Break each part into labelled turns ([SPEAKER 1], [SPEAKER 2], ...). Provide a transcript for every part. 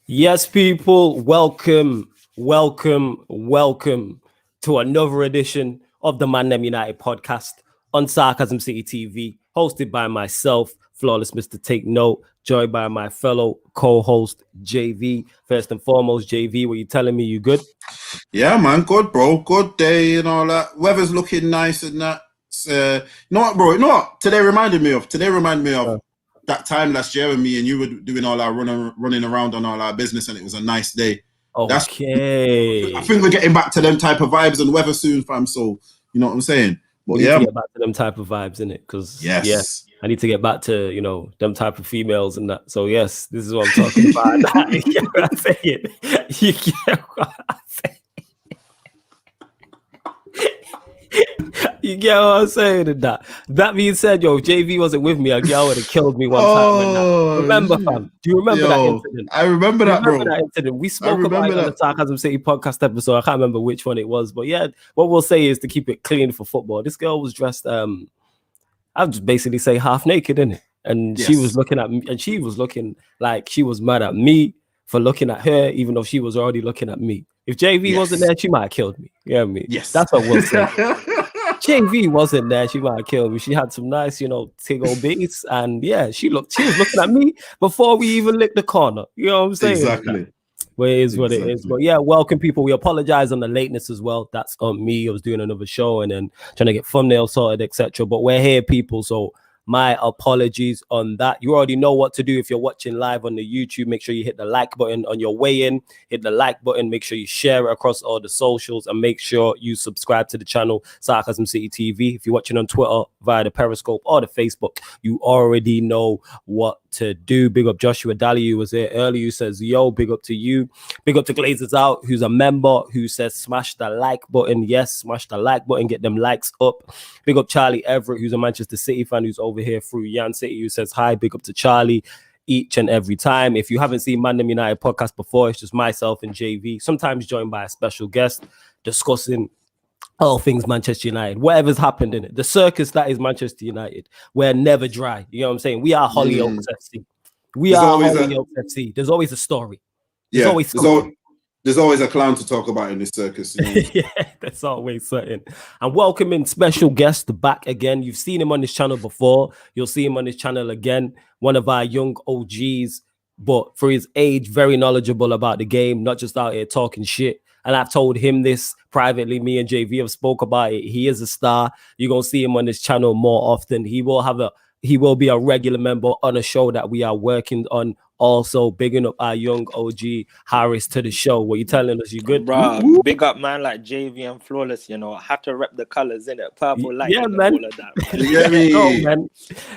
[SPEAKER 1] Yes, people, welcome to another edition of the ManDem United podcast on Sarcasm City TV, hosted by myself, Flawless Mr. Take Note, joined by my fellow co-host JV. First and foremost, JV, were you telling me you good?
[SPEAKER 2] Yeah, man, good, bro. Good day and all that. Weather's looking nice and that. You know what, bro? You know what? Today reminded me of that time last year when me and you were doing all our running around on all our business, and it was a nice day.
[SPEAKER 1] Okay.
[SPEAKER 2] I think we're getting back to them type of vibes and weather soon, fam. So you know what I'm saying?
[SPEAKER 1] But we need to get back to them type of vibes, innit? Because I need to get back to them type of females and that. So yes, this is what I'm talking about. You get what I'm saying? You get what I'm saying? You get what I'm saying in that. That being said, if JV wasn't with me, a girl would have killed me one time. Remember, fam? Do you remember that incident?
[SPEAKER 2] I remember that, bro.
[SPEAKER 1] That incident. We spoke about it on the Sarcasm City podcast episode. I can't remember which one it was, but yeah, what we'll say is to keep it clean for football. This girl was dressed, I'd just basically say half naked, innit? And she was looking at me, and she was looking like she was mad at me for looking at her, even though she was already looking at me. If JV wasn't there, she might have killed me. You know what I mean?
[SPEAKER 2] Yes.
[SPEAKER 1] That's what we'll say. JV wasn't there, she might have killed me. She had some nice, tiggle beats, and she was looking at me before we even licked the corner. You know what I'm saying?
[SPEAKER 2] Exactly.
[SPEAKER 1] But it is what it is. But yeah, welcome people. We apologize on the lateness as well. That's on me. I was doing another show and then trying to get thumbnails sorted, etc. But we're here, people. So my apologies on that. You already know what to do if you're watching live on the YouTube. Make sure you hit the like button on your way in. Hit the like button. Make sure you share it across all the socials and make sure you subscribe to the channel Sarcasm City TV. If you're watching on Twitter via the Periscope or the Facebook, you already know what to do. Big up Joshua Daly, who was here earlier, who says, yo, big up to you. Big up to Glazers Out, who's a member, who says, smash the like button. Yes, smash the like button. Get them likes up. Big up Charlie Everett, who's a Manchester City fan, who's over here through Yan City, who says hi. Big up to Charlie each and every time. If you haven't seen ManDem United podcast before, it's just myself and JV, sometimes joined by a special guest, discussing all things Manchester United, whatever's happened in it. The circus that is Manchester United. We're never dry. You know what I'm saying? We are Hollyoaks FC. Hollyoaks FC. There's always a story.
[SPEAKER 2] There's always a clown to talk about in this circus. You know?
[SPEAKER 1] Yeah, that's always certain. And welcoming special guest back again. You've seen him on this channel before. You'll see him on this channel again. One of our young OGs, but for his age, very knowledgeable about the game, not just out here talking shit. And I've told him this privately. Me and JV have spoke about it. He is a star. You're going to see him on this channel more often. He will be a regular member on a show that we are working on. Also, bigging up our young OG Harris to the show. What you telling us? You good,
[SPEAKER 3] bro? Big up, man, like JV and Flawless. I have to rep the colors in it, purple, light,
[SPEAKER 1] man.
[SPEAKER 3] All of that. Man.
[SPEAKER 2] You get me,
[SPEAKER 1] man.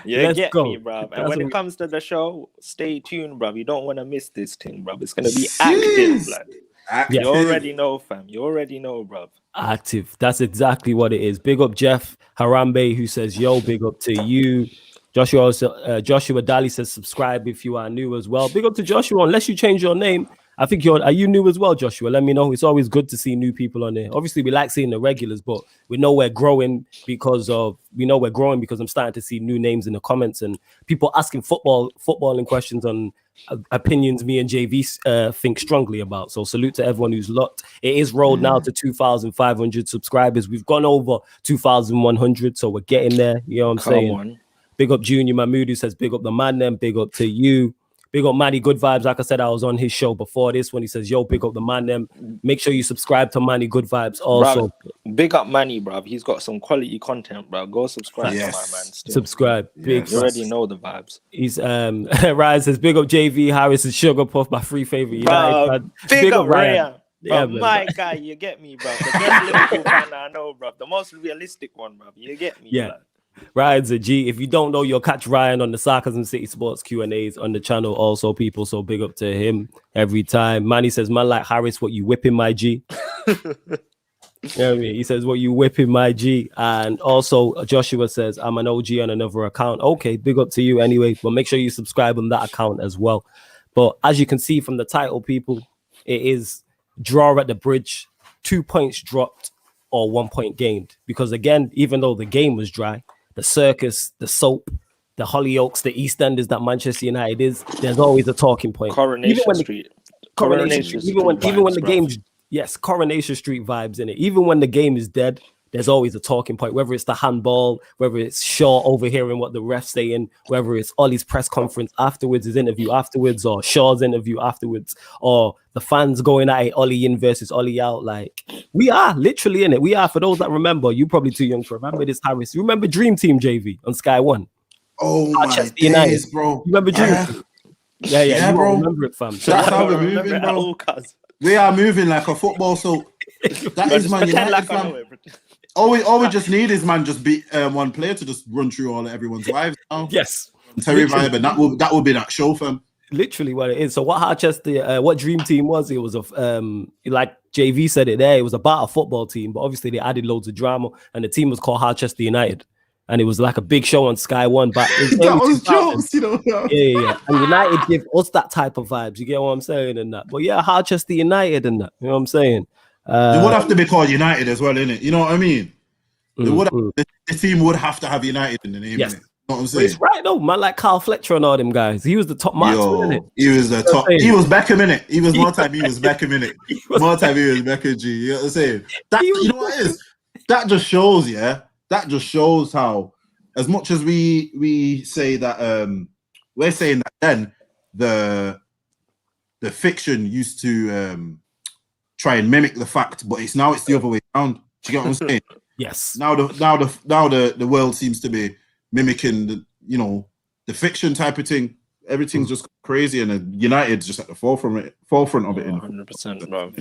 [SPEAKER 3] You get me, bro. And when it comes to the show, stay tuned, bro. You don't want to miss this thing, bro. It's gonna be active, blood. You already know, fam. You already know, bro.
[SPEAKER 1] Active. That's exactly what it is. Big up Jeff Harambe, who says, yo, big up to you. Joshua Dali says, subscribe if you are new as well. Big up to Joshua. Unless you change your name, I think are you new as well, Joshua? Let me know. It's always good to see new people on there. Obviously, we like seeing the regulars, but we know we're growing because I'm starting to see new names in the comments and people asking footballing questions on opinions me and JV think strongly about. So salute to everyone who's locked. It is rolled now to 2,500 subscribers. We've gone over 2,100, so we're getting there. You know what I'm saying?
[SPEAKER 3] On.
[SPEAKER 1] Big up Junior Mahmood, who says big up the ManDem, big up to you. Big up Manny Good Vibes. Like I said, I was on his show before this when he says, yo, big up the ManDem. Make sure you subscribe to Manny Good Vibes also.
[SPEAKER 3] Bruv, big up Manny, bro. He's got some quality content, bro. Go subscribe to my man. Still.
[SPEAKER 1] Subscribe. Big
[SPEAKER 3] you already know the vibes.
[SPEAKER 1] He's Ryan says, big up JV Harris and Sugar Puff, my free favorite United.
[SPEAKER 3] Big up Ryan. Yeah, my guy, you get me, bro. The best Liverpool fan I know, bro. The most realistic one, bro. You get me,
[SPEAKER 1] yeah. Ryan's a G. If you don't know, you'll catch Ryan on the Sarcasm City Sports Q&As on the channel also, people. So big up to him every time. Manny says, man like Harris, what you whipping, my G? You know what I mean? He says, what you whipping, my G? And also, Joshua says, I'm an OG on another account. Okay, big up to you anyway. But make sure you subscribe on that account as well. But as you can see from the title, people, it is draw at the bridge, 2 points dropped or 1 point gained. Because again, even though the game was dry, the circus, the soap, the Hollyoaks, the EastEnders that Manchester United is, there's always a talking point.
[SPEAKER 3] Coronation Street.
[SPEAKER 1] Coronation Street. Even when the game's Coronation Street vibes in it. Even when the game is dead, there's always a talking point, whether it's the handball, whether it's Shaw overhearing what the ref's saying, whether it's Ollie's press conference afterwards, his interview afterwards, or Shaw's interview afterwards, or the fans going at it, Ollie in versus Ollie out. Like, we are literally in it. We are, for those that remember, you're probably too young to remember this, Harris. You remember Dream Team JV on Sky One?
[SPEAKER 2] Oh, my days, bro.
[SPEAKER 1] You remember Dream Team? Yeah,
[SPEAKER 2] bro.
[SPEAKER 1] Remember it, fam.
[SPEAKER 2] So that's how we're moving, bro. We are moving like a football, so that is Man United, fam. All we just need is, man, just beat one player to just run through everyone's lives now.
[SPEAKER 1] Yes.
[SPEAKER 2] Terry Vibe, and that will be that show, fam.
[SPEAKER 1] Literally what it is. So what Harchester, what Dream Team was, it was like JV said it there, it was about a football team, but obviously they added loads of drama, and the team was called Harchester United. And it was like a big show on Sky One, but
[SPEAKER 2] that was jokes, you know.
[SPEAKER 1] Yeah. And United give us that type of vibes. You get what I'm saying and that. But yeah, Harchester United and that. You know what I'm saying?
[SPEAKER 2] They would have to be called United as well, innit? You know what I mean? The team would have to have United in the name.
[SPEAKER 1] Yes.
[SPEAKER 2] Innit? You know what I'm saying?
[SPEAKER 1] It's right though, man. Like Carl Fletcher and all them guys. He was the top marksman, innit?
[SPEAKER 2] He was the top. He was Beckham, innit? He was more time. He was Beckham, innit? More time. He was Beckham. G. You know what I'm saying? You know what it is? That just shows, yeah. That just shows how, as much as we say that, we're saying that then the fiction used to try and mimic the fact, but it's the other way around. Do you get what I'm saying?
[SPEAKER 1] Yes.
[SPEAKER 2] Now the world seems to be mimicking the fiction type of thing. Everything's just crazy, and United's just at the forefront of it.
[SPEAKER 3] 100%, bro.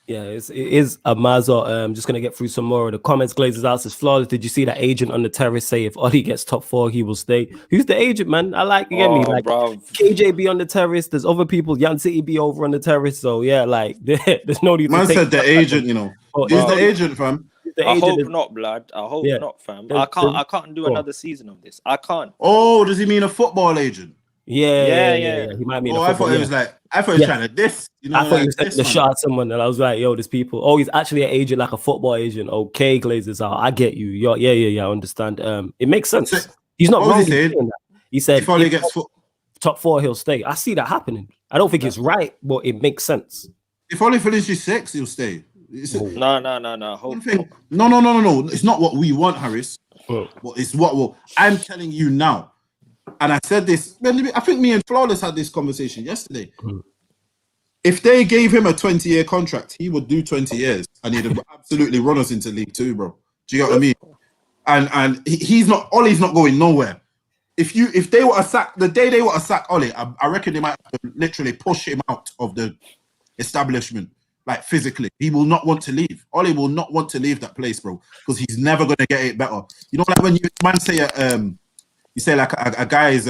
[SPEAKER 1] Yeah, it is a Mazo. I'm just gonna get through some more of the comments. Glazers out says flawless. Did you see that agent on the terrace say if Ollie gets top 4, he will stay? Who's the agent, man? I like you get me. Like KJB on the terrace. There's other people. Yan City be over on the terrace. So yeah, like there's no need.
[SPEAKER 2] Man said the agent. You know, he's the agent, fam.
[SPEAKER 3] I hope not, blood. I hope not, fam. I can't do another season of this. I can't.
[SPEAKER 2] Oh, does he mean a football agent?
[SPEAKER 1] Yeah. He might mean.
[SPEAKER 2] I thought he was trying to diss. You know,
[SPEAKER 1] I thought he was the shot at someone, and I was like, "Yo, there's people." Oh, he's actually an agent, like a football agent. Okay, Glazers out. I get you. Yeah. I understand. It makes sense. He's not wrong. He said
[SPEAKER 2] if Ollie gets
[SPEAKER 1] top 4, he'll stay. I see that happening. I don't think it's right, but it makes sense.
[SPEAKER 2] If Ollie finishes 6, he'll stay.
[SPEAKER 3] No.
[SPEAKER 2] No. It's not what we want, Harris. But it's what I'm telling you now. And I said this, I think me and Flawless had this conversation yesterday. If they gave him a 20-year contract, he would do 20 years and he'd absolutely run us into League 2, bro. Do you get what I mean? And Ollie's not going nowhere. If they were to sack, the day they were to sack Ollie, I reckon they might have to literally push him out of the establishment, like physically. He will not want to leave. Ollie will not want to leave that place, bro, because he's never going to get it better. You know, like when you say like a guy is,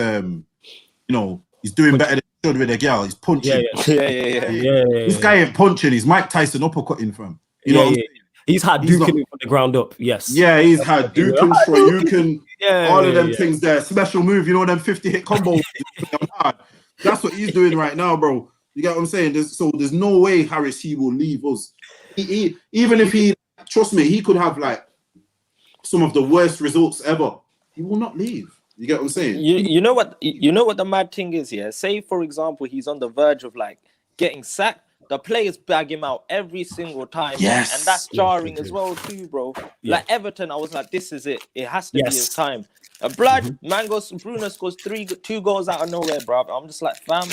[SPEAKER 2] he's doing better than he should with a girl. He's punching.
[SPEAKER 1] Yeah.
[SPEAKER 2] This guy ain't punching. He's Mike Tyson uppercutting from. You know what I'm saying?
[SPEAKER 1] He's had Dukin from the ground up. Yes.
[SPEAKER 2] Yeah, he's had Dukin, Shoryuken, all of them things there. Special move. You know them 50-hit combos. That's what he's doing right now, bro. You get what I'm saying? There's no way Harris he will leave us. He even if he, trust me, he could have like some of the worst results ever. He will not leave. You get what I'm saying?
[SPEAKER 3] You know what the mad thing is, yeah? Say, for example, he's on the verge of like getting sacked. The players bag him out every single time.
[SPEAKER 2] Yes.
[SPEAKER 3] And that's jarring as well too, bro. Yeah. Like Everton, I was like, this is it. It has to be his time. Bruno scores 2 goals out of nowhere, bro. I'm just like, fam,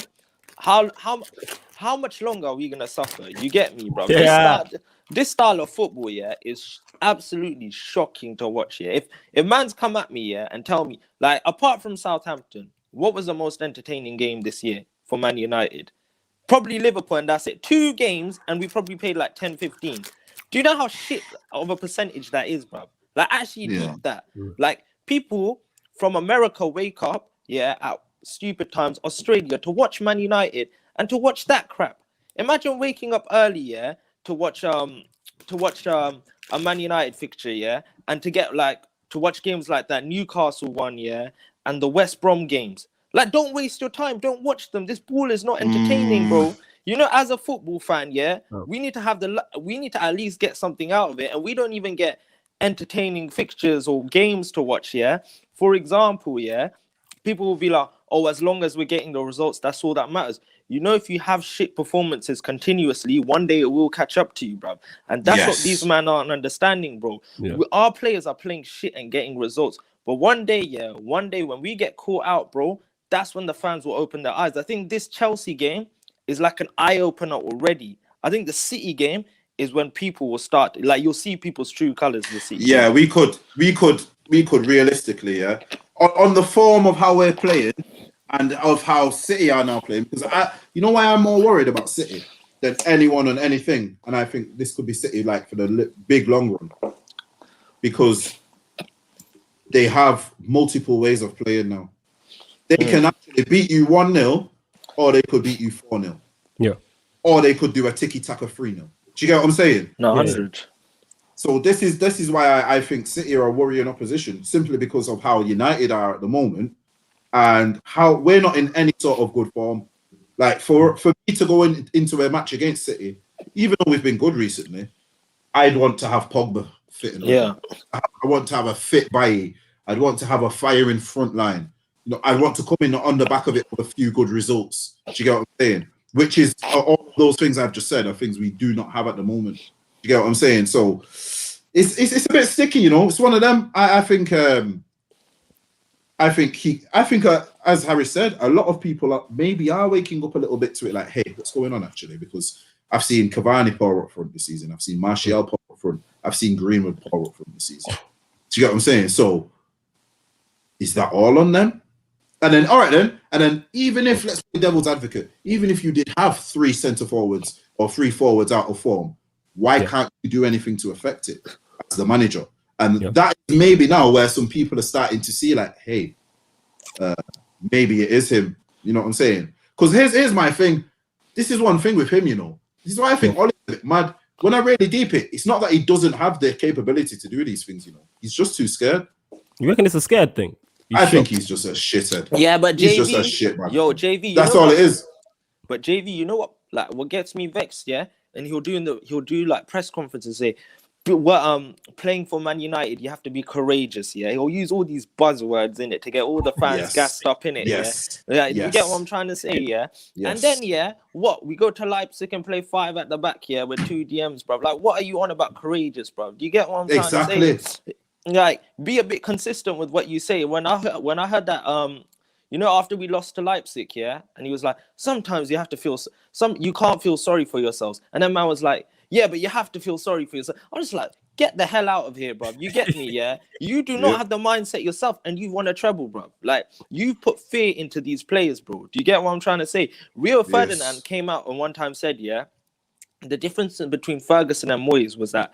[SPEAKER 3] how much longer are we gonna suffer? You get me, bro?
[SPEAKER 1] Yeah.
[SPEAKER 3] This style of football, is absolutely shocking to watch. If man's come at me, and tell me, like, apart from Southampton, what was the most entertaining game this year for Man United? Probably Liverpool, and that's it. 2 games, and we probably played like 10-15. Do you know how shit of a percentage that is, bro? Like, actually need that. Like, people from America wake up, at stupid times, Australia, to watch Man United and to watch that crap. Imagine waking up early, to watch a Man United fixture, and to watch games like that Newcastle one, and the West Brom games. Like, don't waste your time. Don't watch them. This ball is not entertaining, bro. You know, as a football fan, we need to at least get something out of it, and we don't even get entertaining fixtures or games to watch. For example, people will be like, oh, as long as we're getting the results, that's all that matters. you know, if you have shit performances continuously, one day it will catch up to you, bro. And that's what these men aren't understanding, bro. Our players are playing shit and getting results. But one day when we get caught out, bro, that's when the fans will open their eyes. I think this Chelsea game is like an eye-opener already. I think the City game is when people will start, like, you'll see people's true colours this City.
[SPEAKER 2] Yeah, we could realistically, on the form of how we're playing and of how City are now playing, because you know why I'm more worried about City than anyone on anything, and I think this could be City like for the big long run, because they have multiple ways of playing now. They can actually beat you 1-0, or they could beat you 4-0.
[SPEAKER 1] Yeah.
[SPEAKER 2] Or they could do a tiki-taka 3-0. Do you get what I'm saying?
[SPEAKER 3] No, 100.
[SPEAKER 2] So this is why I think City are a worrying opposition, simply because of how United are at the moment and how we're not in any sort of good form. Like for me to go into a match against City, even though we've been good recently, I'd want to have Pogba fit. I want to have a fit Bailly. I'd want to have a firing front line. You know, I want to come in on the back of it with a few good results. Do you get what I'm saying? Which is all those things I've just said are things we do not have at the moment. Do you get what I'm saying? So it's a bit sticky, you know. It's one of them. I think as Harry said, a lot of people are waking up a little bit to it. Like, hey, what's going on actually? Because I've seen Cavani pour up front this season. I've seen Martial pour up front. I've seen Greenwood pour up front this season. Do you get what I'm saying? So is that all on them? And then, all right, and then even if, let's play devil's advocate, even if you did have 3 centre forwards or 3 forwards out of form, why can't you do anything to affect it as the manager? And that is maybe now where some people are starting to see, like, hey, maybe it is him. You know what I'm saying? Because here's my thing. This is one thing with him, you know. This is why I think Ollie's a bit mad. When I really deep it, it's not that he doesn't have the capability to do these things, you know. He's just too scared.
[SPEAKER 1] You reckon it's a scared thing?
[SPEAKER 2] I think he's just a shithead.
[SPEAKER 3] Yeah, but JV,
[SPEAKER 2] he's just a shit man.
[SPEAKER 3] Yo, JV,
[SPEAKER 2] that's all it is.
[SPEAKER 3] But JV, you know what? Like, what gets me vexed, yeah? And he'll do like press conferences and say, playing for Man United, you have to be courageous, yeah? He'll use all these buzzwords in it to get all the fans gassed up in it, yeah? You get what I'm trying to say, yeah? And then, we go to Leipzig and play 5 at the back, yeah, with 2 DMs, bro. Like, what are you on about courageous, bro? Do you get what I'm trying to say? Like, be a bit consistent with what you say. When I heard that, you know, after we lost to Leipzig, yeah, and he was like, sometimes you have to you can't feel sorry for yourselves. And then man was like, yeah, but you have to feel sorry for yourself. I'm just like, get the hell out of here, bro. You get me, yeah? You do not have the mindset yourself, and you want a treble, bro. Like, you put fear into these players, bro. Do you get what I'm trying to say? Rio Ferdinand came out and one time said, yeah, the difference between Ferguson and Moyes was that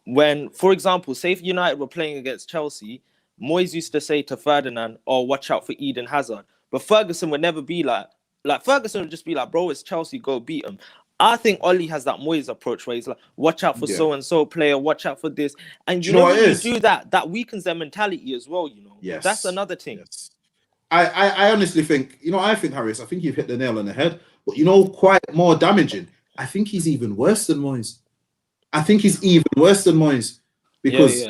[SPEAKER 3] when, for example, say if United were playing against Chelsea, Moyes used to say to Ferdinand, oh, watch out for Eden Hazard. But Ferguson would never be like Ferguson would just be like, bro, it's Chelsea, go beat them. I think Ollie has that Moyes approach where he's like, watch out for so-and-so player, watch out for this. And you know when you do that, that weakens their mentality as well, you know.
[SPEAKER 2] Yes.
[SPEAKER 3] That's another thing.
[SPEAKER 2] Yes. I honestly think, you know, Harris, I think you've hit the nail on the head. But, you know, quite more damaging, I think he's even worse than Moyes. Because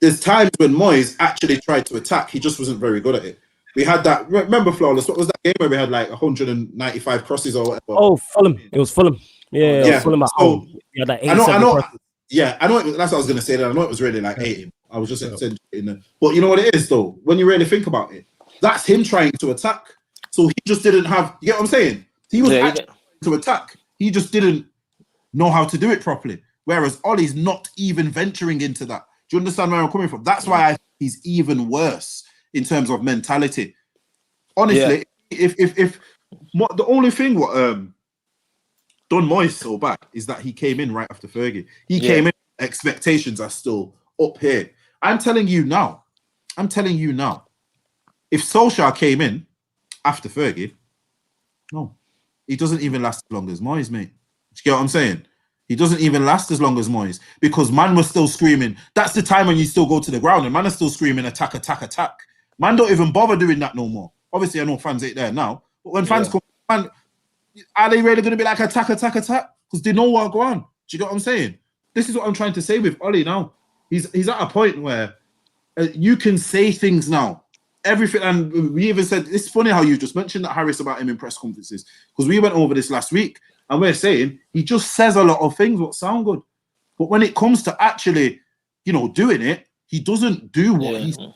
[SPEAKER 2] there's times when Moyes actually tried to attack. He just wasn't very good at it. We had that, remember Flawless, what was that game where we had like 195 crosses or whatever?
[SPEAKER 1] Oh, Fulham. It was Fulham. Yeah. Fulham at home. Yeah, that
[SPEAKER 2] I know. Yeah, I know. That's what I was going to say. That I know it was really like hating. I was just accentuating it. But you know what it is, though? When you really think about it, that's him trying to attack. So he just didn't have, you get what I'm saying? He was actually trying to attack. He just didn't know how to do it properly. Whereas Ollie's not even venturing into that. Do you understand where I'm coming from? That's why I think he's even worse in terms of mentality. Honestly, if the only thing what done Moyes so bad is that he came in right after Fergie. He came in, expectations are still up here. I'm telling you now, if Solskjaer came in after Fergie, no, he doesn't even last as long as Moyes, mate. Do you get what I'm saying? He doesn't even last as long as Moyes because man was still screaming. That's the time when you still go to the ground and man is still screaming attack, attack, attack. Man don't even bother doing that no more. Obviously, I know fans ain't there now, but when fans come, man, are they really going to be like attack, attack, attack? Because they know what's going on. Do you get what I'm saying? This is what I'm trying to say with Ollie now. He's at a point where you can say things now everything, and we even said it's funny how you just mentioned that, Harris, about him in press conferences, because we went over this last week and we're saying he just says a lot of things what sound good, but when it comes to actually, doing it, he doesn't do what he's. Do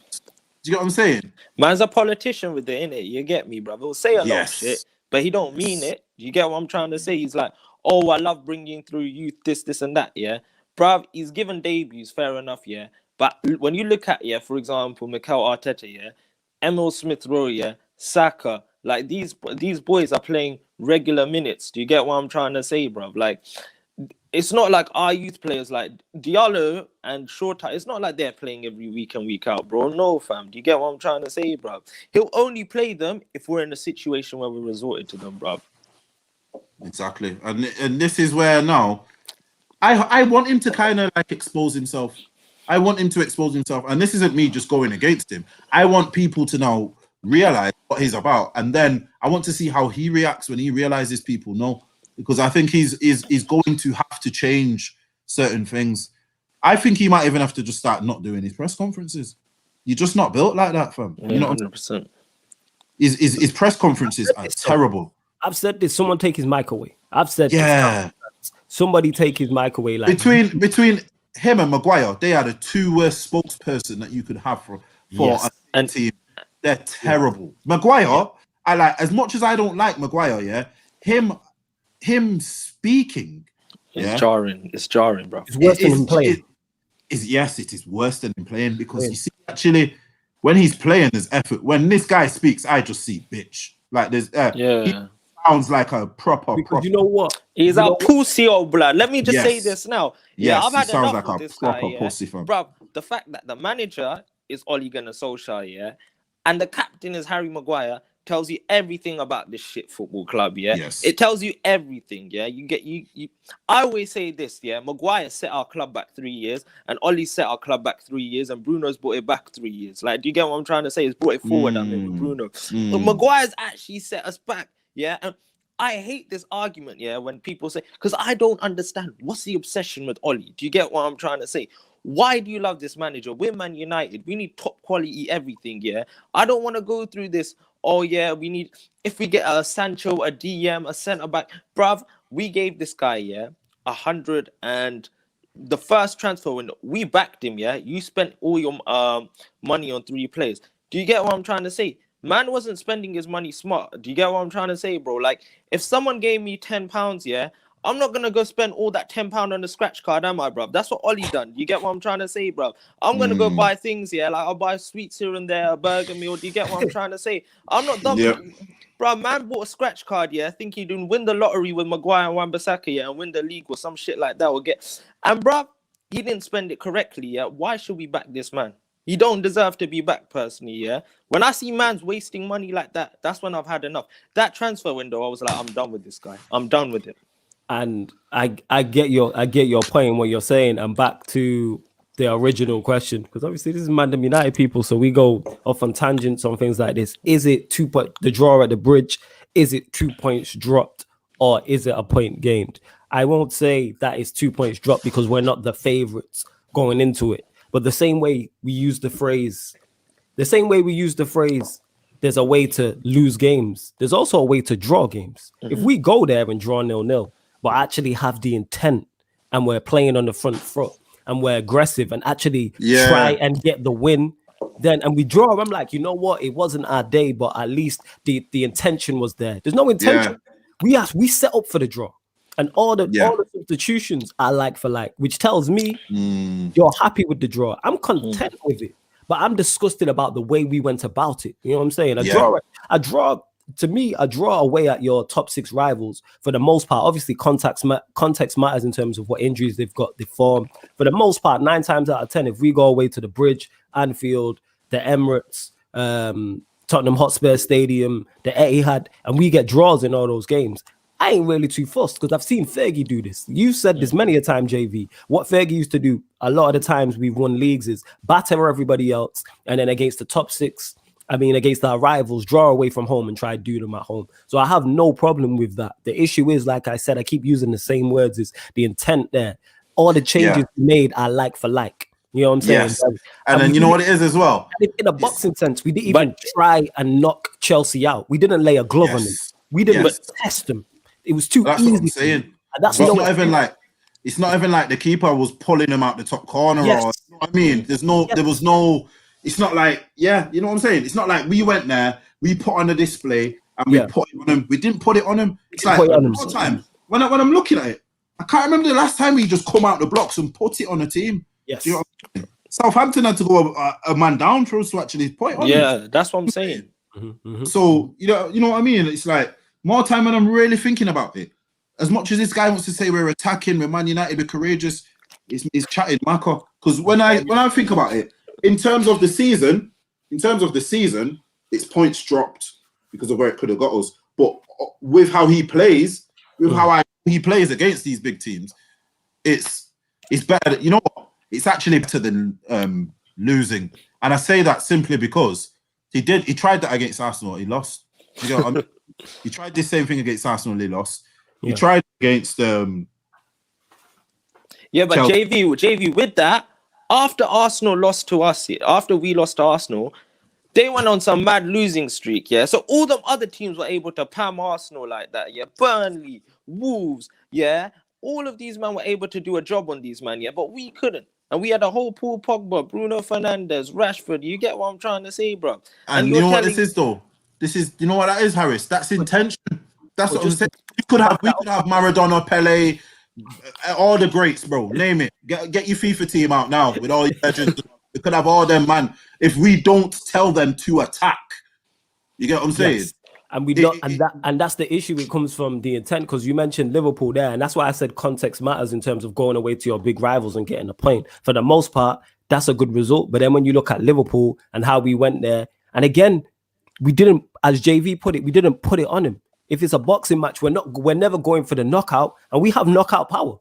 [SPEAKER 2] you get what I'm saying?
[SPEAKER 3] Man's a politician with it, innit? You get me, bro? He'll say a lot of shit, but he don't mean it. You get what I'm trying to say? He's like, oh, I love bringing through youth, this and that, yeah? Bruv, he's given debuts, fair enough, yeah? But when you look at, for example, Mikel Arteta, yeah? Emil Smith-Rowe, yeah? Saka, like these boys are playing regular minutes. Do you get what I'm trying to say, bruv? Like, it's not like our youth players like Diallo and Shorter. It's not like they're playing every week and week out, bro. No, fam. Do you get what I'm trying to say, bro? He'll only play them if we're in a situation where we resorted to them, bro.
[SPEAKER 2] Exactly. And this is where now I want him to kind of like expose himself. I want him to expose himself. And this isn't me just going against him. I want people to now realize what he's about. And then I want to see how he reacts when he realizes people know. Because I think he's going to have to change certain things. I think he might even have to just start not doing his press conferences. You're just not built like that, fam.
[SPEAKER 3] Yeah, you know, 100%.
[SPEAKER 2] His press conferences are terrible.
[SPEAKER 1] I've said this. Someone take his mic away. I've said this. Somebody take his mic away. Like
[SPEAKER 2] between him and Maguire, they are the two worst spokesperson that you could have for a team. They're terrible. Maguire, I like as much as I don't like Maguire. Him speaking,
[SPEAKER 3] it's jarring. It's jarring, bro.
[SPEAKER 1] It's worse than him playing.
[SPEAKER 2] Yes, it is worse than him playing because you see, actually, when he's playing, there's effort. When this guy speaks, I just see bitch. Like there's he sounds like a proper.
[SPEAKER 1] You know what?
[SPEAKER 3] He's a pussy old blood. Let me just say this now.
[SPEAKER 2] Yes,
[SPEAKER 3] I've had enough
[SPEAKER 2] like
[SPEAKER 3] of this guy. Bro, the fact that the manager is Ole Gunnar Solskjaer, and the captain is Harry Maguire. Tells you everything about this shit football club,
[SPEAKER 2] Yes.
[SPEAKER 3] It tells you everything, You I always say this, Maguire set our club back 3 years, and Ollie set our club back 3 years, and Bruno's brought it back 3 years. Like, do you get what I'm trying to say? He's brought it forward, with Bruno. But Maguire's actually set us back, And I hate this argument, when people say, because I don't understand what's the obsession with Ollie. Do you get what I'm trying to say? Why do you love this manager? We're Man United. We need top quality everything, I don't want to go through this. Oh, we need, if we get a Sancho, a DM, a centre-back. Bruv, we gave this guy, 100 and the first transfer window, we backed him, You spent all your money on 3 players. Do you get what I'm trying to say? Man wasn't spending his money smart. Do you get what I'm trying to say, bro? Like, if someone gave me £10, I'm not going to go spend all that £10 on the scratch card, am I, bruv? That's what Ollie done. You get what I'm trying to say, bruv? I'm going to go buy things, like I'll buy sweets here and there, a burger meal. Do you get what I'm trying to say? I'm not dumb.
[SPEAKER 2] Yep.
[SPEAKER 3] Bruv, man bought a scratch card, think he'd win the lottery with Maguire and Wan-Bissaka, and win the league or some shit like that. And, bruv, he didn't spend it correctly, Why should we back this man? He don't deserve to be back personally, When I see man's wasting money like that, that's when I've had enough. That transfer window, I was like, I'm done with this guy. I'm done with it.
[SPEAKER 1] And I get your point in what you're saying, and back to the original question, because obviously this is ManDem United people, so we go off on tangents on things like this. Is it the draw at the bridge? Is it 2 points dropped, or is it a point gained? I won't say that it's 2 points dropped because we're not the favourites going into it. But the same way we use the phrase, there's a way to lose games. There's also a way to draw games. If we go there and draw 0-0, but actually have the intent and we're playing on the front foot and we're aggressive and actually try and get the win, and we draw, I'm like, you know what? It wasn't our day, but at least the intention was there. There's no intention. We set up for the draw. And all the substitutions are like for like, which tells me you're happy with the draw. I'm content with it, but I'm disgusted about the way we went about it. You know what I'm saying? A draw away at your top 6 rivals for the most part. Obviously, context matters in terms of what injuries they've got, the form. For the most part, 9 times out of 10, if we go away to the Bridge, Anfield, the Emirates, Tottenham Hotspur Stadium, the Etihad, and we get draws in all those games, I ain't really too fussed because I've seen Fergie do this. You've said this many a time, JV. What Fergie used to do a lot of the times we've won leagues is batter everybody else, and then against the top 6, against our rivals, draw away from home and try to do them at home. So I have no problem with that. The issue is, like I said, I keep using the same words, is the intent there. All the changes made are like for like. You know what I'm saying?
[SPEAKER 2] Yes. And then you know what it is as well?
[SPEAKER 1] In a boxing sense, we didn't even try and knock Chelsea out. We didn't lay a glove on them. We didn't test them. It was too easy.
[SPEAKER 2] What I'm saying. And that's it's not even like the keeper was pulling them out the top corner or you know what I mean? There was no, it's not like, you know what I'm saying? It's not like we went there, we put on a display and we put it on them. We didn't put it on them. It's like all time. When I'm looking at it, I can't remember the last time we just come out the blocks and put it on a team.
[SPEAKER 1] Yes.
[SPEAKER 2] You know what I mean? Southampton had to go a man down for us to actually put it on.
[SPEAKER 3] Yeah, that's what I'm saying.
[SPEAKER 2] So you know what I mean? It's like more time when I'm really thinking about it. As much as this guy wants to say we're attacking, we're Man United, we're courageous, he's chatting Maka. Because when I think about it, in terms of the season, it's points dropped because of where it could have got us. But with how he plays, he plays against these big teams, it's better. You know what? It's actually better than losing. And I say that simply because he tried that against Arsenal, he lost. You know what I mean? He tried the same thing against Arsenal, he lost. He tried against
[SPEAKER 3] but
[SPEAKER 2] Chelsea.
[SPEAKER 3] JV with that, after Arsenal lost to us, after we lost to Arsenal, they went on some mad losing streak, so all them other teams were able to pam Arsenal like that, Burnley, Wolves, all of these men were able to do a job on these men, but we couldn't. And we had a whole Paul Pogba, Bruno Fernandes, Rashford. You get what I'm trying to say, bro?
[SPEAKER 2] And you know what this is, though? You know what that is, Harris? That's intention. That's what I'm saying. We could have Maradona, Pele, all the greats, bro. Name it. Get your FIFA team out now with all your legends. We could have all them, man. If we don't tell them to attack, you get what I'm saying?
[SPEAKER 1] Yes. And we don't, and that's the issue. It comes from the intent, because you mentioned Liverpool there, and that's why I said context matters in terms of going away to your big rivals and getting a point. For the most part, that's a good result. But then when you look at Liverpool and how we went there, and again, we didn't, as JV put it, we didn't put it on him. If it's a boxing match, we're never going for the knockout, and we have knockout power.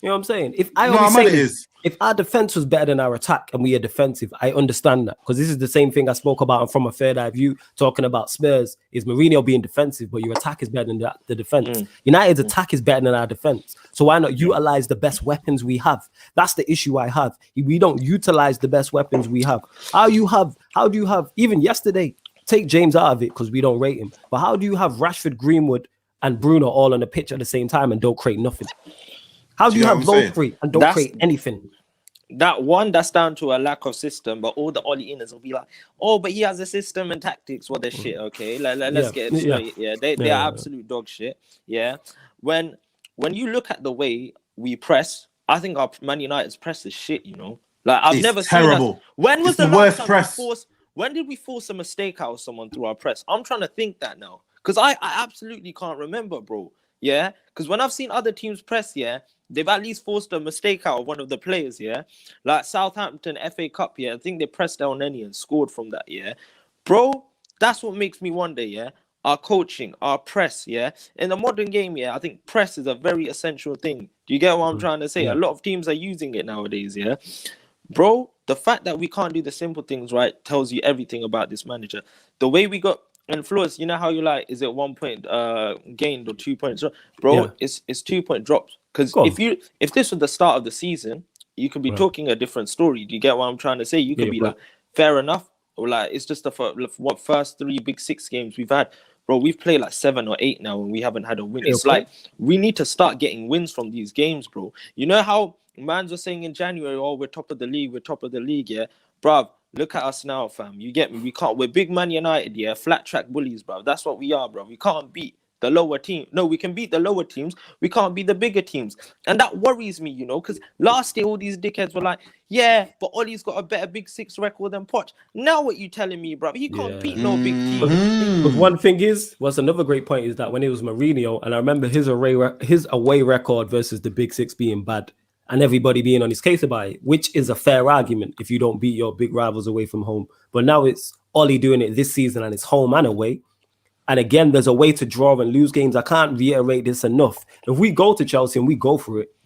[SPEAKER 1] You know what I'm saying? If our defense was better than our attack and we are defensive, I understand that, because this is the same thing I spoke about. And from a third eye view, talking about Spurs, is Mourinho being defensive, but your attack is better than the defense. United's attack is better than our defense. So why not utilize the best weapons we have? That's the issue I have. We don't utilize the best weapons we have. How do you have even yesterday? Take James out of it because we don't rate him. But how do you have Rashford, Greenwood, and Bruno all on the pitch at the same time and don't create nothing? How do you have those three and don't create anything?
[SPEAKER 3] That's down to a lack of system. But all the Ollie inners will be like, oh, but he has a system and tactics. Well, they're shit. Okay, let's get it straight. They are absolute dog shit. When you look at the way we press, I think our Man United's press is shit. Like I've never
[SPEAKER 2] terrible.
[SPEAKER 3] Seen us. When was the
[SPEAKER 2] worst press?
[SPEAKER 3] When did we force a mistake out of someone through our press? I'm trying to think that now, because I absolutely can't remember, bro. Because when I've seen other teams press, they've at least forced a mistake out of one of the players, like Southampton FA Cup, I think they pressed down any and scored from that, bro. That's what makes me wonder, our coaching, our press, in the modern game, I think press is a very essential thing. Do you get what I'm trying to say? A lot of teams are using it nowadays, bro. The fact that we can't do the simple things right tells you everything about this manager. The way we got influenced, you know how you like, is it 1 point gained or 2 points? Bro, it's 2 point drops. Because if this was the start of the season, you could be talking a different story. Do you get what I'm trying to say? You could be like, fair enough. Or like, it's just the first 3 Big 6 games we've had. Bro, we've played like 7 or 8 now and we haven't had a win. It's like, we need to start getting wins from these games, bro. You know how Mans was saying in January, oh, we're top of the league, bruv, look at us now, fam. You get me? We're big Man United, flat track bullies, bruv. That's what we are, bro. We can't beat the lower team. No, we can beat the lower teams. We can't beat the bigger teams. And that worries me, because last year all these dickheads were like, but Ollie's got a better Big 6 record than Poch. Now what you telling me, bruv? He can't beat no big team.
[SPEAKER 1] But one thing what's another great point is that when it was Mourinho, and I remember his away record versus the Big 6 being bad, and everybody being on his case about it, which is a fair argument if you don't beat your big rivals away from home. But now it's Ollie doing it this season and it's home and away. And again, there's a way to draw and lose games. I can't reiterate this enough. If we go to Chelsea and we go for it,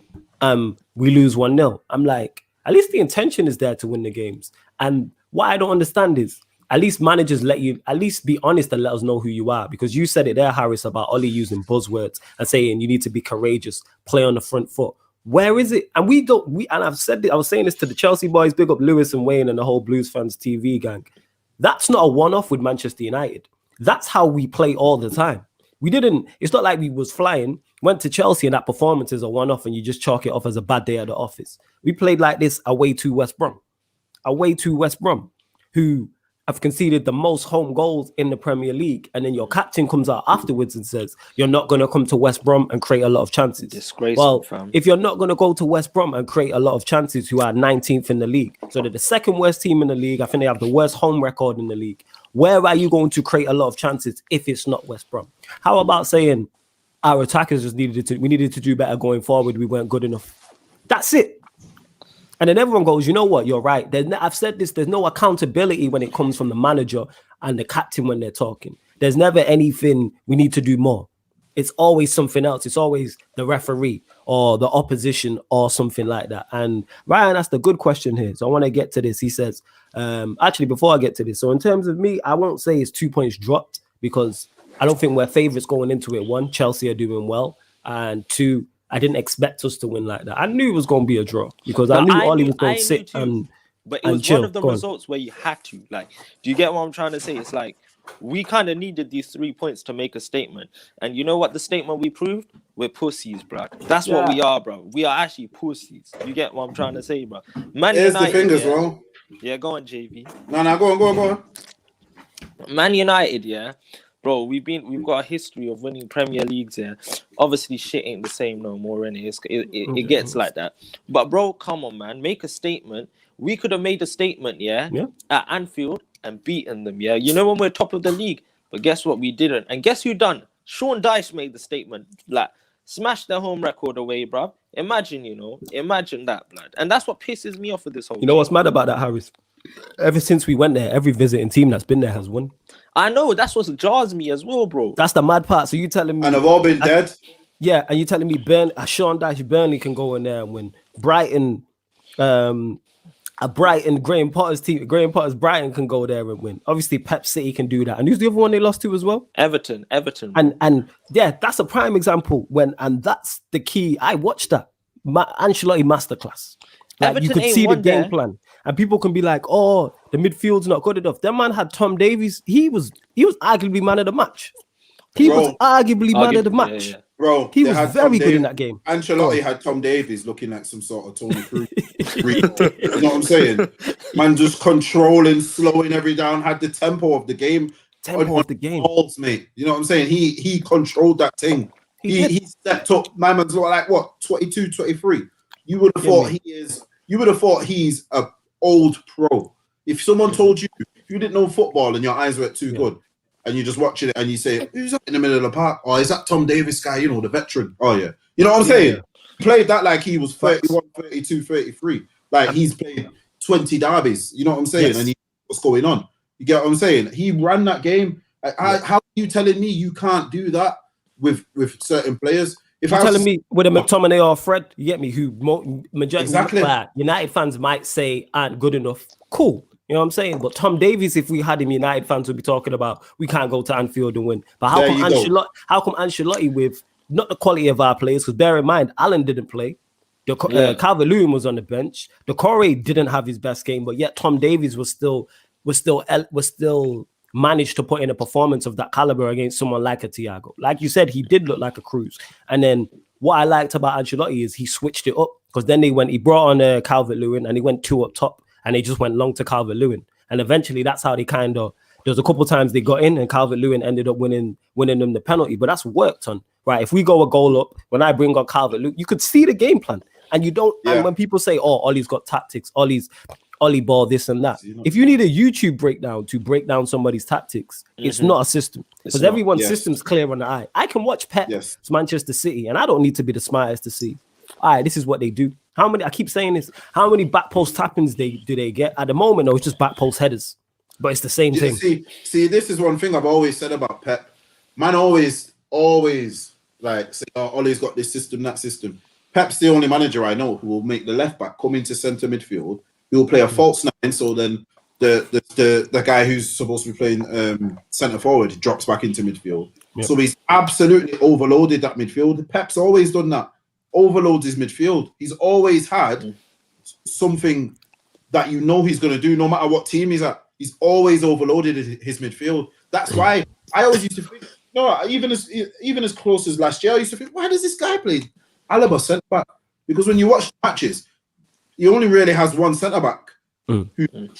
[SPEAKER 1] we lose 1-0. I'm like, at least the intention is there to win the games. And what I don't understand is, at least managers let you at least be honest and let us know who you are. Because you said it there, Harris, about Ollie using buzzwords and saying you need to be courageous, play on the front foot. Where is it? And and I've said it, I was saying this to the Chelsea boys, big up Lewis and Wayne and the whole Blues fans TV gang. That's not a one-off with Manchester United. That's how we play all the time. It's not like we was flying, went to Chelsea and that performance is a one-off and you just chalk it off as a bad day at the office. We played like this away to West Brom, who have conceded the most home goals in the Premier League. And then your captain comes out afterwards and says, you're not going to come to West Brom and create a lot of chances.
[SPEAKER 3] Disgraceful,
[SPEAKER 1] well, if you're not going to go to West Brom and create a lot of chances, who are 19th in the league, so they're the second worst team in the league. I think they have the worst home record in the league. Where are you going to create a lot of chances if it's not West Brom? How about saying our attackers we needed to do better going forward. We weren't good enough. That's it. And then everyone goes, you know what? You're right. I've said this. There's no accountability when it comes from the manager and the captain when they're talking. There's never anything we need to do more. It's always something else. It's always the referee or the opposition or something like that. And Ryan asked a good question here. So I want to get to this. He says, actually, before I get to this, so in terms of me, I won't say it's 2 points dropped because I don't think we're favourites going into it. One, Chelsea are doing well. And two, I didn't expect us to win like that. I knew it was going to be a draw because I knew Ollie was going to sit
[SPEAKER 3] but it was
[SPEAKER 1] chill.
[SPEAKER 3] One of the results where you had to. Like, do you get what I'm trying to say? It's like we kind of needed these 3 points to make a statement. And you know what the statement we proved? We're pussies, bro. That's what we are, bro. We are actually pussies. You get what I'm trying to say, bro? Man
[SPEAKER 2] Here's
[SPEAKER 3] United,
[SPEAKER 2] the thing as well.
[SPEAKER 3] Yeah, go on, JV.
[SPEAKER 2] No, go on.
[SPEAKER 3] Man United, yeah. Bro, we've got a history of winning Premier Leagues here. Obviously, shit ain't the same no more, innit? It gets like that. But bro, come on, man, make a statement. We could have made a statement, yeah, at Anfield and beaten them, yeah. You know when we're top of the league, but guess what? We didn't. And guess who done? Sean Dyche made the statement, like smash their home record away, bro. Imagine that, blood. And that's what pisses me off with this whole.
[SPEAKER 1] You know what's mad about that, Harris? Ever since we went there, every visiting team that's been there has won.
[SPEAKER 3] I know, that's what jars me as well, bro.
[SPEAKER 1] That's the mad part. So you telling me,
[SPEAKER 2] and they've all been dead.
[SPEAKER 1] Yeah, and you telling me Sean Dyche Burnley can go in there and win. Brighton, Graham Potter's Brighton can go there and win. Obviously, Pep City can do that. And who's the other one they lost to as well?
[SPEAKER 3] Everton.
[SPEAKER 1] And yeah, that's a prime example and that's the key. I watched that Ancelotti masterclass. Like, Everton, you could see the game plan. And people can be like, oh, the midfield's not good enough. That man had Tom Davies. He was arguably man of the match. Man of the match. Yeah.
[SPEAKER 2] Bro,
[SPEAKER 1] he was very good in that game.
[SPEAKER 2] Ancelotti had Tom Davies looking like some sort of Tony Cruz. You know what I'm saying? Man just controlling, slowing every down, had the tempo of the game. Balls, mate. You know what I'm saying? He controlled that thing. He stepped up. My man's like, what, 22, 23? You would have thought he's a old pro. If someone told you, if you didn't know football and your eyes weren't too good, and you just watching it and you say, who's that in the middle of the park? Or is that Tom Davis guy, you know, the veteran? Oh, yeah. You know what I'm saying? He played that like he was 31, 32, 33. Like he's played 20 derbies. You know what I'm saying? And he what's going on. You get what I'm saying? He ran that game. How are you telling me you can't do that with certain players?
[SPEAKER 1] If you're telling me with a McTominay or Fred, you get me, who majority United fans might say aren't good enough. Cool. You know what I'm saying? But Tom Davies, if we had him, United fans would be talking about we can't go to Anfield and win. But how come Ancelotti with not the quality of our players? Because bear in mind, Allen didn't play. Calvert-Lewin was on the bench. Decore didn't have his best game, but yet Tom Davies was still managed to put in a performance of that caliber against someone like a Thiago. Like you said, he did look like a Cruz. And then what I liked about Ancelotti is he switched it up because then he brought on Calvert-Lewin and he went two up top and they just went long to Calvert-Lewin. And eventually that's how they there's a couple times they got in and Calvert-Lewin ended up winning them the penalty. But that's worked on, right? If we go a goal up, when I bring on Calvert-Lewin, you could see the game plan. And you don't, and when people say, oh, Ollie's got tactics, Ollie ball, this and that. If you need a YouTube breakdown to break down somebody's tactics, it's not a system. Because everyone's system's clear on the eye. I can watch Pep's Manchester City, and I don't need to be the smartest to see. All right, this is what they do. I keep saying this, how many back post tappings do they get? At the moment, though, it's just back post headers. But it's the same thing.
[SPEAKER 2] See, this is one thing I've always said about Pep. Man always like say, oh, Ollie's got this system, that system. Pep's the only manager I know who will make the left back come into centre midfield. He'll play a false nine, so then the guy who's supposed to be playing centre forward drops back into midfield. Yep. So he's absolutely overloaded that midfield. Pep's always done that. overloads his midfield. He's always had something that you know he's going to do no matter what team he's at. He's always overloaded his midfield. That's why I always used to think, even as close as last year, I used to think, why does this guy play Alaba centre back? Because when you watch matches, he only really has one centre back who's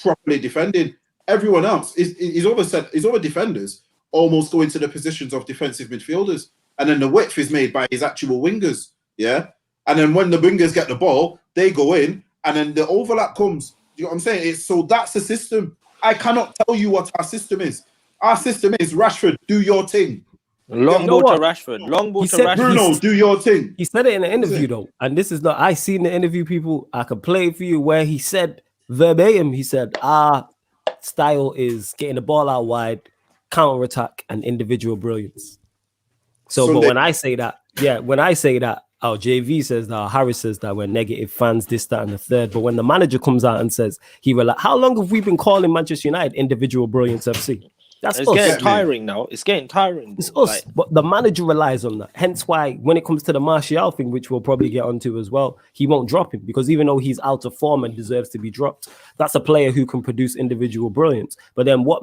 [SPEAKER 2] properly defending. Everyone else is over defenders, almost go into the positions of defensive midfielders, and then the width is made by his actual wingers. Yeah, and then when the wingers get the ball, they go in, and then the overlap comes. You know what I'm saying? So that's the system. I cannot tell you what our system is. Our system is Rashford, do your thing.
[SPEAKER 3] Long ball to Rashford. Long ball to Rashford.
[SPEAKER 2] Bruno, do your thing.
[SPEAKER 1] He said it in an interview though, and this is not. I seen the interview. People, I can play it for you where he said verbatim. He said, "Our style is getting the ball out wide, counter attack, and individual brilliance." So, but when I say that, JV says that, Harris says that we're negative fans, this, that, and the third. But when the manager comes out and says how long have we been calling Manchester United individual brilliance FC?
[SPEAKER 3] It's getting tiring now. It's getting tiring.
[SPEAKER 1] It's us, but the manager relies on that. Hence why when it comes to the Martial thing, which we'll probably get onto as well, he won't drop him because even though he's out of form and deserves to be dropped, that's a player who can produce individual brilliance. But then what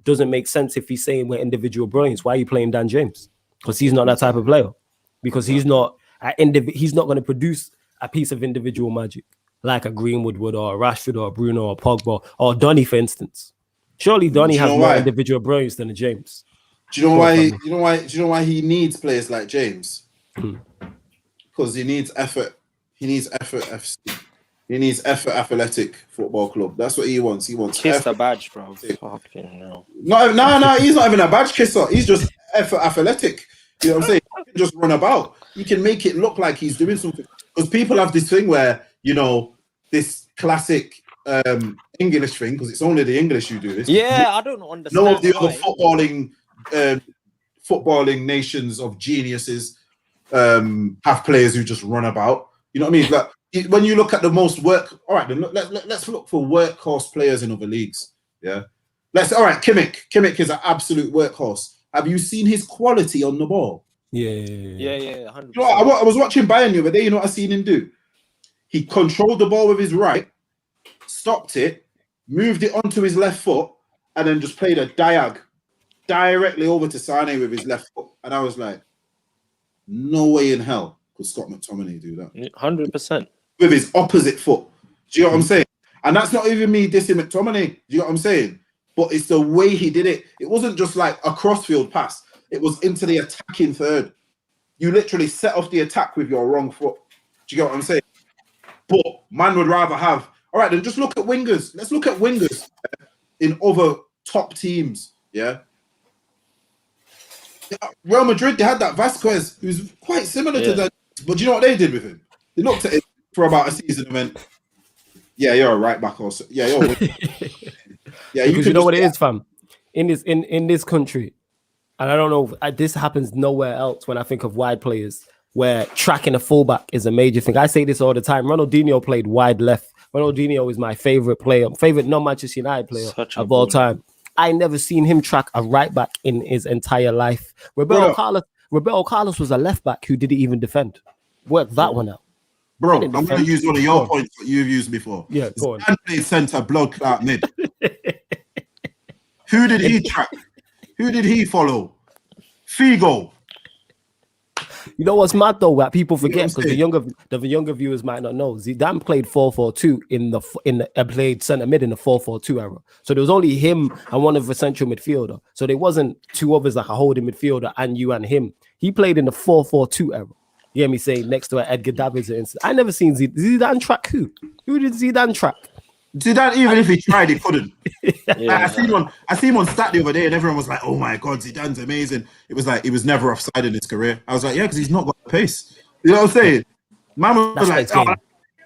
[SPEAKER 1] doesn't make sense if he's saying we're individual brilliance? Why are you playing Dan James? Because he's not that type of player. Because he's not going to produce a piece of individual magic like a Greenwood would, or a Rashford, or a Bruno, or Pogba, or Donny, for instance. Surely Donny has more individual brilliance than a James.
[SPEAKER 2] Do you know why? Do you know why he needs players like James? Because he needs effort. He needs effort FC. He needs effort athletic football club. That's what he wants. He wants
[SPEAKER 3] kiss the badge, bro. Fucking no.
[SPEAKER 2] No, he's not even a badge kisser. He's just effort athletic. You know what I'm saying? He can just run about. He can make it look like he's doing something. Because people have this thing where, this classic English thing, because it's only the English who do this.
[SPEAKER 3] Yeah, I don't understand.
[SPEAKER 2] No of the other footballing nations of geniuses have players who just run about. You know what I mean? But when you look at the most all right, then let's look for workhorse players in other leagues. Yeah. Kimmich. Kimmich is an absolute workhorse. Have you seen his quality on the ball?
[SPEAKER 3] Yeah, 100%.
[SPEAKER 2] You know, I was watching Bayern the other day. You know what I seen him do? He controlled the ball with his right, stopped it, moved it onto his left foot, and then just played a diag directly over to Sane with his left foot. And I was like, no way in hell could Scott McTominay do that.
[SPEAKER 3] 100%.
[SPEAKER 2] With his opposite foot. Do you know what I'm saying? And that's not even me dissing McTominay. Do you know what I'm saying? But it's the way he did it. It wasn't just like a crossfield pass. It was into the attacking third. You literally set off the attack with your wrong foot. Do you get what I'm saying? But man would rather have... All right, then just look at wingers. Let's look at wingers in other top teams, yeah? Real Madrid, they had that Vasquez, who's quite similar to that. But do you know what they did with him? They looked at it for about a season and went, yeah, you're a right back also. Yeah, you're yeah,
[SPEAKER 1] because you know what it is, fam? In this country, and I don't know, this happens nowhere else when I think of wide players, where tracking a fullback is a major thing. I say this all the time. Ronaldinho played wide left. Ronaldinho is my favorite non-Manchester United player of all time. I never seen him track a right back in his entire life. Roberto Carlos was a left back who didn't even defend. Work that one out.
[SPEAKER 2] Bro, I'm going to use one of your points that you've used before.
[SPEAKER 1] Yeah, go on.
[SPEAKER 2] Man played centre, blood clot mid. Who did he track? Who did he follow? Figo.
[SPEAKER 1] You know what's mad though? That people forget, because the younger viewers might not know. Zidane played 4-4-2 played centre mid in the 4-4-2 era. So there was only him and one of the central midfielder. So there wasn't two others like a holding midfielder and you and him. He played in the 4-4-2 era. You hear me saying next to Edgar Davids? I never seen Zidane track who? Who did Zidane track?
[SPEAKER 2] Zidane, even if he tried, he couldn't. I seen one stat the other day, and everyone was like, "Oh my god, Zidane's amazing." It was like he was never offside in his career. I was like, "Yeah, because he's not got the pace." You know what I'm saying? Man was like, oh,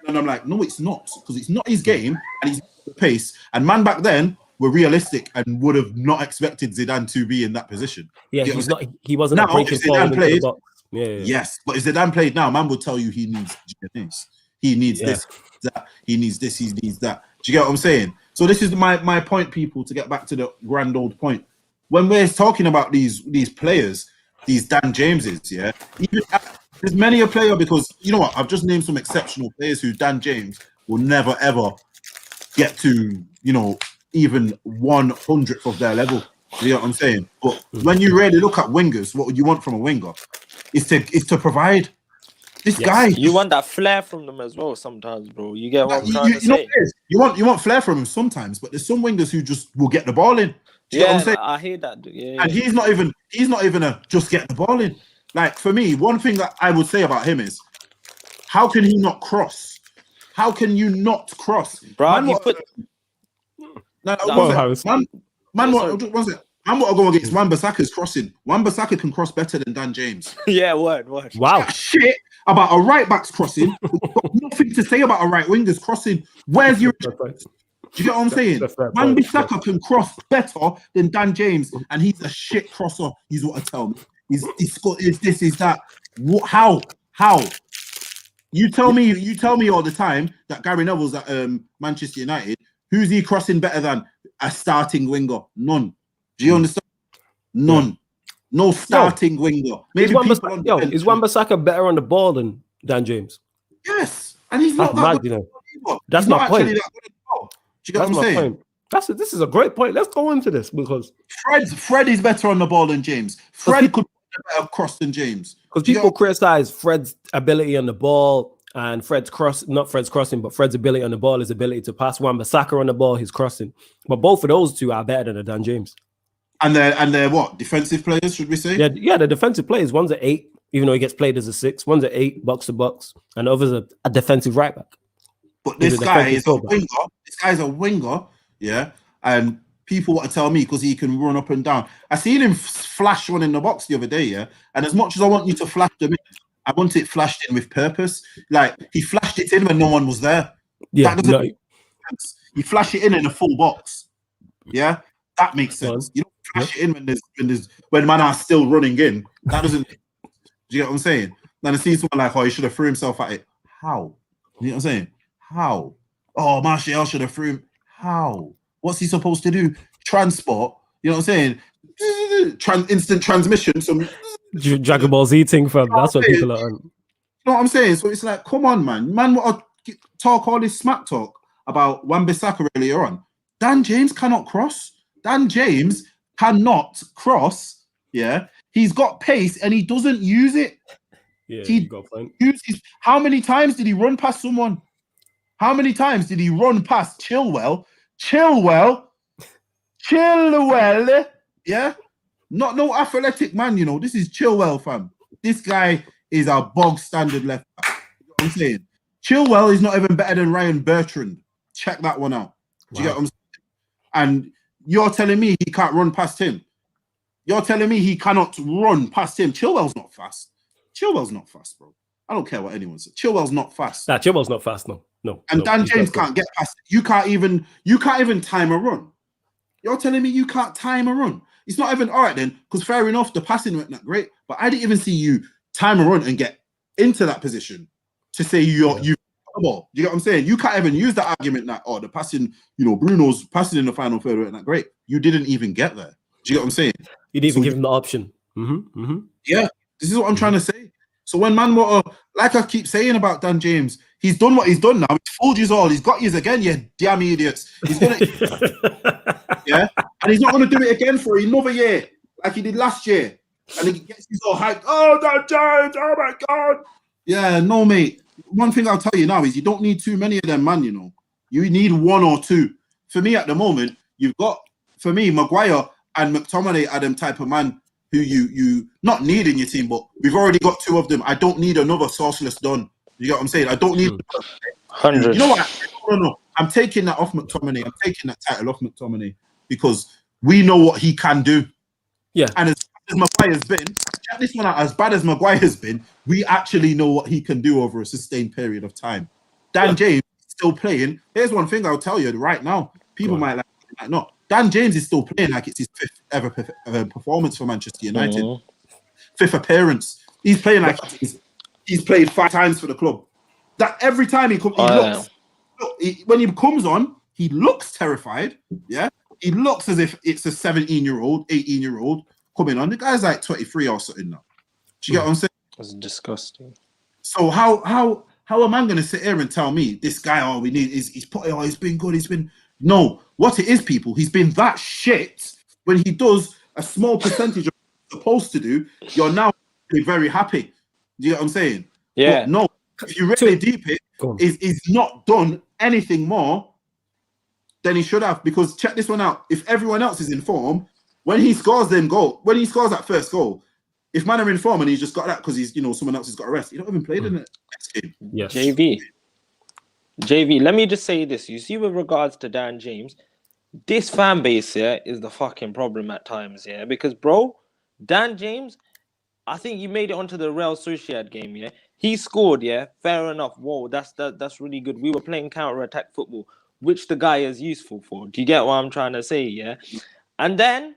[SPEAKER 2] and I'm like, "No, it's not, because it's not his game, and he's got the pace." And man back then were realistic and would have not expected Zidane to be in that position.
[SPEAKER 1] Yeah, he wasn't now, breaking forward into the box. Yeah.
[SPEAKER 2] Yes, but if Zidane played now, man will tell you he needs this. He needs this, that. He needs this, he needs that. Do you get what I'm saying? So this is my point, people, to get back to the grand old point. When we're talking about these players, these Dan Jameses, yeah, There's many a player because you know what? I've just named some exceptional players who Dan James will never ever get to, even 1/100th of their level. You know what I'm saying? But when you really look at wingers, what would you want from a winger? Is to provide. This guy.
[SPEAKER 3] You want that flair from them as well sometimes, bro. You get what I'm trying to say?
[SPEAKER 2] You want flair from him sometimes, but there's some wingers who just will get the ball in. Do you know what I'm saying?
[SPEAKER 3] I hear that. Yeah,
[SPEAKER 2] and he's not even a just get the ball in. Like for me, one thing that I would say about him is, how can he not cross? How can you not cross?
[SPEAKER 3] Bro,
[SPEAKER 2] Man, I'm what I go against Wan-Bissaka's crossing. Wan-Bissaka can cross better than Dan James.
[SPEAKER 3] Yeah, word.
[SPEAKER 1] Wow.
[SPEAKER 2] Shit about a right back's crossing. We've got nothing to say about a right winger's crossing. Where's your... Do you get what I'm saying? Wan-Bissaka can cross better than Dan James, and he's a shit crosser. He's what I tell me. He's got this is that. How? You tell me all the time that Gary Neville's at Manchester United. Who's he crossing better than a starting winger? None. Do you understand? None. No starting winger. Maybe
[SPEAKER 1] is Wan-Bissaka better on the ball than Dan James?
[SPEAKER 2] Yes, and he's not that good.
[SPEAKER 1] That's my point.
[SPEAKER 2] Do you get what I'm saying?
[SPEAKER 1] This is a great point. Let's go into this because
[SPEAKER 2] Fred is better on the ball than James. Fred could better cross than James.
[SPEAKER 1] Because people criticize Fred's ability on the ball and Fred's crossing, but Fred's ability on the ball, his ability to pass. Wan-Bissaka on the ball, his crossing. But both of those two are better than Dan James.
[SPEAKER 2] And they're what? Defensive players, should we say?
[SPEAKER 1] Yeah, the defensive players. One's at 8, even though he gets played as a 6. One's at 8, box to box, and the other's a defensive right back.
[SPEAKER 2] But this guy is a winger. This guy's a winger, yeah. And people want to tell me because he can run up and down. I seen him flash one in the box the other day, yeah. And as much as I want you to flash them in, I want it flashed in with purpose. Like he flashed it in when no one was there.
[SPEAKER 1] Yeah,
[SPEAKER 2] that doesn't make sense. You flash it in a full box. Yeah, that makes sense. You don't flash it in when man are still running in. That doesn't. Do you get what I'm saying? Then I see someone like, oh, he should have threw himself at it. How? You know what I'm saying? How? Oh, Martial should have threw him. How? What's he supposed to do? Transport. You know what I'm saying? Instant transmission. Some
[SPEAKER 1] Dragon Ball Z thing, fam. That's what people are on.
[SPEAKER 2] You know what I'm saying? So it's like, come on, man. Man, what talk all this smack talk about Wan-Bissaka earlier on. Dan James cannot cross. Dan James cannot cross. Yeah, he's got pace and he doesn't use it.
[SPEAKER 1] Yeah,
[SPEAKER 2] he uses. How many times did he run past someone? How many times did he run past Chilwell? Chilwell. Yeah, not no athletic man. You know, this is Chilwell, fam. This guy is a bog standard left back. You know what I'm saying? Chilwell is not even better than Ryan Bertrand. Check that one out. Do you get what I'm saying? And you're telling me he can't run past him. You're telling me he cannot run past him. Chilwell's not fast. Chilwell's not fast, bro. I don't care what anyone says. Chilwell's not fast.
[SPEAKER 1] Nah, Chilwell's not fast, no.
[SPEAKER 2] And Dan James can't get past it. You can't even time a run. You're telling me you can't time a run. It's not even all right then, because fair enough, the passing went not great, but I didn't even see you time a run and get into that position to say you. Do you get what I'm saying? You can't even use that argument that the passing, Bruno's passing in the final third went not great. You didn't even get there. Do you get what I'm saying?
[SPEAKER 1] You didn't even give him the option.
[SPEAKER 2] Yeah, this is what I'm trying to say. So when man, like I keep saying about Dan James, he's done what he's done now. He's fooled you all. He's got you again, you damn idiots. He's gonna, yeah, and he's not gonna do it again for another year like he did last year. And he gets you all hyped. Oh, Dan James! Oh my God! Yeah, no, mate. One thing I'll tell you now is you don't need too many of them, man. You need one or two. For me, at the moment, you've got Maguire and McTominay are them type of man who you not need in your team, but we've already got two of them. I don't need another sauceless Don. You get what I'm saying? I don't need
[SPEAKER 3] 100.
[SPEAKER 2] You know what? No. I'm taking that off McTominay. I'm taking that title off McTominay because we know what he can do.
[SPEAKER 1] Yeah.
[SPEAKER 2] And as bad as Maguire's been, check this one out. As bad as Maguire's been, we actually know what he can do over a sustained period of time. Dan James is still playing. Here's one thing I'll tell you right now. People might like not. Dan James is still playing like it's his 5th ever performance for Manchester United. 5th appearance. He's playing like he's played 5 times for the club. That every time he comes, when he comes on, he looks terrified. Yeah, he looks as if it's a 17-year-old, 18-year-old coming on. The guy's like 23 or something now. Do you get what I'm saying?
[SPEAKER 3] That's disgusting.
[SPEAKER 2] So how am I going to sit here and tell me this guy? Oh, we need he's been good. He's been no. What it is, people. He's been that shit. When he does a small percentage of what he's supposed to do, you're now very happy. Do you get what I'm saying?
[SPEAKER 3] Yeah.
[SPEAKER 2] But no, if you really deep it, he's not done anything more than he should have. Because check this one out. If everyone else is in form, when he scores that first goal, if man are in form and he's just got that because he's someone else has got a rest, he don't even play in the next game.
[SPEAKER 1] Yes.
[SPEAKER 3] JV, let me just say this. You see, with regards to Dan James, this fan base here is the fucking problem at times, yeah? Because, bro, Dan James, I think you made it onto the Real Sociedad game, yeah? He scored, yeah? Fair enough. Whoa, that's really good. We were playing counter-attack football, which the guy is useful for. Do you get what I'm trying to say, yeah? And then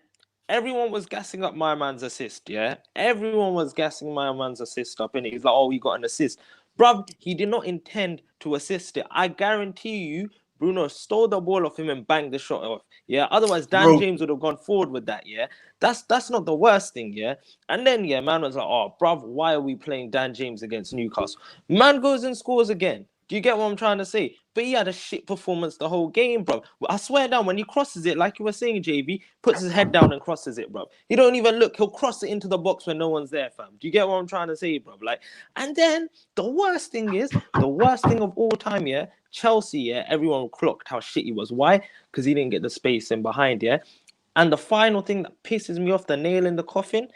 [SPEAKER 3] everyone was gassing up my man's assist, yeah? Everyone was gassing my man's assist up, and he's like, oh, he got an assist. Bruv, he did not intend to assist it. I guarantee you, Bruno stole the ball off him and banged the shot off. Yeah, otherwise Dan James would have gone forward with that. Yeah, that's not the worst thing. Yeah, and then man was like, oh, bruv, why are we playing Dan James against Newcastle? Man goes and scores again. Do you get what I'm trying to say? But he had a shit performance the whole game, bro. I swear down, when he crosses it, like you were saying, JV, puts his head down and crosses it, bro. He don't even look. He'll cross it into the box when no one's there, fam. Do you get what I'm trying to say, bro? Like, and then the worst thing of all time, yeah, Chelsea, yeah, everyone clocked how shit he was. Why? Because he didn't get the space in behind, yeah. And the final thing that pisses me off, the nail in the coffin,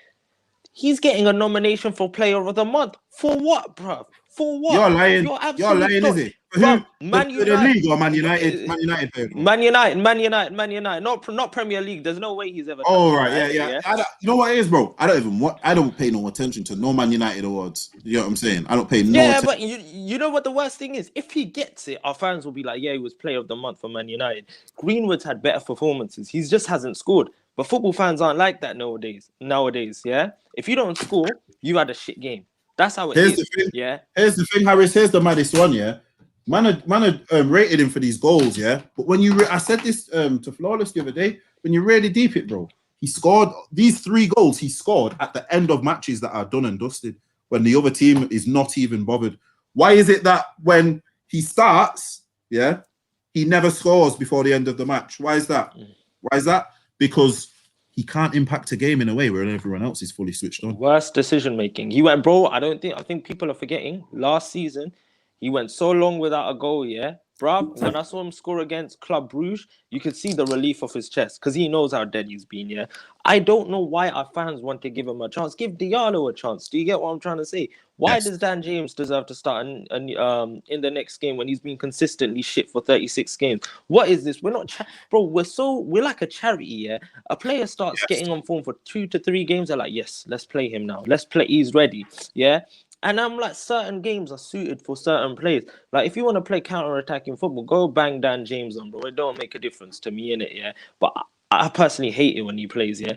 [SPEAKER 3] he's getting a nomination for Player of the Month. For what, bro? For what?
[SPEAKER 2] You're lying. You're lying, is it?
[SPEAKER 3] Bro, Man
[SPEAKER 2] United. The league or Man United? Man United.
[SPEAKER 3] Man United. Not Premier League. There's no way he's ever.
[SPEAKER 2] Oh right, yeah. You know what it is, bro? I don't pay no attention to no Man United awards. You know what I'm saying? I don't pay no.
[SPEAKER 3] Yeah, but you know what the worst thing is? If he gets it, our fans will be like, yeah, he was Player of the Month for Man United. Greenwood's had better performances. He just hasn't scored. But football fans aren't like that nowadays. Yeah. If you don't score, you had a shit game. That's how it is.
[SPEAKER 2] The thing,
[SPEAKER 3] yeah.
[SPEAKER 2] Here's the thing, Harris. Here's the maddest one, yeah. Man had rated him for these goals, yeah. But when I said this to Flawless the other day, when you really deep it, bro, he scored these 3 goals. He scored at the end of matches that are done and dusted when the other team is not even bothered. Why is it that when he starts, yeah, he never scores before the end of the match? Why is that? Why is that? Because he can't impact a game in a way where everyone else is fully switched on.
[SPEAKER 3] Worst decision making. He went, bro. I think people are forgetting. Last season, he went so long without a goal. Yeah, bro. When I saw him score against Club Brugge, you could see the relief of his chest because he knows how dead he's been. Yeah, I don't know why our fans want to give him a chance. Give Diallo a chance. Do you get what I'm trying to say? Why does Dan James deserve to start in the next game when he's been consistently shit for 36 games? What is this? We're not, bro. We're like a charity. Yeah, a player starts getting on form for 2 to 3 games. They're like, yes, let's play him now. Let's play. He's ready. Yeah. And I'm like, certain games are suited for certain players. Like, if you want to play counter-attacking football, go bang Dan James on, bro. It don't make a difference to me, innit, yeah? But I personally hate it when he plays, yeah?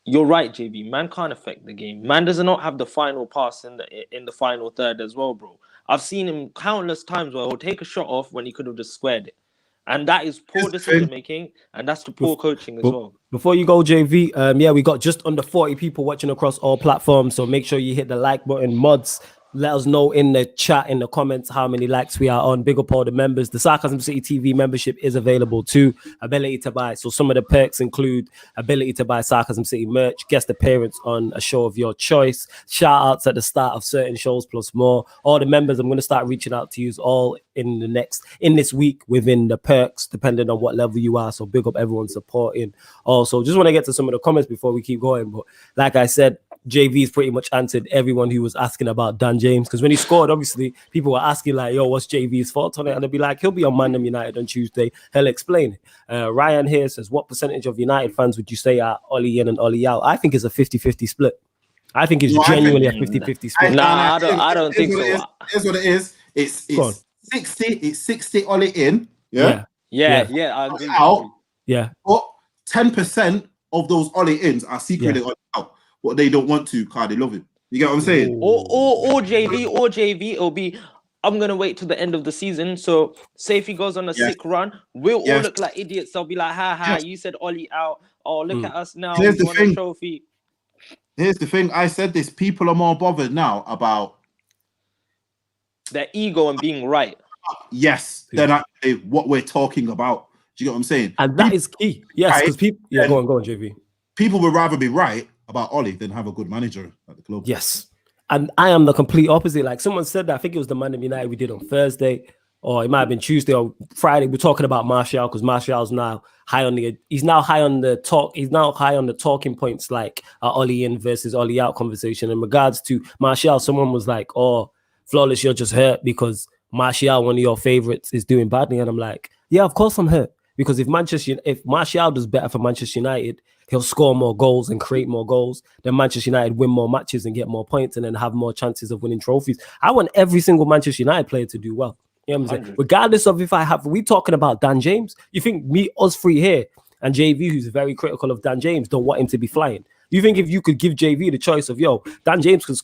[SPEAKER 3] You're right, JB. Man can't affect the game. Man does not have the final pass in the final third as well, bro. I've seen him countless times where he'll take a shot off when he could have just squared it. And that is poor decision-making, and that's the poor coaching as well.
[SPEAKER 1] Before you go, JV, we got just under 40 people watching across all platforms, so make sure you hit the like button. Mods, let us know in the chat, in the comments, how many likes we are on. Big up all the members. The Sarcasm City TV membership is available too. Ability to buy. So some of the perks include ability to buy Sarcasm City merch, guest appearance on a show of your choice, shout outs at the start of certain shows, plus more. All the members, I'm going to start reaching out to you all in this week within the perks, depending on what level you are. So big up everyone supporting. Also, just want to get to some of the comments before we keep going. But like I said, JV's pretty much answered everyone who was asking about Dan James, because when he scored, obviously people were asking like, yo, what's JV's thoughts on it? And they'll be like, he'll be on ManDem United on Tuesday. He'll explain it. Ryan here says, what percentage of United fans would you say are Ollie in and Ollie out? I think it's a 50-50 split. I think it's genuinely a 50-50 split.
[SPEAKER 3] I don't think so.
[SPEAKER 2] Here's what it is. It's 60 Ollie in.
[SPEAKER 3] Yeah, I agree.
[SPEAKER 2] Out.
[SPEAKER 1] Yeah.
[SPEAKER 2] But 10% of those Ollie ins are secretly Ollie out. What they don't want to, because they love him. You get what I'm saying?
[SPEAKER 3] Or JV, it'll be, I'm going to wait till the end of the season. So say if he goes on a sick run, we'll all look like idiots. They'll be like, ha, you said Ollie out. Oh, look at us now.
[SPEAKER 2] Here's the
[SPEAKER 3] won
[SPEAKER 2] thing.
[SPEAKER 3] a trophy.
[SPEAKER 2] Here's the thing. I said this. People are more bothered now about
[SPEAKER 3] their ego and being right.
[SPEAKER 2] Yes, than actually what we're talking about. Do you get what I'm saying?
[SPEAKER 1] And that is key. Yes, because people. Yeah, go on, JV.
[SPEAKER 2] People would rather be right about Ollie than have a good manager at the club.
[SPEAKER 1] Yes. And I am the complete opposite. Like someone said that, I think it was the ManDem United we did on Thursday, or it might have been Tuesday or Friday. We're talking about Martial because Martial's now high on the talk. He's now high on the talking points, like Ollie in versus Ollie out conversation. In regards to Martial, someone was like, "Oh, Flawless, you're just hurt because Martial, one of your favorites, is doing badly." And I'm like, yeah, of course I'm hurt. Because if Martial does better for Manchester United, he'll score more goals and create more goals. Then Manchester United win more matches and get more points and then have more chances of winning trophies. I want every single Manchester United player to do well. You know what I'm saying? Regardless of we talking about Dan James, you think us three here and JV, who's very critical of Dan James, don't want him to be flying? You think if you could give JV the choice of, Dan James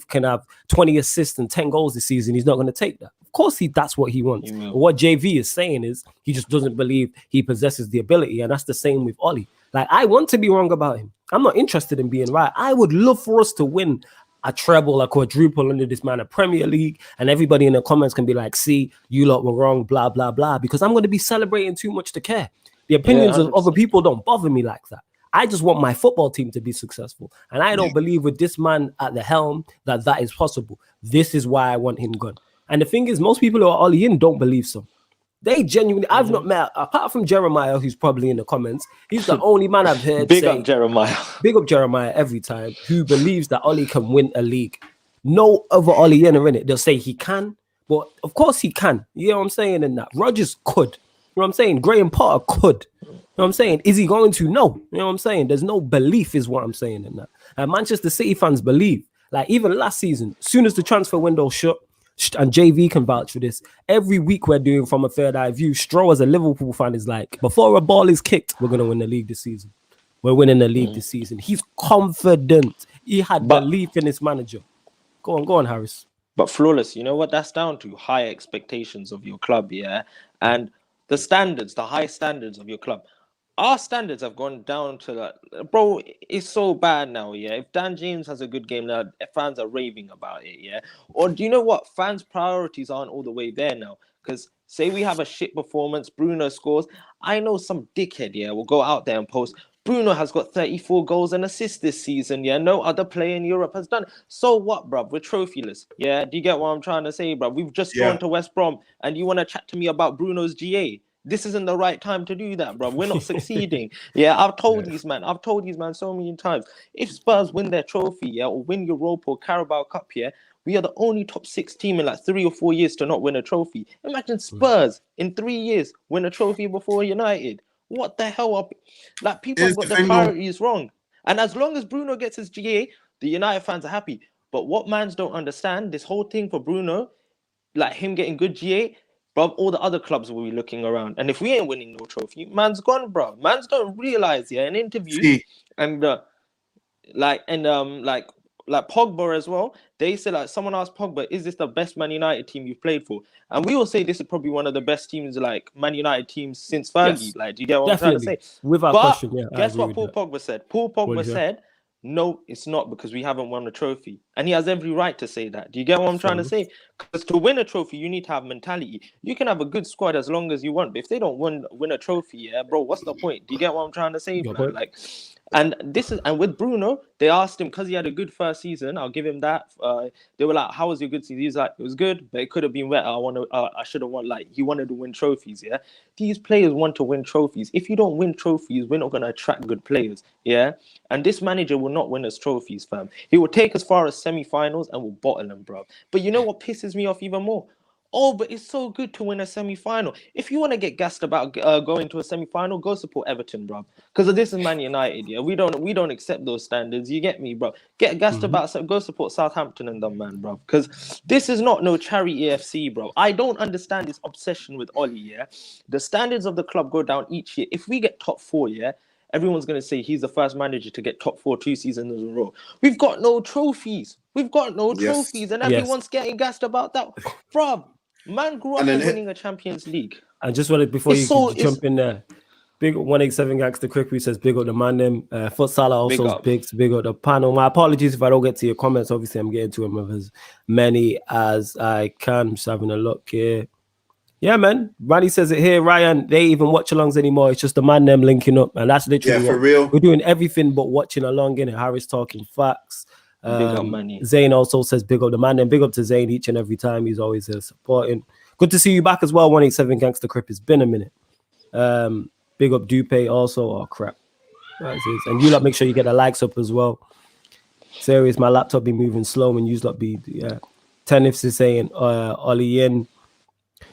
[SPEAKER 1] can have 20 assists and 10 goals this season, he's not going to take that. Of course, that's what he wants. But what JV is saying is he just doesn't believe he possesses the ability. And that's the same with Ollie. Like, I want to be wrong about him. I'm not interested in being right. I would love for us to win a treble, a quadruple under this man, a Premier League. And everybody in the comments can be like, see, you lot were wrong, blah, blah, blah. Because I'm going to be celebrating too much to care. The opinions of other people don't bother me like that. I just want my football team to be successful. And I don't believe with this man at the helm that is possible. This is why I want him gone. And the thing is, most people who are Ollie in don't believe so. They genuinely, I've not met, apart from Jeremiah, who's probably in the comments, he's the only man I've heard
[SPEAKER 3] Big up Jeremiah
[SPEAKER 1] every time, who believes that Ollie can win a league. No other Ollie in it. They'll say he can, but of course he can. You know what I'm saying? And that Rodgers could. You know what I'm saying? Graham Potter could. You know what I'm saying? Is he going to? No. You know what I'm saying? There's no belief is what I'm saying in that. And Manchester City fans believe. Like even last season, as soon as the transfer window shut, and JV can vouch for this, every week we're doing From a Third Eye View, Stroh as a Liverpool fan is like, before a ball is kicked, we're going to win the league this season. We're winning the league this season. He's confident. He had belief in his manager. Go on, Harris.
[SPEAKER 3] But Flawless, you know what that's down to? High expectations of your club, yeah? And the high standards of your club. Our standards have gone down to that. Bro, it's so bad now, yeah? If Dan James has a good game now, fans are raving about it, yeah? Or do you know what? Fans' priorities aren't all the way there now. Because say we have a shit performance, Bruno scores. I know some dickhead, yeah, will go out there and post, Bruno has got 34 goals and assists this season, yeah? No other player in Europe has done it. So what, bruv? We're trophyless, yeah? Do you get what I'm trying to say, bruv? We've just gone to West Brom, and you want to chat to me about Bruno's GA? This isn't the right time to do that, bro. We're not succeeding. Yeah, I've told these man so many times. If Spurs win their trophy, yeah, or win Europa or Carabao Cup, yeah, we are the only top 6 team in like 3 or 4 years to not win a trophy. Imagine Spurs in 3 years win a trophy before United. What the hell? Like people have got the priorities wrong. And as long as Bruno gets his GA, the United fans are happy. But what mans don't understand, this whole thing for Bruno, like him getting good GA, bro, all the other clubs will be looking around. And if we ain't winning no trophy, man's gone, bro. Mans don't realize, yeah, in interviews and like Pogba as well, they said, like, someone asked Pogba, is this the best Man United team you've played for? And we will say this is probably one of the best teams, like Man United teams since Fergie. Yes, like, do you get what I'm trying to say?
[SPEAKER 1] Without question, yeah.
[SPEAKER 3] Guess what Paul Pogba said? Paul Pogba said, no, it's not, because we haven't won a trophy. And he has every right to say that. Do you get what I'm trying to say? Because to win a trophy, you need to have mentality. You can have a good squad as long as you want, but if they don't win a trophy, yeah, bro, what's the point? Do you get what I'm trying to say, man? Like, and with Bruno, they asked him, because he had a good first season, I'll give him that. They were like, how was your good season? He was like, it was good, but it could have been better. I should have won. Like, he wanted to win trophies, yeah? These players want to win trophies. If you don't win trophies, we're not going to attract good players, yeah? And this manager will not win us trophies, fam. He will take as far as semi-finals and will bottle them, bro. But you know what pisses me off even more? Oh, but it's so good to win a semi-final. If you want to get gassed about going to a semi-final, go support Everton, bro. Because this is Man United, yeah. We don't accept those standards. You get me, bro? Get gassed about, go support Southampton and them, man, bro. Because this is not no charity AFC, bro. I don't understand this obsession with Ollie, yeah. The standards of the club go down each year. If we get top 4, yeah, everyone's going to say he's the first manager to get top 4 2 seasons in a row. We've got no trophies. And everyone's getting gassed about that, bro. Man grew up winning a Champions League.
[SPEAKER 1] I just wanted, before jump in there, Big 187 Gangster Crippy says big up the ManDem. Futsala also big up the panel. My apologies if I don't get to your comments. Obviously, I'm getting to them with as many as I can. Just having a look here. Yeah, man. Randy says it here. Ryan, they even watch alongs anymore. It's just the ManDem linking up, and that's literally
[SPEAKER 2] for real.
[SPEAKER 1] We're doing everything but watching along. In it, Harris talking facts.
[SPEAKER 3] Big up, money.
[SPEAKER 1] Zane also says big up the ManDem. Big up to Zane each and every time. He's always supporting. Good to see you back as well. 187 Gangster Crip. It's been a minute. Big up Dupe also. Oh crap. And you lot make sure you get the likes up as well. Serious, my laptop be moving slow and you lot be Tennis is saying Ollie in.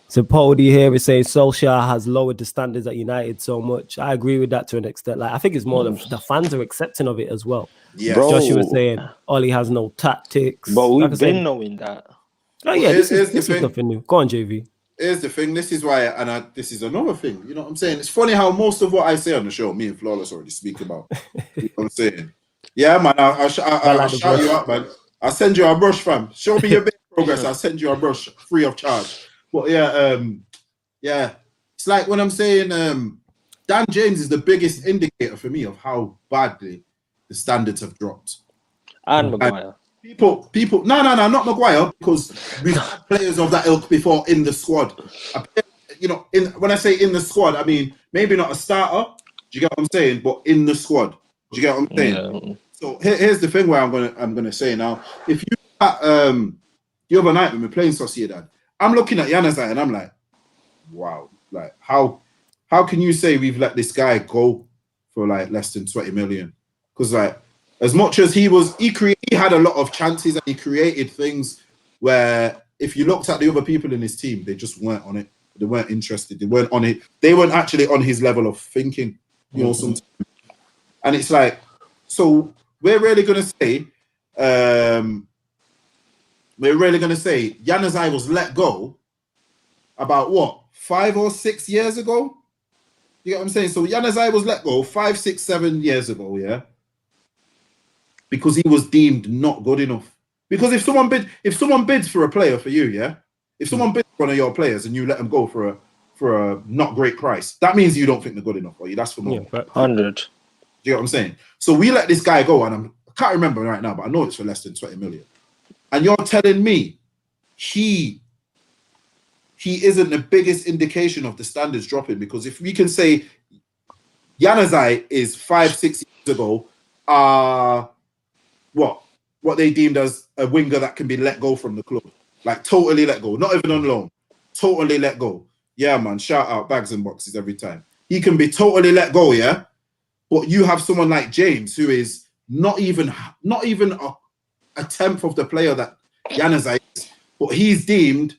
[SPEAKER 1] So Pody here is saying Solskjaer has lowered the standards at United so much. I agree with that to an extent. Like I think it's more the fans are accepting of it as well.
[SPEAKER 2] Yeah,
[SPEAKER 1] Joshua was saying Ollie has no tactics.
[SPEAKER 3] But we've been knowing that.
[SPEAKER 1] Oh yeah, this is nothing new. Go on, JV.
[SPEAKER 2] Here's the thing. This is why, and this is another thing. You know what I'm saying? It's funny how most of what I say on the show, me and Flawless already speak about. You know what I'm saying? Yeah, man. I'll shout you out, man. I'll send you a brush, fam. Show me your bit of progress. I'll send you a brush free of charge. But yeah. It's like when I'm saying Dan James is the biggest indicator for me of how badly the standards have dropped.
[SPEAKER 3] And Maguire.
[SPEAKER 2] People, no, not Maguire, because we've had players of that ilk before in the squad. You know, when I say in the squad, I mean maybe not a starter. Do you get what I'm saying? But in the squad. Do you get what I'm saying? Yeah. So here's the thing where I'm gonna say now. If you the other night when we're playing Sociedad, I'm looking at Januzaj and I'm like, wow, like how can you say we've let this guy go for like less than 20 million? Because like, as much as he had a lot of chances and he created things where if you looked at the other people in his team, they just weren't on it. They weren't interested. They weren't on it. They weren't actually on his level of thinking, you know, sometimes. And it's like, so we're really going to say Januzaj was let go about what, 5 or 6 years ago? You get what I'm saying? So Januzaj was let go 5, 6, 7 years ago, yeah? Because he was deemed not good enough. Because if someone bids for a player for you, yeah, if someone bids for one of your players and you let them go for a not great price, that means you don't think they're good enough for you. That's for more.
[SPEAKER 3] 100.
[SPEAKER 2] Do you get what I'm saying? So we let this guy go, and I can't remember right now, but I know it's for less than 20 million. And you're telling me he isn't the biggest indication of the standards dropping? Because if we can say Januzaj is 5, 6 years ago, what they deemed as a winger that can be let go from the club. Like totally let go. Not even on loan. Totally let go. Yeah, man. Shout out Bags and Boxes every time. He can be totally let go, yeah? But you have someone like James who is not even a tenth of the player that Januzaj is. But he's deemed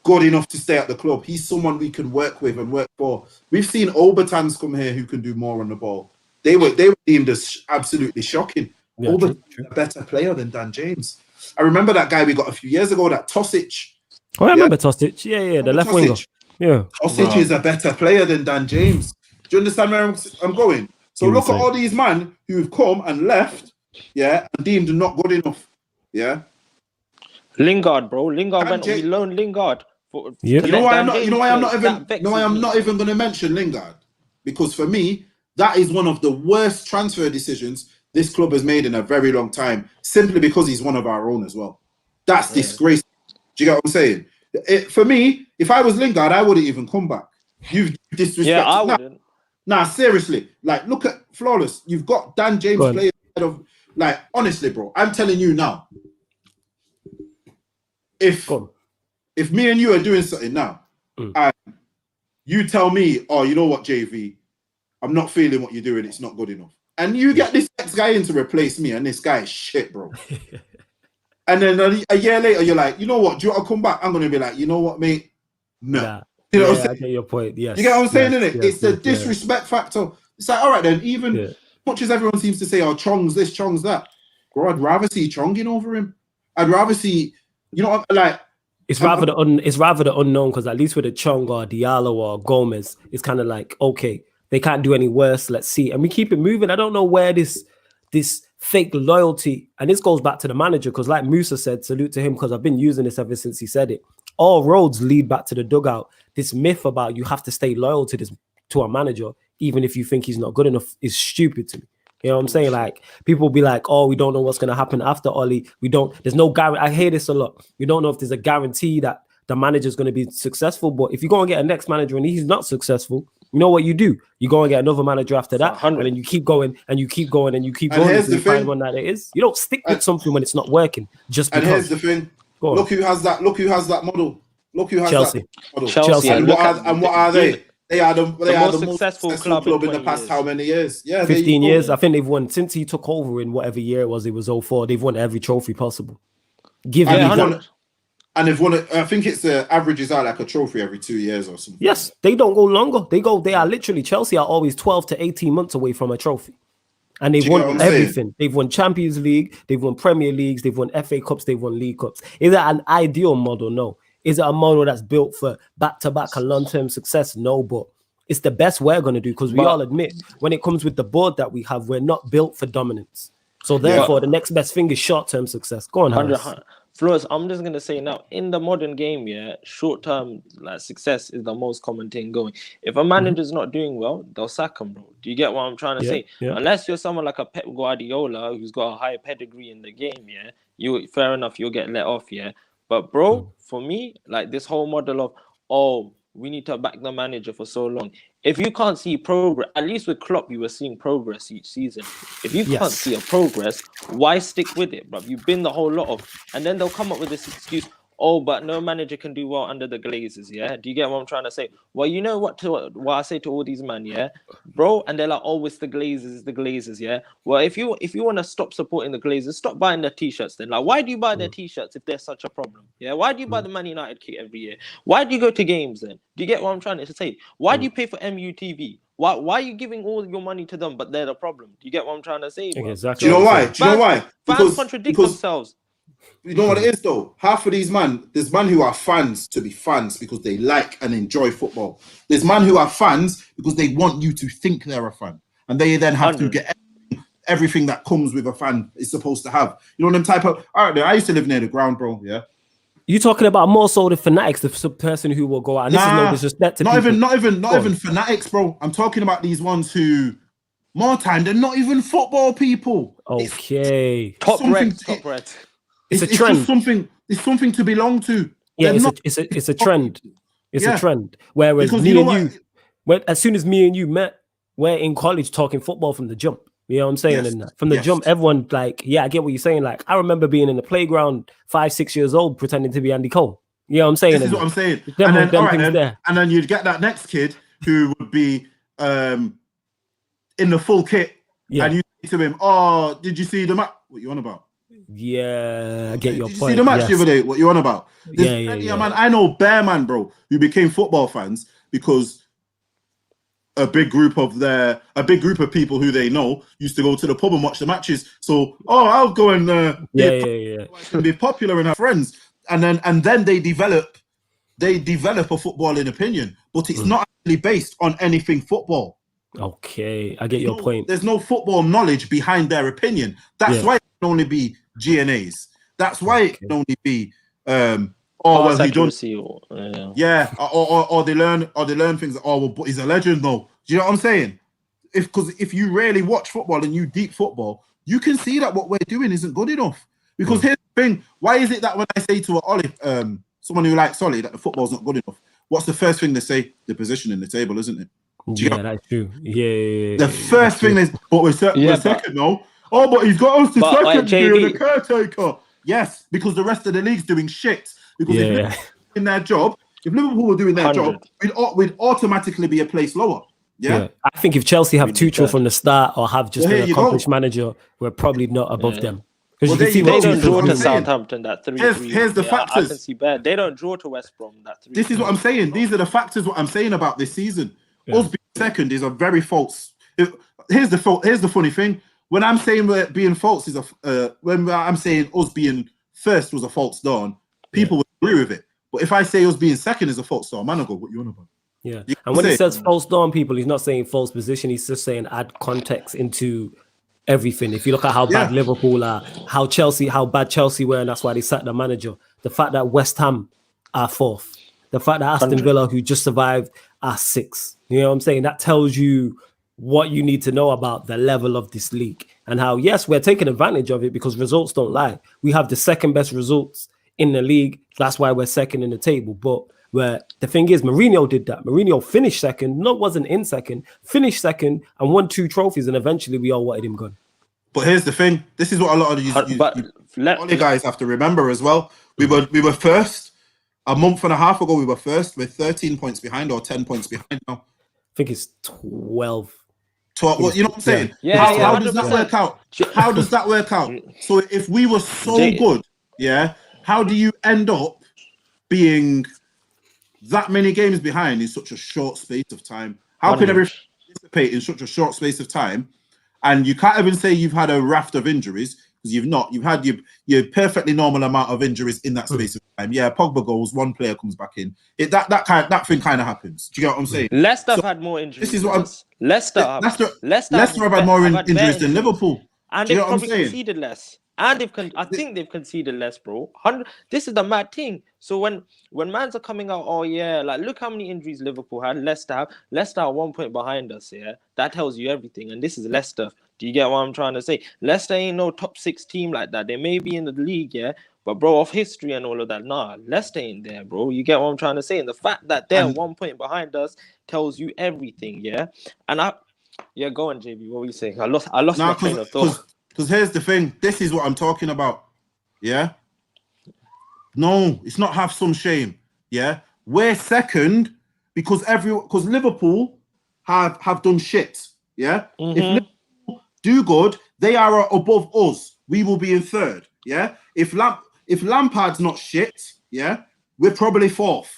[SPEAKER 2] good enough to stay at the club. He's someone we can work with and work for. We've seen Obertans come here who can do more on the ball. They were deemed as absolutely shocking. Yeah, Obertan's a better player than Dan James. I remember that guy we got a few years ago, that Tosic.
[SPEAKER 1] Oh, I remember Tosic. Yeah, the left winger. Yeah.
[SPEAKER 2] Tosic is a better player than Dan James. Do you understand where I'm going? So look at all these men who've come and left, yeah, and deemed not good enough. Yeah.
[SPEAKER 3] Lingard, bro. We loaned Lingard.
[SPEAKER 2] You know why I'm not even going to mention Lingard? Because for me, that is one of the worst transfer decisions this club has made in a very long time, simply because he's one of our own as well. That's disgraceful. Do you get what I'm saying? For me, if I was Lingard, I wouldn't even come back. You've disrespected.
[SPEAKER 3] Yeah, I wouldn't.
[SPEAKER 2] Nah, seriously. Like, look at Flawless. You've got Dan James playing ahead of. Like, honestly, bro, I'm telling you now. If me and you are doing something now, and you tell me, oh, you know what, JV, I'm not feeling what you're doing. It's not good enough. And you get this next guy in to replace me, and this guy is shit, bro. And then a year later, you're like, you know what? Do you want to come back? I'm going to be like, you know what, mate? No.
[SPEAKER 1] Nah.
[SPEAKER 2] You know what I'm saying?
[SPEAKER 1] I get your point. Yes.
[SPEAKER 2] You get what I'm saying, innit? It's the disrespect factor. It's like, all right, then, even much as everyone seems to say, oh, Chong's this, Chong's that. Bro, I'd rather see Chong in over him. I'd rather see, you know, like.
[SPEAKER 1] It's rather the unknown, because at least with a Chong or Diallo or Gomez, it's kind of like, okay, they can't do any worse. Let's see. And we keep it moving. I don't know where this fake loyalty, and this goes back to the manager, because like Musa said, salute to him, because I've been using this ever since he said it. All roads lead back to the dugout. This myth about you have to stay loyal to this to a manager, even if you think he's not good enough, is stupid to me. You know what I'm saying? Like, people will be like, oh, we don't know what's going to happen after Oli. There's no guarantee. I hear this a lot. We don't know if there's a guarantee that the manager's going to be successful. But if you go and get a next manager and he's not successful, you know what you do? You go and get another manager after that, and then you keep going and you keep going and you keep going until you find one that it is. You don't stick with something when it's not working. Just because.
[SPEAKER 2] And here's the thing. Look who has that model. Look who has
[SPEAKER 1] Chelsea.
[SPEAKER 2] That model.
[SPEAKER 1] Chelsea.
[SPEAKER 2] And what are they? They are the most
[SPEAKER 3] successful
[SPEAKER 2] club in the past how many years? Yeah,
[SPEAKER 1] 15 years. I think they've won since he took over in whatever year it was 04. They've won every trophy possible.
[SPEAKER 2] And they've won it. I think it's averages out like a trophy every 2 years or something.
[SPEAKER 1] Yes, they don't go longer. They are literally, Chelsea are always 12 to 18 months away from a trophy. And they've won everything. Saying? They've won Champions League, they've won Premier Leagues, they've won FA Cups, they've won League Cups. Is that an ideal model? No. Is it a model that's built for back-to-back and long-term success? No, but it's the best we're going to do, because we all admit when it comes with the board that we have, we're not built for dominance. So therefore, the next best thing is short-term success. Go on, Harris.
[SPEAKER 3] Flores, I'm just going to say now, in the modern game, short-term success is the most common thing going. If a manager's not doing well, they'll sack him, bro. Do you get what I'm trying to say? Yeah. Unless you're someone like a Pep Guardiola who's got a high pedigree in the game, fair enough, you'll get let off, But, bro, for me, like this whole model of, we need to back the manager for so long. If you can't see progress, at least with Klopp, you were seeing progress each season. If you can't see a progress, why stick with it, bro? You've been the whole lot of, and then they'll come up with this excuse. Oh, but no manager can do well under the Glazers, Do you get what I'm trying to say? Well, you know what I say to all these men, bro? And they're like, oh, it's the Glazers, Well, if you want to stop supporting the Glazers, stop buying their T-shirts then. Like, why do you buy their T-shirts if there's such a problem? Why do you buy the Man United kit every year? Why do you go to games then? Do you get what I'm trying to say? Why do you pay for MUTV? Why are you giving all your money to them, but they're the problem? Do you get what I'm trying to say, bro?
[SPEAKER 1] Exactly.
[SPEAKER 2] Do you know why?
[SPEAKER 3] Fans contradict themselves.
[SPEAKER 2] You know what it is though? Half of these there's men who are fans to be fans because they like and enjoy football. There's men who are fans because they want you to think they're a fan. And they then have to get everything that comes with a fan is supposed to have. You know them type of... All right, I used to live near the ground, bro,
[SPEAKER 1] You're talking about more so the fanatics, the person who will go out. And this is no disrespect to people.
[SPEAKER 2] Not even fanatics, bro. I'm talking about these ones who... More time, they're not even football people.
[SPEAKER 1] Okay.
[SPEAKER 3] Top red.
[SPEAKER 1] It's a trend.
[SPEAKER 2] It's something to belong to.
[SPEAKER 1] Yeah, it's a trend. It's a trend. Whereas as soon as me and you met, we're in college talking football from the jump. You know what I'm saying?
[SPEAKER 2] Yes.
[SPEAKER 1] And from the jump, everyone like, I get what you're saying. Like, I remember being in the playground 5-6 years old pretending to be Andy Cole. You know what I'm saying?
[SPEAKER 2] This is what I'm saying. And then you'd get that next kid who would be in the full kit. Yeah. And you say to him, oh, did you see the match? What you on about?
[SPEAKER 1] Yeah, I get your point.
[SPEAKER 2] Did you see the match the other day? What you on about? Man. I know bare man, bro, who became football fans because a big group of people who they know used to go to the pub and watch the matches. So, I'll go and be popular and have friends, and then they develop a footballing opinion, but it's not actually based on anything football.
[SPEAKER 1] Okay, I get your point.
[SPEAKER 2] There's no football knowledge behind their opinion. That's why it can only be GNAs. That's why it can only be or they learn things. But he's a legend though. Do you know what I'm saying? If you really watch football and you deep football, you can see that what we're doing isn't good enough. Because here's the thing: why is it that when I say to someone who likes Solly, that the football's not good enough, what's the first thing they say? The position in the table, isn't it?
[SPEAKER 1] That's true. Yeah.
[SPEAKER 2] The first thing is, but we're second now. Oh, but he's got us to second being the caretaker. Yes, because the rest of the league's doing shit. Because if Liverpool in their job, if Liverpool were doing their job, we'd automatically be a place lower. Yeah.
[SPEAKER 1] I think if Chelsea have Tuchel from the start or have just an accomplished manager, we're probably not above them. Because
[SPEAKER 3] they don't draw to Southampton that 3-3.
[SPEAKER 2] Here's the factors.
[SPEAKER 3] I can see bad. They don't draw to West Brom that 3-3.
[SPEAKER 2] This is what I'm saying. These are the factors. What I'm saying about this season. Us being second is a very false. Here's the funny thing. When I'm saying we're being false is when I'm saying us being first was a false dawn, people would agree with it. But if I say us being second is a false dawn, man, I go, what you on about?
[SPEAKER 1] Yeah. And when he says false dawn, people, he's not saying false position. He's just saying add context into everything. If you look at how bad Liverpool are, how bad Chelsea were, and that's why they sacked the manager. The fact that West Ham are fourth. The fact that Aston Villa, who just survived are 6. You know what I'm saying? That tells you what you need to know about the level of this league and how, yes, we're taking advantage of it because results don't lie. We have the second best results in the league. That's why we're second in the table. But where the thing is, Mourinho did that. Mourinho finished second, wasn't in second, finished second and won 2 trophies. And eventually we all wanted him gone.
[SPEAKER 2] But here's the thing. This is what a lot of you guys have to remember as well. We were first a month and a half ago. We were first. We're 13 points behind or 10 points behind now.
[SPEAKER 1] I think it's 12.
[SPEAKER 2] Well, you know what I'm saying?
[SPEAKER 3] Yeah.
[SPEAKER 2] How does that work out? How does that work out? So if we were so good, how do you end up being that many games behind in such a short space of time? How can everything participate in such a short space of time? And you can't even say you've had a raft of injuries because you've not. You've had your perfectly normal amount of injuries in that space of time. Yeah, Pogba goes, one player comes back in. That thing kind of happens. Do you get what I'm saying?
[SPEAKER 3] Leicester have had more injuries.
[SPEAKER 2] This is what
[SPEAKER 3] Leicester have had
[SPEAKER 2] more injuries than Liverpool.
[SPEAKER 3] And they've probably conceded less. And I think they've conceded less, bro. This is the mad thing. So when mans are coming out, oh yeah, like look how many injuries Liverpool had. Leicester are 1 point behind us. Yeah, that tells you everything. And this is Leicester. Do you get what I'm trying to say? Leicester ain't no top 6 team like that. They may be in the league, yeah, but bro, of history and all of that, nah, Leicester ain't there, bro. You get what I'm trying to say? And the fact that they're 1 point behind us tells you everything, yeah. And go on, JB. What were you saying? I lost my train of thought.
[SPEAKER 2] Because here's the thing. This is what I'm talking about. Yeah. No, it's not have some shame. Yeah. We're second because Liverpool have done shit. Yeah.
[SPEAKER 3] Mm-hmm.
[SPEAKER 2] If Liverpool do good, they are above us. We will be in third. Yeah. If Lampard's not shit, yeah, we're probably 4th.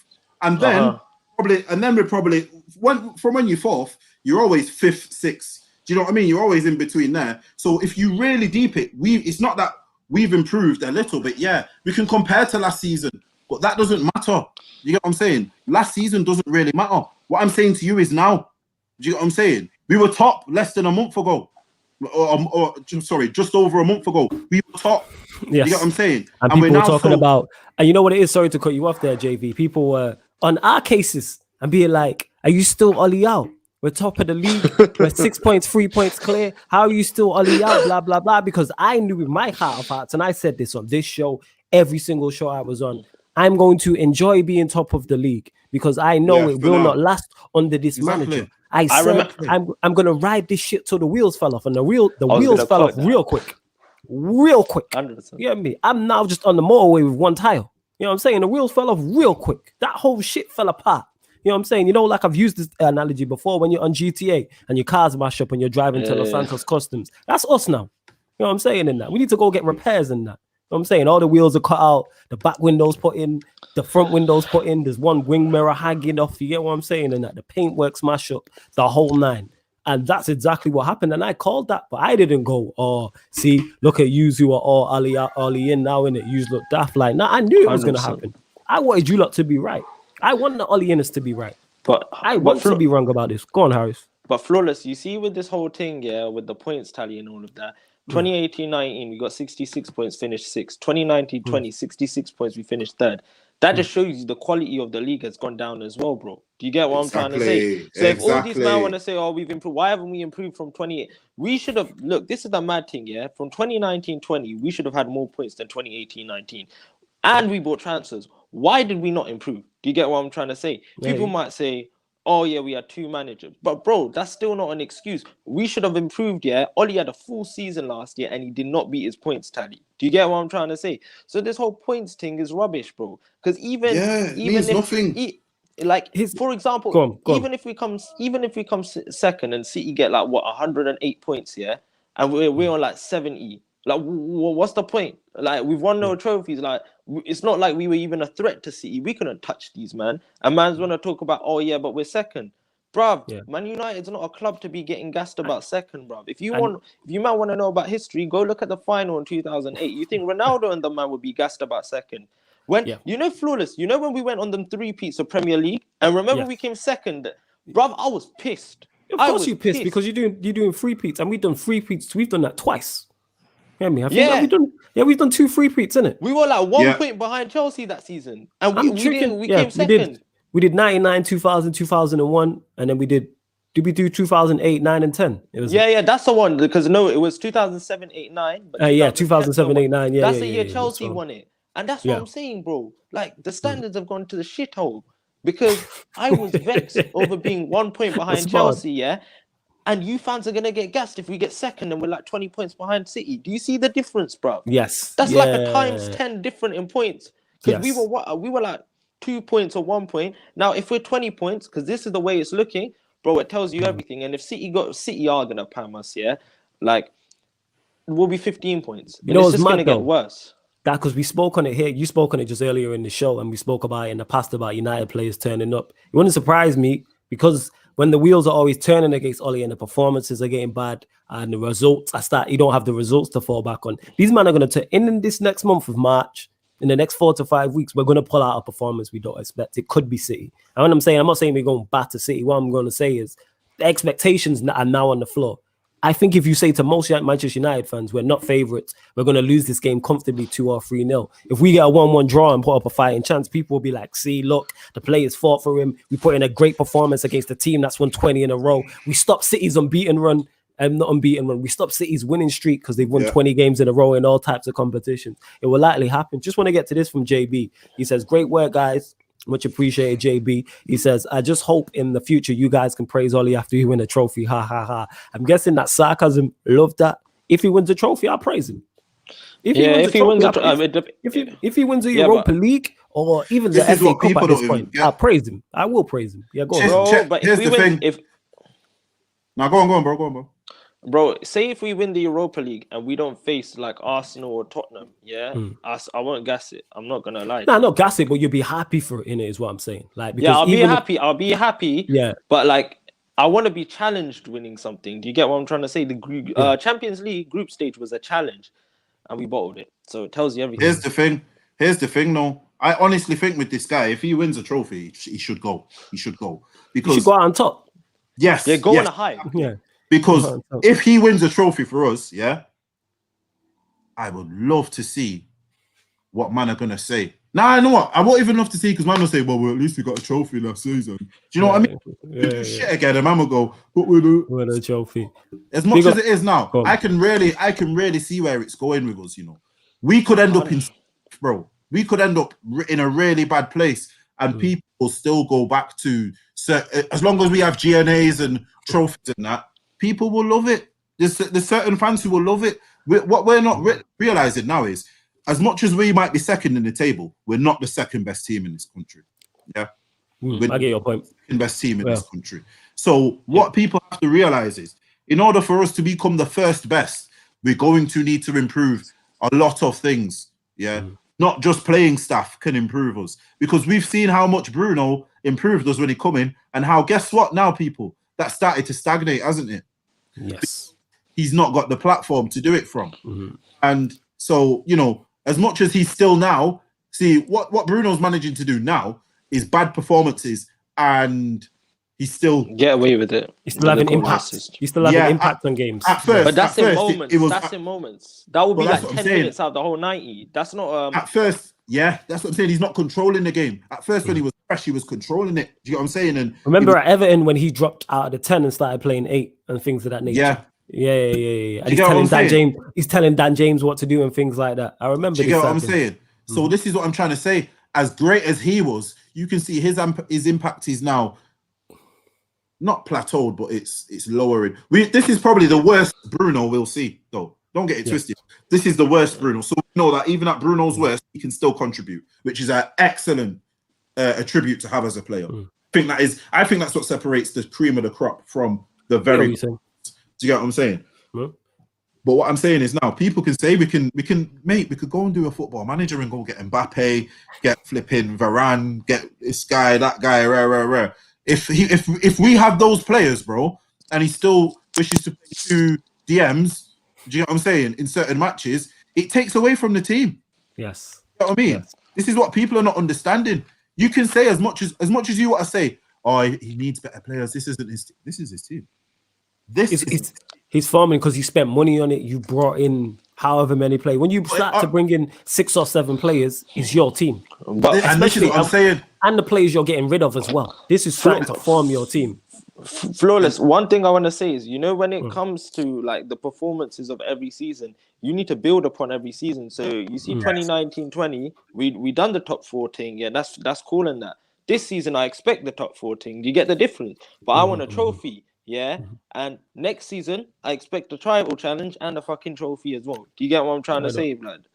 [SPEAKER 2] And then we're probably when you're 4th, you're always 5th, 6th. Do you know what I mean? You're always in between there. So if you really deep it, it's not that we've improved a little bit. Yeah, we can compare to last season, but that doesn't matter. You get what I'm saying? Last season doesn't really matter. What I'm saying to you is now. Do you get what I'm saying? We were top less than a month ago. Just over a month ago. We were top.
[SPEAKER 1] Yes.
[SPEAKER 2] You get what I'm saying?
[SPEAKER 1] And people were talking about, and you know what it is? Sorry to cut you off there, JV. People were on our cases and being like, are you still Ollie out? We're top of the league. We're 6 points, 3 points clear. How are you still Ollie out? Blah, blah, blah. Because I knew with my heart of hearts, and I said this on this show, every single show I was on, I'm going to enjoy being top of the league because I know it will not last under this manager. I said I'm going to ride this shit till the wheels fell off. And the wheels fell off real quick. Real quick.
[SPEAKER 3] 100%.
[SPEAKER 1] You know what I mean? I'm now just on the motorway with one tire. You know what I'm saying? The wheels fell off real quick. That whole shit fell apart. You know what I'm saying? You know, like I've used this analogy before when you're on GTA and your car's mash up and you're driving to Los Santos Customs. That's us now. You know what I'm saying in that? We need to go get repairs in that. You know what I'm saying? All the wheels are cut out, the back windows put in, the front windows put in, there's one wing mirror hanging off. You get what I'm saying in that? The paintwork smash up, the whole 9. And that's exactly what happened. And I called that, but I didn't go, see, look at yous who are all Ollie in now, innit? Yous look daft. Like, nah, I knew it was going to happen. I wanted you lot to be right. I want the Ollie Innes to be right. But I want to be wrong about this. Go on, Harris.
[SPEAKER 3] But Flawless, you see with this whole thing, yeah, with the points tally and all of that, 2018-19, we got 66 points, finished 6th. 2019-20, 66 points, we finished 3rd. That just shows you the quality of the league has gone down as well, bro. Do you get what I'm trying to say? So if all these men want to say, oh, we've improved, why haven't we improved from 28? We should have, look, this is the mad thing, yeah? From 2019-20, we should have had more points than 2018-19. And we bought transfers. Why did we not improve? Do you get what I'm trying to say? People might say, oh yeah, we had 2 managers. But bro, that's still not an excuse. We should have improved, yeah? Ollie had a full season last year and he did not beat his points tally. Do you get what I'm trying to say? So this whole points thing is rubbish, bro. Because even
[SPEAKER 2] means nothing.
[SPEAKER 3] For example, go on. Even if we come second and City get like 108 points, yeah, and we're on like 70. Like, what's the point? Like, we've won no trophies. Like, it's not like we were even a threat to City. We couldn't touch these, man. And man's want to talk about, oh yeah, but we're second, bruv. Yeah. Man United's not a club to be getting gassed about second, bruv. If you might want to know about history, go look at the final in 2008. You think Ronaldo and the man would be gassed about second? You know, Flawless. You know when we went on them 3-peats of Premier League, and remember we came second, bruv. I was pissed.
[SPEAKER 1] Of course you're pissed because you're doing 3-peats, and we've done 3-peats. We've done that twice. We've done 2 3-peats, innit?
[SPEAKER 3] We were like 1 point behind Chelsea that season, and we came second.
[SPEAKER 1] We did 99, 2000, 2001, and then did we do 2008, 9, and 10? It was
[SPEAKER 3] that's the one, because no, it was 2007, 8, 9. But
[SPEAKER 1] 2007, 8, 9. Yeah,
[SPEAKER 3] that's the year Chelsea won it. And that's what I'm saying, bro. Like, the standards have gone to the shithole, because I was vexed over being 1 point behind Chelsea, yeah? And you fans are going to get gassed if we get second and we're like 20 points behind City. Do you see the difference, bro?
[SPEAKER 1] Yes.
[SPEAKER 3] That's like a times 10 different in points. Because we were like 2 points or 1 point. Now, if we're 20 points, because this is the way it's looking, bro, it tells you everything. And if City are going to pam us, yeah? Like, we'll be 15 points. And it's just going to get worse.
[SPEAKER 1] That because we spoke on it here. You spoke on it just earlier in the show, and we spoke about it in the past about United players turning up. It wouldn't surprise me, because when the wheels are always turning against Ollie and the performances are getting bad and the results you don't have the results to fall back on. These men are going to in this next month of March, in the next 4 to 5 weeks, we're going to pull out a performance we don't expect. It could be City. And what I'm not saying we're going back to City. What I'm going to say is the expectations are now on the floor. I think if you say to most Manchester United fans, we're not favourites, we're going to lose this game comfortably 2 or 3-0. If we get a 1-1 draw and put up a fighting chance, people will be like, see, look, the players fought for him. We put in a great performance against a team that's won 20 in a row. We stopped City's unbeaten run. Not unbeaten run. We stopped City's winning streak because they've won 20 games in a row in all types of competitions. It will likely happen. Just want to get to this from JB. He says, great work, guys. Much appreciated, JB. He says, I just hope in the future you guys can praise Ollie after you win a trophy. Ha, ha, ha. I'm guessing that sarcasm. Love that. If he wins a trophy, I'll praise him. If he wins a Europa League or even the FA Cup at this point, I'll praise him. I will praise him. Yeah, go on.
[SPEAKER 3] Bro, but
[SPEAKER 2] here's the thing. Now, go on, bro.
[SPEAKER 3] Bro, say if we win the Europa League and we don't face like Arsenal or Tottenham, I won't gas it. I'm not gonna lie.
[SPEAKER 1] No, not gas it, but you'll be happy for it, in it, is what I'm saying. Like, because
[SPEAKER 3] I'll be happy.
[SPEAKER 1] Yeah.
[SPEAKER 3] But like, I want to be challenged winning something. Do you get what I'm trying to say? The Champions League group stage was a challenge, and we bottled it. So it tells you everything.
[SPEAKER 2] Here's the thing, though. I honestly think with this guy, if he wins a trophy, he should go. Because
[SPEAKER 1] he should go out on top.
[SPEAKER 2] Yes.
[SPEAKER 3] Yeah, go on a high.
[SPEAKER 1] Yeah.
[SPEAKER 2] Because if he wins a trophy for us, I would love to see what man are going to say. Now, I know what? I won't even love to see, because man will say, well, at least we got a trophy last season. Do you know what I mean? Shit again, and man will go, but we're
[SPEAKER 1] a trophy.
[SPEAKER 2] As much as it is now, I can really see where it's going with us, you know. We could end up we could end up in a really bad place, and people will still go back to, as long as we have GNAs and trophies and that, people will love it. There's certain fans who will love it. What we're not realizing now is, as much as we might be second in the table, we're not the second best team in this country. Yeah,
[SPEAKER 1] I get your point.
[SPEAKER 2] Second best team in this country. So what people have to realize is, in order for us to become the first best, we're going to need to improve a lot of things. Yeah, not just playing staff can improve us, because we've seen how much Bruno improved us when he come in, and how, guess what now, people, that started to stagnate, hasn't it?
[SPEAKER 1] Yes.
[SPEAKER 2] He's not got the platform to do it from. And so, you know, as much as he's still now, see, what Bruno's managing to do now is bad performances, and he's still
[SPEAKER 3] get away with it.
[SPEAKER 1] He's still having impact. He's still having impact on games.
[SPEAKER 2] At first,
[SPEAKER 3] but that's in moments.
[SPEAKER 2] That's
[SPEAKER 3] in moments. That would be like 10 minutes out of the whole 90. That's not
[SPEAKER 2] at first. Yeah, that's what I'm saying. He's not controlling the game. At first, when he was fresh, he was controlling it. Do you know what I'm saying? And
[SPEAKER 1] remember at Everton when he dropped out of the 10 and started playing 8 and things of that nature. Yeah. And he's telling Dan James what to do and things like that. I remember.
[SPEAKER 2] Do you get what I'm saying? So this is what I'm trying to say. As great as he was, you can see his impact is now not plateaued, but it's lowering. This is probably the worst Bruno we'll see, though. Don't get it twisted. This is the worst Bruno. So we know that even at Bruno's worst, he can still contribute, which is an excellent attribute to have as a player. I think that's what separates the cream of the crop from the very. Do you get what I'm saying? But what I'm saying is, now people can say we could go and do a football manager and go get Mbappe, get flipping Varane, get this guy, that guy, rah. If we have those players, bro, and he still wishes to play 2 DMs, do you know what I'm saying? In certain matches, it takes away from the team.
[SPEAKER 1] Yes.
[SPEAKER 2] You know what I mean? Yes. This is what people are not understanding. You can say as much as you want to say, oh, he needs better players. This isn't his team. This is his team.
[SPEAKER 1] He's farming because he spent money on it. You brought in however many players. When you start to bring in 6 or 7 players, it's your team.
[SPEAKER 2] But and this is what I'm saying.
[SPEAKER 1] and the players you're getting rid of as well. This is starting to form your team.
[SPEAKER 3] Flawless. One thing I want to say is, when it comes to like the performances of every season, you need to build upon every season. So you see 2019-20, we done the top 4 thing. Yeah, that's cool and that. This season I expect the top 4 thing. Do you get the difference? But I want a trophy. Yeah. And next season I expect the tribal challenge and a fucking trophy as well. Do you get what I'm trying to say, blood?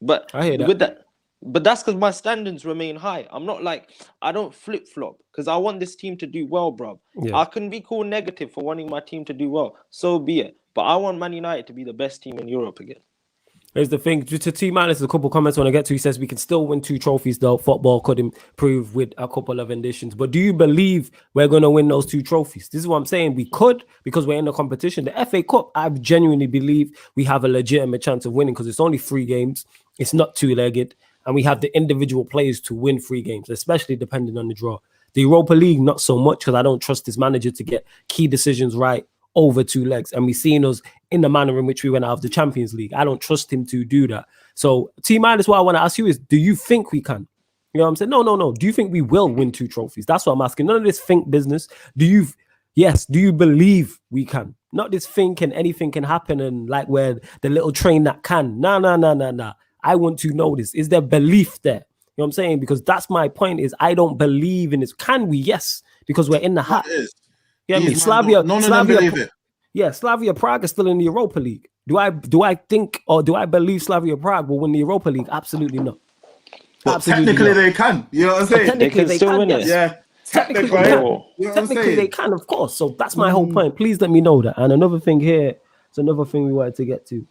[SPEAKER 3] But
[SPEAKER 1] I hear that.
[SPEAKER 3] with that, but that's because my standards remain high. I'm not like, I don't flip flop because I want this team to do well, bro.
[SPEAKER 1] Yeah.
[SPEAKER 3] I can be called negative for wanting my team to do well. So be it. But I want Man United to be the best team in Europe again.
[SPEAKER 1] Here's the thing. To T-Man, there's a couple comments I want to get to. He says we can still win 2 trophies, though. Football could improve with a couple of additions. But do you believe we're going to win those 2 trophies? This is what I'm saying. We could, because we're in the competition. The FA Cup, I genuinely believe we have a legitimate chance of winning because it's only 3 games. It's not 2-legged. And we have the individual players to win 3 games, especially depending on the draw. The Europa League, not so much, because I don't trust this manager to get key decisions right over 2 legs. And we've seen us in the manner in which we went out of the Champions League. I don't trust him to do that. So, T-Minus, what I want to ask you is, do you think we can? You know what I'm saying? No. Do you think we will win 2 trophies? That's what I'm asking. None of this think business. Do you believe we can? Not this thinking anything can happen and like we're the little train that can. Nah. I want to know this. Is there belief there? You know what I'm saying? Because that's my point is I don't believe in this. Can we? Yes. Because we're in the hat. Yeah, Slavia.
[SPEAKER 2] None of them believe it.
[SPEAKER 1] Yeah, Slavia Prague is still in the Europa League. Do I think or do I believe Slavia Prague will win the Europa League? Absolutely not.
[SPEAKER 2] But technically they can. You know what I'm saying?
[SPEAKER 1] Technically they can. Yes.
[SPEAKER 2] Yeah.
[SPEAKER 1] Technically they can, of course. So that's my whole point. Please let me know that. And another thing here, it's another thing we wanted to get to.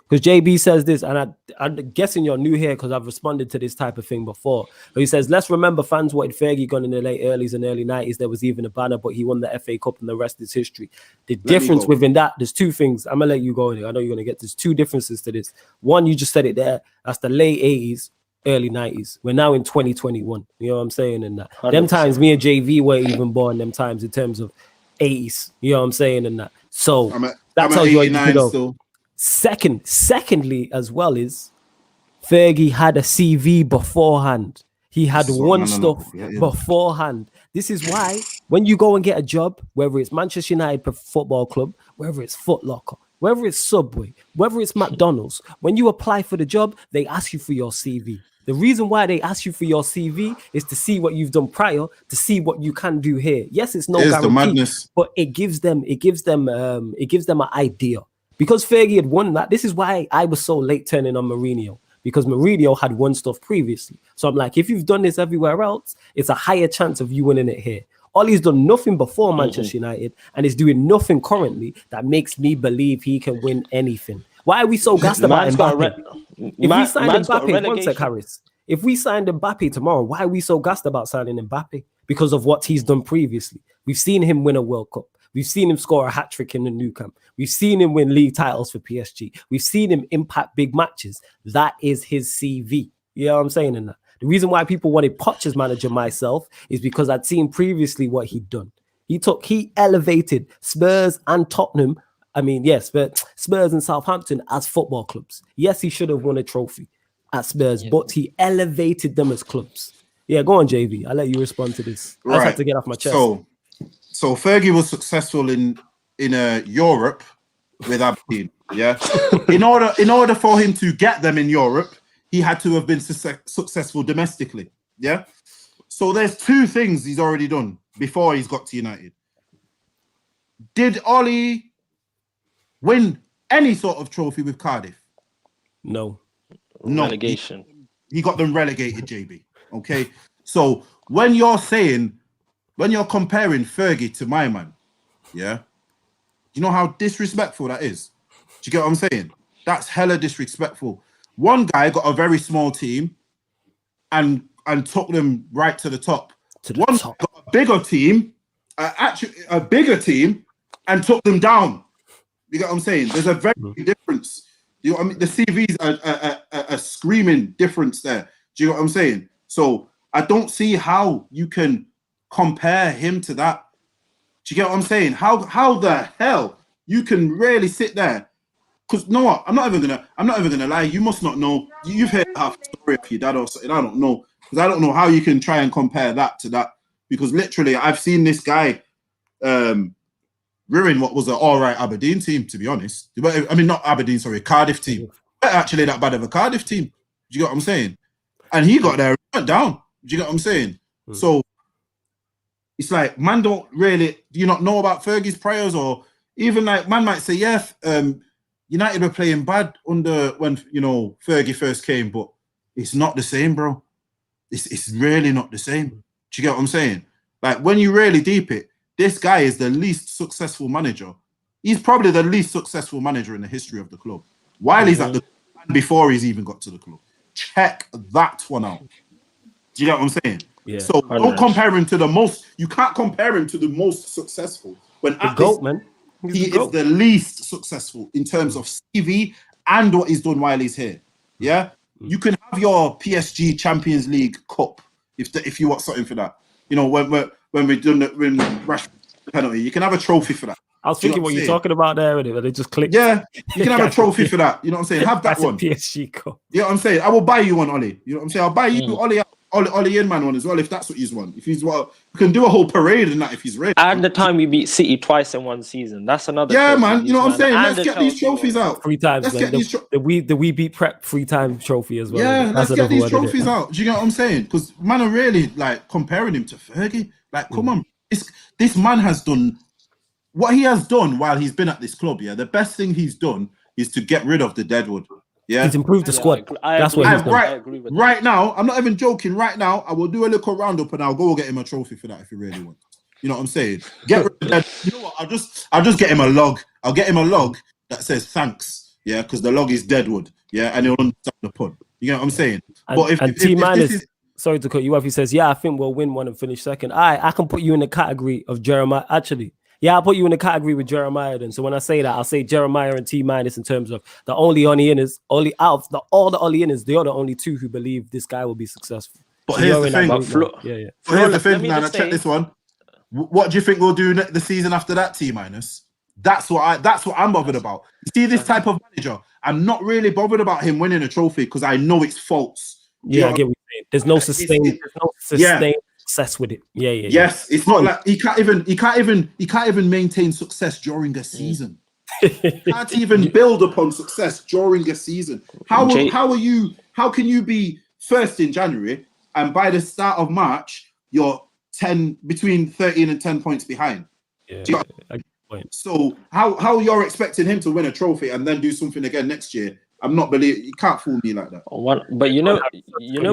[SPEAKER 1] Because JB says this, and I'm guessing you're new here because I've responded to this type of thing before. But he says, let's remember fans wanted Fergie gone in the late 80s and early 90s. There was even a banner, but he won the FA Cup and the rest is history. The difference within that, there's 2 things. I'm going to let you go in here. I know you're going to get there's 2 differences to this. One, you just said it there. That's the late 80s, early 90s. We're now in 2021. You know what I'm saying? And that. 100%. Them times, me and JV were even born them times in terms of 80s. You know what I'm saying? And that. So that's how you go. Still. Secondly, as well, is Fergie had a CV beforehand. He had stuff beforehand. This is why when you go and get a job, whether it's Manchester United Football Club, whether it's Foot Locker, whether it's Subway, whether it's McDonald's, when you apply for the job, they ask you for your CV. The reason why they ask you for your CV is to see what you've done prior, to see what you can do here. Yes, it's no guarantee, but it gives them an idea. Because Fergie had won that, this is why I was so late turning on Mourinho. Because Mourinho had won stuff previously. So I'm like, if you've done this everywhere else, it's a higher chance of you winning it here. Ollie's done nothing before Manchester United and is doing nothing currently that makes me believe he can win anything. Why are we so gassed about Mbappe? If we signed Mbappe, one sec, Harris. If we signed Mbappe tomorrow, why are we so gassed about signing Mbappe? Because of what he's done previously. We've seen him win a World Cup. We've seen him score a hat-trick in the Nou Camp. We've seen him win league titles for PSG. We've seen him impact big matches. That is his CV. You know what I'm saying in that? The reason why people wanted Poch as manager myself is because I'd seen previously what he'd done. He elevated Spurs and Tottenham. I mean, yes, but Spurs and Southampton as football clubs. Yes, he should have won a trophy at Spurs, but he elevated them as clubs. Yeah, go on, JV. I'll let you respond to this. I just have to get off my chest.
[SPEAKER 2] So Fergie was successful in Europe with Aberdeen. Yeah. in order for him to get them in Europe, he had to have been successful domestically. Yeah. So there's 2 things he's already done before he's got to United. Did Ollie win any sort of trophy with Cardiff?
[SPEAKER 1] No.
[SPEAKER 3] Relegation.
[SPEAKER 2] He got them relegated, JB. Okay. So when you're comparing Fergie to my man, yeah, you know how disrespectful that is? Do you get what I'm saying? That's hella disrespectful. One guy got a very small team and took them right to the top. One got a bigger team, actually a bigger team, and took them down. You get what I'm saying? There's a very big difference. You know what I mean? The CVs are a screaming difference there. Do you know what I'm saying? So I don't see how you can compare him to that. Do you get what I'm saying? How the hell you can really sit there? Because you know what? I'm not even gonna lie. You must not know. You've heard half the story of your dad or something. I don't know. Because I don't know how you can try and compare that to that. Because literally, I've seen this guy ruin what was an all right Aberdeen team, to be honest. I mean, not Aberdeen, sorry, Cardiff team. Not actually that bad of a Cardiff team. Do you get what I'm saying? And he got there and went down. Do you get what I'm saying? So it's like, man, do you not know about Fergie's priors? Or even like, man might say, yeah, United were playing bad under when, you know, Fergie first came, but it's not the same, bro. It's really not the same. Do you get what I'm saying? Like, when you really deep it, this guy is the least successful manager. He's probably the least successful manager in the history of the club. While he's at the before he's even got to the club. Check that one out. Do you get what I'm saying?
[SPEAKER 1] Yeah.
[SPEAKER 2] So don't compare him to the most. You can't compare him to the most successful. When
[SPEAKER 1] the GOAT, man.
[SPEAKER 2] He is the least successful in terms of CV and what he's done while he's here. Yeah? You can have your PSG Champions League Cup if you want something for that. You know, when we done when Rashford penalty, you can have a trophy for that.
[SPEAKER 1] I was thinking what you're talking about there, and they just clicked.
[SPEAKER 2] Yeah, you can have a trophy for that. You know what I'm saying? Have that one.
[SPEAKER 1] PSG Cup.
[SPEAKER 2] You know what I'm saying? I will buy you one, Ollie. You know what I'm saying? I'll buy you Ollie Inman one as well, if that's what he's want. If he's what, we can do a whole parade and that if he's ready.
[SPEAKER 3] And the time we beat City twice in one season, that's another.
[SPEAKER 2] Yeah, man. You know what I'm saying? Let's get these trophies out
[SPEAKER 1] 3 times.
[SPEAKER 2] Let's get these
[SPEAKER 1] the we beat Prep 3 times trophy as well.
[SPEAKER 2] Yeah, let's get these trophies out. Do you get what I'm saying? Because man are really like comparing him to Fergie. Like, come on, this man has done what he has done while he's been at this club. Yeah, the best thing he's done is to get rid of the deadwood. Yeah,
[SPEAKER 1] he's improved the squad. That's what he's done.
[SPEAKER 2] Right now, I'm not even joking. Right now, I will do a little roundup and I'll go get him a trophy for that if he really wants. You know what I'm saying? Get rid of that. You know what? I'll just get him a log. I'll get him a log that says thanks. Yeah, because the log is deadwood. Yeah, and he'll understand the pun. You know what I'm saying? But if this is,
[SPEAKER 1] sorry to cut you off. He says, yeah, I think we'll win one and finish second. I can put you in the category of Jeremiah. Actually, yeah, I'll put you in the category with Jeremiah then. So when I say that, I'll say Jeremiah and T- in terms of the only Ollie-inners, out of all the Ollie-inners, they are the only 2 who believe this guy will be successful.
[SPEAKER 2] But so here's the thing. Here's the thing, man. I check this one. What do you think we'll do the season after that, T-? That's what I'm bothered about. You see this type of manager, I'm not really bothered about him winning a trophy because I know it's false.
[SPEAKER 1] Yeah, I get what you're saying. There's no sustained success with it. Yeah.
[SPEAKER 2] Yes, it's not like he can't even maintain success during a season. He can't even build upon success during a season. How can you be first in January and by the start of March you're between 13 and 10 points behind?
[SPEAKER 1] Yeah.
[SPEAKER 2] So how you're expecting him to win a trophy and then do something again next year? I'm not believing. You can't fool me like that.
[SPEAKER 3] But you know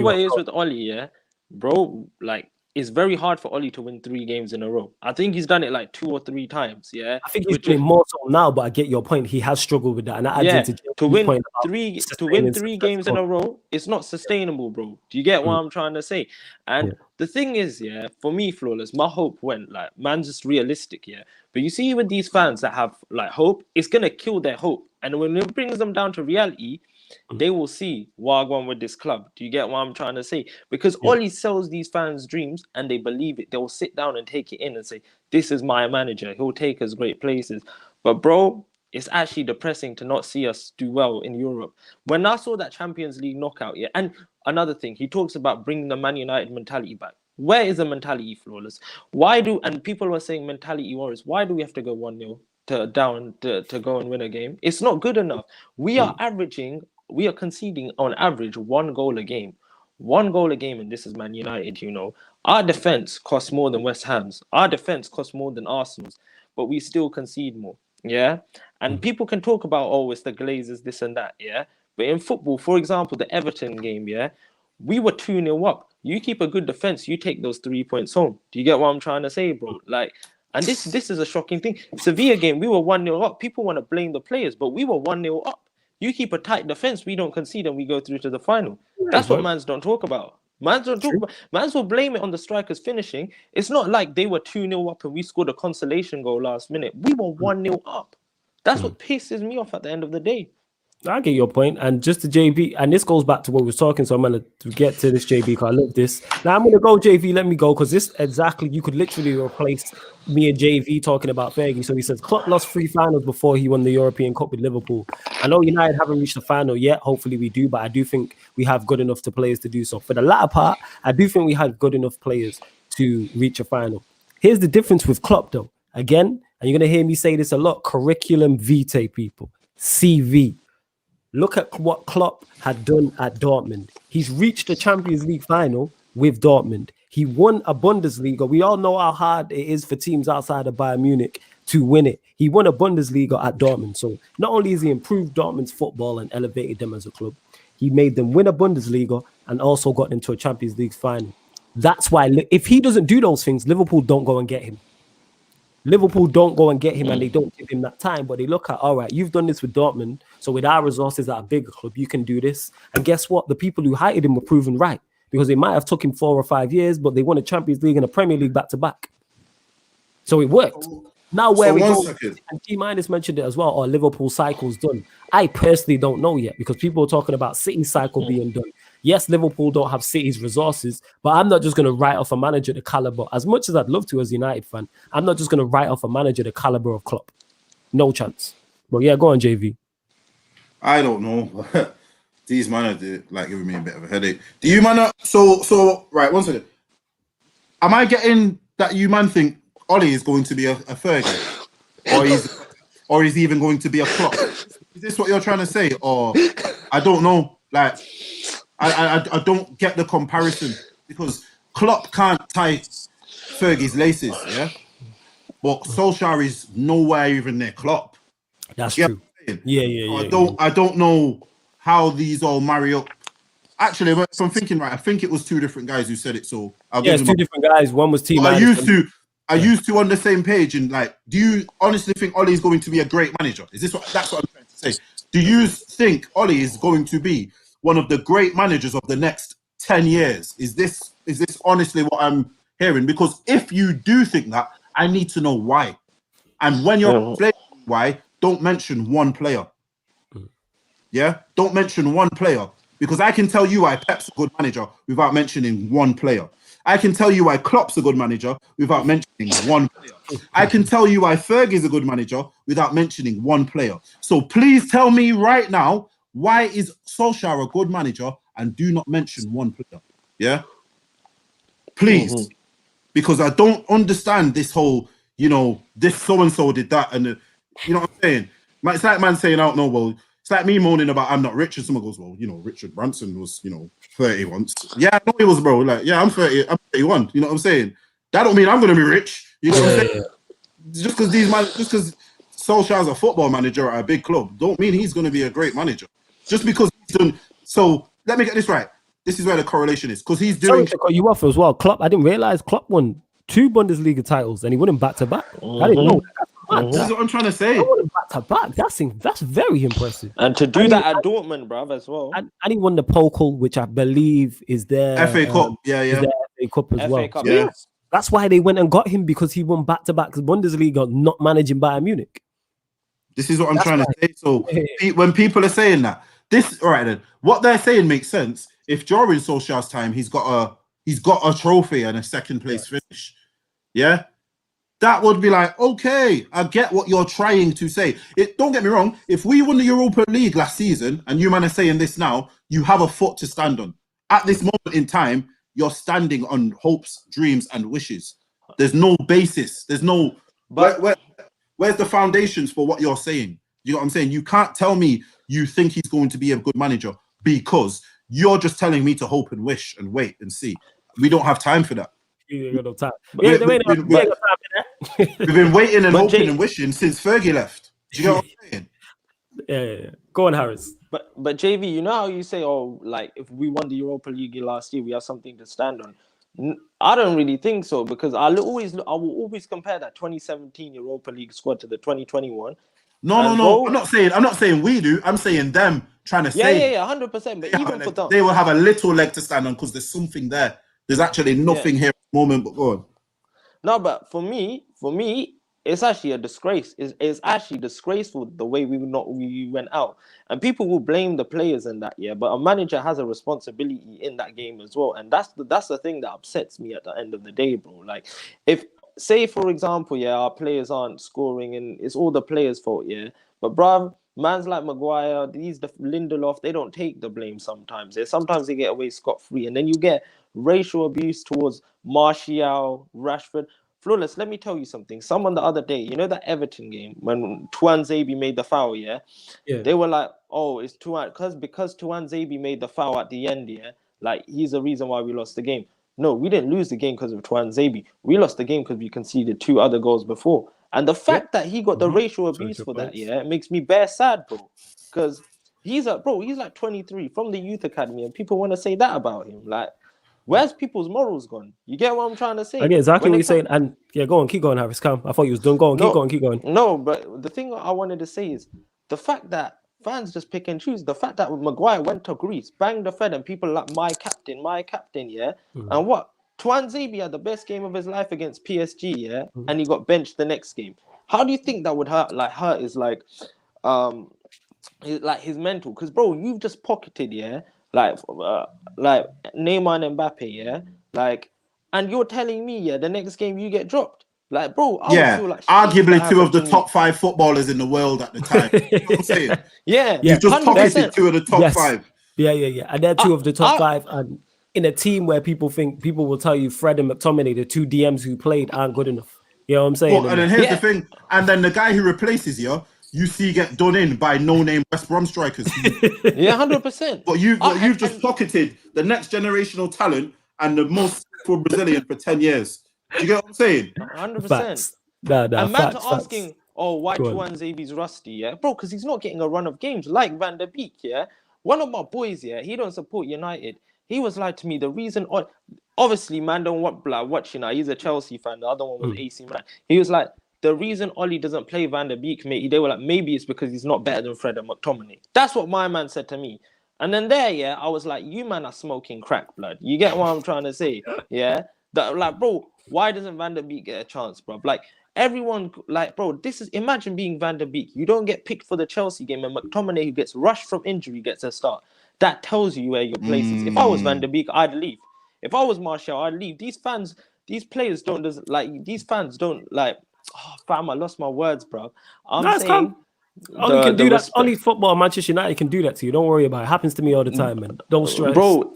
[SPEAKER 3] what it is with Ollie, yeah, bro. Like, it's very hard for Ollie to win 3 games in a row. I think he's done it like 2 or 3 times. Yeah,
[SPEAKER 1] I think he's doing more so now. But I get your point. He has struggled with that, and
[SPEAKER 3] to win 3 games in a row, it's not sustainable, bro. Do you get what I'm trying to say? And the thing is, yeah, for me, Flawless, my hope went like, man's just realistic, yeah. But you see, with these fans that have like hope, it's gonna kill their hope, and when it brings them down to reality, they will see Wagwan with this club. Do you get what I'm trying to say? Because Ollie sells these fans dreams and they believe it. They'll sit down and take it in and say, this is my manager. He'll take us great places. But bro, it's actually depressing to not see us do well in Europe. When I saw that Champions League knockout, and another thing, he talks about bringing the Man United mentality back. Where is the mentality, Flawless? And people were saying mentality wars. Why do we have to go 1-0 down to go and win a game? It's not good enough. We are conceding on average 1 goal a game. 1 goal a game, and this is Man United, you know. Our defense costs more than West Ham's. Our defense costs more than Arsenal's, but we still concede more. Yeah. And people can talk about, it's the Glazers, this and that, yeah. But in football, for example, the Everton game, yeah, we were 2-0 up. You keep a good defense, you take those 3 points home. Do you get what I'm trying to say, bro? Like, and this is a shocking thing. Sevilla game, we were 1-0 up. People want to blame the players, but we were 1-0 up. You keep a tight defense, we don't concede, and we go through to the final. That's what mans don't talk about. Mans will blame it on the strikers finishing. It's not like they were 2-0 up and we scored a consolation goal last minute. We were 1-0 up. That's what pisses me off at the end of the day.
[SPEAKER 1] I get your point, and just to JV, and this goes back to what we were talking. So I'm gonna get to this JV because I love this. Now I'm gonna go JV. Let me go because this exactly you could literally replace me and JV talking about Fergie. So he says Klopp lost 3 finals before he won the European Cup with Liverpool. I know United haven't reached the final yet. Hopefully we do, but I do think we have good enough players to do so. For the latter part, I do think we had good enough players to reach a final. Here's the difference with Klopp, though. Again, and you're gonna hear me say this a lot: curriculum vitae, people. CV. Look at what Klopp had done at Dortmund. He's reached the Champions League final with Dortmund. He won a Bundesliga. We all know how hard it is for teams outside of Bayern Munich to win it. He won a Bundesliga at Dortmund. So not only has he improved Dortmund's football and elevated them as a club, he made them win a Bundesliga and also got them to a Champions League final. That's why if he doesn't do those things, Liverpool don't go and get him. Liverpool don't go and get him and they don't give him that time, but they look at, all right, you've done this with Dortmund, so with our resources at a bigger club, you can do this. And guess what? The people who hired him were proven right because they might have took him 4 or 5 years, but they won a Champions League and a Premier League back-to-back. So it worked. Now where we go, and T-Minus mentioned it as well, or Liverpool cycle's done. I personally don't know yet because people are talking about City's cycle being done. Yes, Liverpool don't have City's resources, but I'm not just going to write off a manager the caliber. As much as I'd love to as a United fan, I'm not just going to write off a manager the caliber of Klopp. No chance. But yeah, go on, JV.
[SPEAKER 2] I don't know. These man are like giving me a bit of a headache. Do you man? So right, one second. Am I getting that you man think Ollie is going to be a Fergie, or is he even going to be a Klopp? Is this what you're trying to say? Or I don't know. Like I don't get the comparison because Klopp can't tie Fergie's laces, yeah. But Solskjaer is nowhere even near Klopp.
[SPEAKER 1] That's true. Yeah.
[SPEAKER 2] I don't know how these all marry up. Actually, if I'm thinking right, I think it was 2 different guys who said it. So
[SPEAKER 1] it's 2 different guys. One was team.
[SPEAKER 2] I used to on the same page. And like, do you honestly think Ollie is going to be a great manager? That's what I'm trying to say? Do you think Ollie is going to be one of the great managers of the next 10 years? Is this honestly what I'm hearing? Because if you do think that, I need to know why. And when you're explaining why, don't mention one player. Yeah? Don't mention one player. Because I can tell you why Pep's a good manager without mentioning one player. I can tell you why Klopp's a good manager without mentioning one player. I can tell you why Fergie's a good manager without mentioning one player. So please tell me right now, why is Solskjaer a good manager and do not mention one player? Yeah? Please. Because I don't understand this whole, this so-and-so did that. And, you know what I'm saying? It's like man saying, I don't know, well, it's like me moaning about I'm not rich. And someone goes, well, Richard Branson was, 30 once. Yeah, I know he was, bro. Like, yeah, I'm 30, I'm 31. You know what I'm saying? That don't mean I'm going to be rich. You know what I'm saying? Just because Solskjaer's a football manager at a big club, don't mean he's going to be a great manager. Just because he's done. So let me get this right. This is where the correlation is. Because he's doing.
[SPEAKER 1] Sorry to cut you off as well. Klopp, I didn't realize Klopp won 2 Bundesliga titles and he won them back to back. I didn't know.
[SPEAKER 2] This is what I'm trying to say.
[SPEAKER 1] Back to back. That's very impressive.
[SPEAKER 3] And to do that at Dortmund, bruv, as well.
[SPEAKER 1] And he won the Pokal, which I believe is their
[SPEAKER 2] FA Cup. Yeah.
[SPEAKER 1] FA Cup as well.
[SPEAKER 3] Cup,
[SPEAKER 2] yeah.
[SPEAKER 1] That's why they went and got him, because he won back to back Bundesliga, not managing Bayern Munich.
[SPEAKER 2] This is what I'm trying to say. So when people are saying that, all right then, what they're saying makes sense. If during Solskjaer's time he's got a trophy and a second place finish, yeah, that would be like, okay, I get what you're trying to say. Don't get me wrong. If we won the Europa League last season and you man are saying this now, you have a foot to stand on. At this moment in time, you're standing on hopes, dreams, and wishes. There's no basis. There's no. Where's the foundations for what you're saying? You know what I'm saying? You can't tell me you think he's going to be a good manager because you're just telling me to hope and wish and wait and see. We don't have time for that.
[SPEAKER 1] You ain't got no time.
[SPEAKER 2] We've been waiting and hoping and wishing since Fergie left. Do you know what I'm saying?
[SPEAKER 1] Yeah. Go on, Harris.
[SPEAKER 3] But JV, you know how you say, like if we won the Europa League last year, we have something to stand on. I don't really think so, because I will always compare that 2017 Europa League squad to the 2021.
[SPEAKER 2] No. I'm not saying we do. I'm saying them trying to say.
[SPEAKER 3] Yeah, 100%. But even for them,
[SPEAKER 2] they will have a little leg to stand on because there's something there. There's actually nothing here at the moment. But go on.
[SPEAKER 3] No, but for me, it's actually a disgrace. It's actually disgraceful the way we went out. And people will blame the players in that, yeah. But a manager has a responsibility in that game as well. And that's the thing that upsets me at the end of the day, bro. Like, if say for example, yeah, our players aren't scoring and it's all the players' fault, yeah. But bruv, mans like Maguire, the Lindelof, they don't take the blame sometimes. Yeah? Sometimes they get away scot-free. And then you get racial abuse towards Martial, Rashford. Flawless, let me tell you something. Someone the other day, you know that Everton game when Tuanzebe made the foul, yeah? They were like, oh, it's Tuan, because Tuanzebe made the foul at the end, yeah? Like, he's the reason why we lost the game. No, we didn't lose the game because of Tuanzebe. We lost the game because we conceded 2 other goals before. And the fact that he got the racial abuse for that, yeah, it makes me bare sad, bro. Because he's like 23 from the youth academy, and people want to say that about him. Like, where's people's morals gone? You get what I'm trying to say?
[SPEAKER 1] I get exactly what you're saying. And yeah, go on, keep going, Harris. Come. I thought you was done. Go on, keep going.
[SPEAKER 3] No, but the thing I wanted to say is the fact that fans just pick and choose. The fact that Maguire went to Greece, banged the Fed, and people like my captain, yeah. And what? Tuanzebe had the best game of his life against PSG, yeah, and he got benched the next game. How do you think that would hurt? Like, hurt is like his mental. Because bro, you've just pocketed, yeah, like Neymar and Mbappe, yeah, like, and you're telling me, yeah, the next game you get dropped. Like, bro, I would feel like
[SPEAKER 2] arguably 2 of the top 5 footballers in the world at the time. You know what I'm saying?
[SPEAKER 3] Yeah,
[SPEAKER 2] you just pocketed 2 of the top 5.
[SPEAKER 1] Yeah, and they're 2 of the top 5, and in a team where people will tell you Fred and McTominay, the 2 DMs who played, aren't good enough. You know what I'm saying?
[SPEAKER 2] Well, and then here's the thing, and then the guy who replaces you see get done in by no-name West Brom strikers.
[SPEAKER 3] Yeah, 100%.
[SPEAKER 2] But you've just pocketed the next generational talent and the most for Brazilian for 10 years. Do you get what I'm saying?
[SPEAKER 3] 100%.
[SPEAKER 1] And
[SPEAKER 3] man's asking, why Tuanzebe's rusty, yeah? Bro, because he's not getting a run of games like Van der Beek, yeah? One of my boys, yeah, he don't support United. He was like to me, the reason, obviously, man don't watch, you know, he's a Chelsea fan, the other one was AC man. He was like, the reason Ollie doesn't play Van der Beek, mate, they were like, maybe it's because he's not better than Fred and McTominay. That's what my man said to me. And then I was like, you man are smoking crack, blood. You get what I'm trying to say? Yeah? Like, bro, why doesn't Van der Beek get a chance, bro? Like, everyone, like, bro, imagine being Van der Beek. You don't get picked for the Chelsea game, and McTominay, who gets rushed from injury, gets a start. That tells you where your place is. If I was Van der Beek, I'd leave. If I was Martial, I'd leave. These fans don't like, oh, fam, I lost my words, bro. I'm saying...
[SPEAKER 1] Ollie can do that. Only football, Manchester United can do that to you. Don't worry about it. It happens to me all the time, man. Don't stress.
[SPEAKER 3] Bro,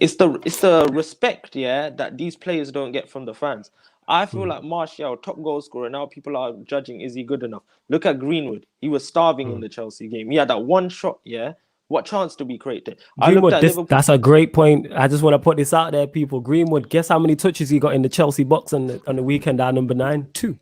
[SPEAKER 3] it's the respect, yeah, that these players don't get from the fans. I feel like Martial, top goal scorer, now people are judging, is he good enough? Look at Greenwood. He was starving in the Chelsea game. He had that one shot, yeah. What chance do we create there?
[SPEAKER 1] Greenwood, that's a great point. I just want to put this out there, people. Greenwood, guess how many touches he got in the Chelsea box on the weekend at number 9? 2.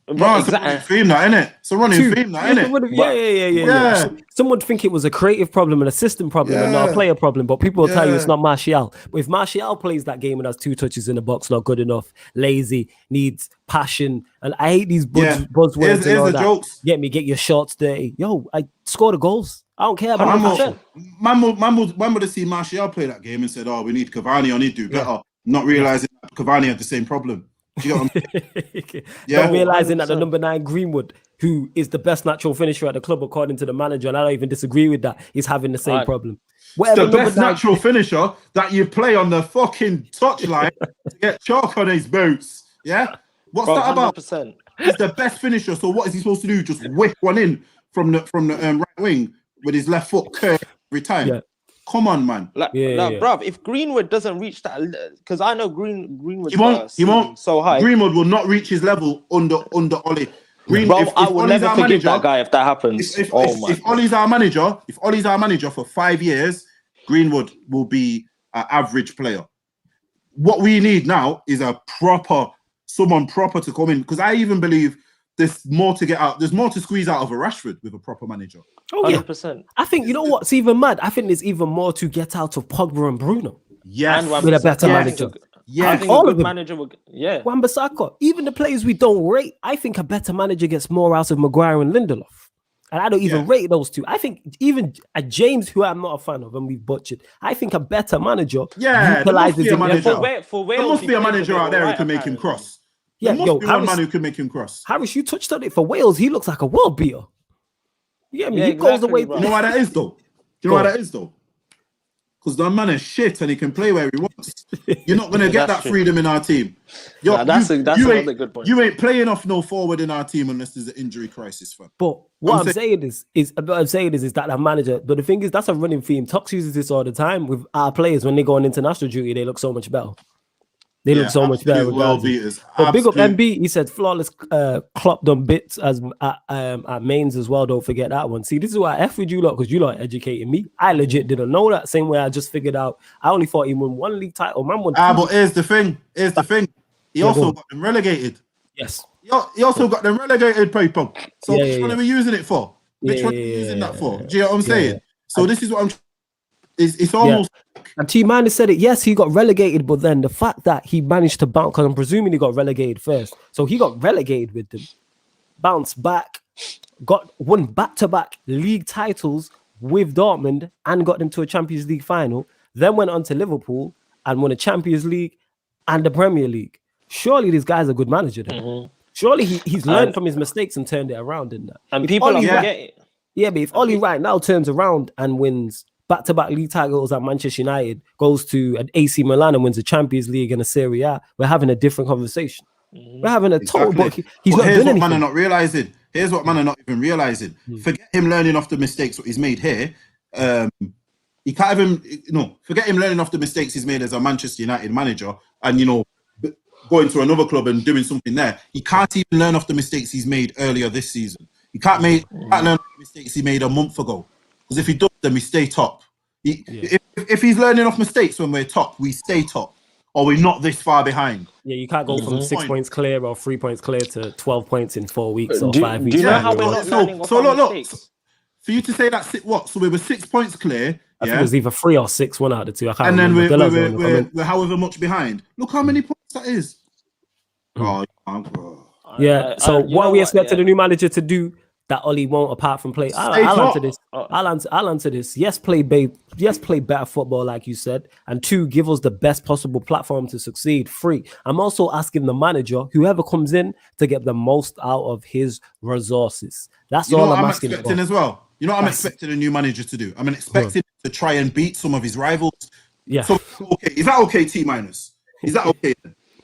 [SPEAKER 2] Bro, it's a running theme, that, innit? It's a running theme, that, innit?
[SPEAKER 1] Yeah. Some would think it was a creative problem, an assistant problem, and not a player problem, but people will tell you it's not Martial. But if Martial plays that game and has 2 touches in the box, not good enough, lazy, needs passion, and I hate these buzzwords and all that. Jokes. Get your shots dirty. Yo, I scored the goals. I don't care about that.
[SPEAKER 2] Man would have seen Martial play that game and said, oh, we need Cavani, I need to do better. Not realising that Cavani had the same problem. Do you know what I'm saying?
[SPEAKER 1] Not realizing that the number 9 Greenwood, who is the best natural finisher at the club according to the manager, and I don't even disagree with that, is having the same problem.
[SPEAKER 2] The best natural finisher that you play on the fucking touchline to get chalk on his boots. Yeah, what's that about? 100%. He's the best finisher. So what is he supposed to do? Just whip one in from the right wing with his left foot curve every time. Yeah. Come on, man.
[SPEAKER 3] Bruv, if Greenwood doesn't reach that, because I know Greenwood
[SPEAKER 2] he won't
[SPEAKER 3] so high.
[SPEAKER 2] Greenwood will not reach his level under Ollie.
[SPEAKER 3] I will never forgive that guy if that happens.
[SPEAKER 2] If Ollie's our manager for 5 years, Greenwood will be an average player. What we need now is someone proper to come in, because I even believe there's more to get out. There's more to squeeze out of a Rashford with a proper manager.
[SPEAKER 1] Oh, 100%. I think, you know what's even mad? I think there's even more to get out of Pogba and Bruno.
[SPEAKER 2] Yes.
[SPEAKER 1] With a better manager.
[SPEAKER 3] I think all of them. Manager will,
[SPEAKER 1] Wan-Bissaka, even the players we don't rate, I think a better manager gets more out of Maguire and Lindelof. And I don't even rate those two. I think even James, who I'm not a fan of, and we've butchered, I think a better manager
[SPEAKER 2] utilizes
[SPEAKER 1] him.
[SPEAKER 2] For Wales, there must be a manager out there who can make him cross.
[SPEAKER 1] Yeah,
[SPEAKER 2] there must be one man who can make him cross.
[SPEAKER 1] Harris, you touched on it for Wales. He looks like a world beater. Yeah, I mean, he
[SPEAKER 3] exactly,
[SPEAKER 1] goes away.
[SPEAKER 3] bro.
[SPEAKER 2] You know why that is, though? Because that man is shit and he can play where he wants. You're not going to get that freedom in our team.
[SPEAKER 3] That's another good point.
[SPEAKER 2] You ain't playing off no forward in our team unless there's an injury crisis, fam.
[SPEAKER 1] But what I'm saying is that manager. But the thing is, that's a running theme. Tox uses this all the time with our players when they go on international duty. They look so much better. They look so much better.
[SPEAKER 2] World beaters.
[SPEAKER 1] But big up MB. He said flawless Klopp done bits as at Mains as well. Don't forget that one. See, this is why I F with you lot, because you lot educating me. I legit didn't know that. Same way I just figured out. I only thought he won one league title. Man won two.
[SPEAKER 2] But here's the thing. He also got them relegated.
[SPEAKER 1] Yes.
[SPEAKER 2] He also got them relegated, people. So which one are we using it for? Which one are we using that for? Do you know what I'm saying? So this is what I'm. It's almost.
[SPEAKER 1] And T-Man said it. Yes, he got relegated, but then the fact that he managed to bounce, because I'm presuming he got relegated first, so he got relegated with them, bounced back, won back-to-back league titles with Dortmund, and got them to a Champions League final. Then went on to Liverpool and won a Champions League and the Premier League. Surely this guy's a good manager. Then. Surely he's learned from his mistakes and turned it around in that.
[SPEAKER 3] And people are forgetting.
[SPEAKER 1] Yeah, but if Oli right now turns around and wins back-to-back league titles at Manchester United, goes to an AC Milan and wins a Champions League and a Serie A, we're having a different conversation. We're having a total, but he's not doing anything.
[SPEAKER 2] Man are not realizing. Here's what man are not even realizing. Forget him learning off the mistakes what he's made here. He can't even, forget him learning off the mistakes he's made as a Manchester United manager and, going to another club and doing something there. He can't even learn off the mistakes he's made earlier this season. He can't learn off the mistakes he made a month ago. Because if he does, then we stay top. If he's learning off mistakes when we're top, we stay top. Or we're not this far behind.
[SPEAKER 1] Yeah, you can't go from 6 points clear or 3 points clear to 12 points in 4 weeks or 5 weeks.
[SPEAKER 3] Do you know how we're not learning off mistakes?
[SPEAKER 2] For you to say that, so we were 6 points clear.
[SPEAKER 1] I think it was either 3 or 6, one out of the two. I can't
[SPEAKER 2] remember.
[SPEAKER 1] And
[SPEAKER 2] then we're however much behind. Look how many points that is.
[SPEAKER 1] Yeah. So what are we expecting the new manager to do that Oli won't, apart from play? I'll answer this. I'll answer this. Yes, play better football, like you said, and 2, give us the best possible platform to succeed. 3, I'm also asking the manager, whoever comes in, to get the most out of his resources. That's all I'm asking
[SPEAKER 2] as well. You know what I'm expecting a new manager to do? I'm expecting to try and beat some of his rivals.
[SPEAKER 1] Yeah.
[SPEAKER 2] So okay, is that okay? T-? Is that okay?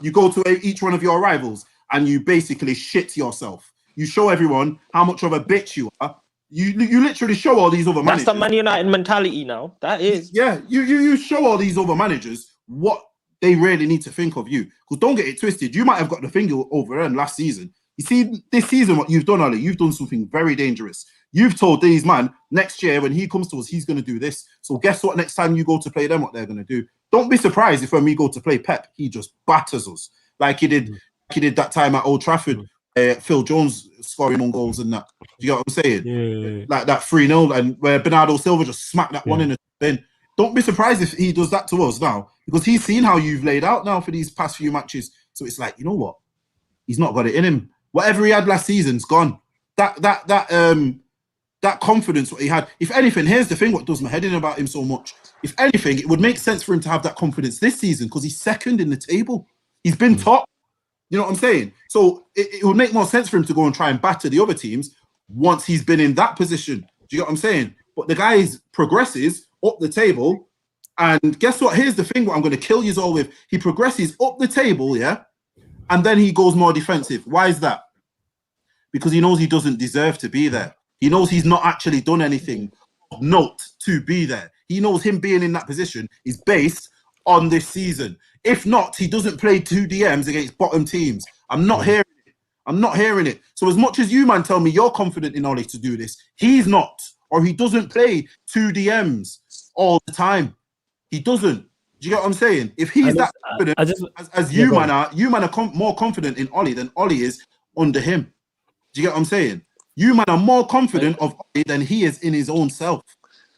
[SPEAKER 2] You go to each one of your rivals and you basically shit yourself. You show everyone how much of a bitch you are. You literally show all these other managers.
[SPEAKER 3] That's the Man United mentality now. That is.
[SPEAKER 2] Yeah, you show all these other managers what they really need to think of you. Because don't get it twisted. You might have got the finger over them last season. You see, this season, what you've done, Ali, you've done something very dangerous. You've told these man, next year when he comes to us, he's going to do this. So guess what? Next time you go to play them, what they're going to do. Don't be surprised if when we go to play Pep, he just batters us. Like he did that time at Old Trafford. Phil Jones scoring on goals and that. Do you get what I'm saying?
[SPEAKER 1] Yeah.
[SPEAKER 2] Like that 3-0 and where Bernardo Silva just smacked that one in the bin. Don't be surprised if he does that to us now, because he's seen how you've laid out now for these past few matches. So it's like, you know what? He's not got it in him. Whatever he had last season's gone. That confidence what he had. If anything, here's the thing: what does my head in about him so much? If anything, it would make sense for him to have that confidence this season because he's second in the table. He's been top. You know what I'm saying? So it would make more sense for him to go and try and batter the other teams once he's been in that position. Do you get what I'm saying? But the guy progresses up the table, and guess what? Here's the thing: what I'm going to kill you all with. He progresses up the table, yeah, and then he goes more defensive. Why is that? Because he knows he doesn't deserve to be there. He knows he's not actually done anything of note to be there. He knows him being in that position is based on this season. If not, he doesn't play 2 DMs against bottom teams. I'm not hearing it. So as much as you, man, tell me you're confident in Oli to do this, he's not. Or he doesn't play 2 DMs all the time. He doesn't. Do you get what I'm saying? If he's that confident, as you man are more confident in Oli than Oli is under him. Do you get what I'm saying? You man are more confident of Oli than he is in his own self,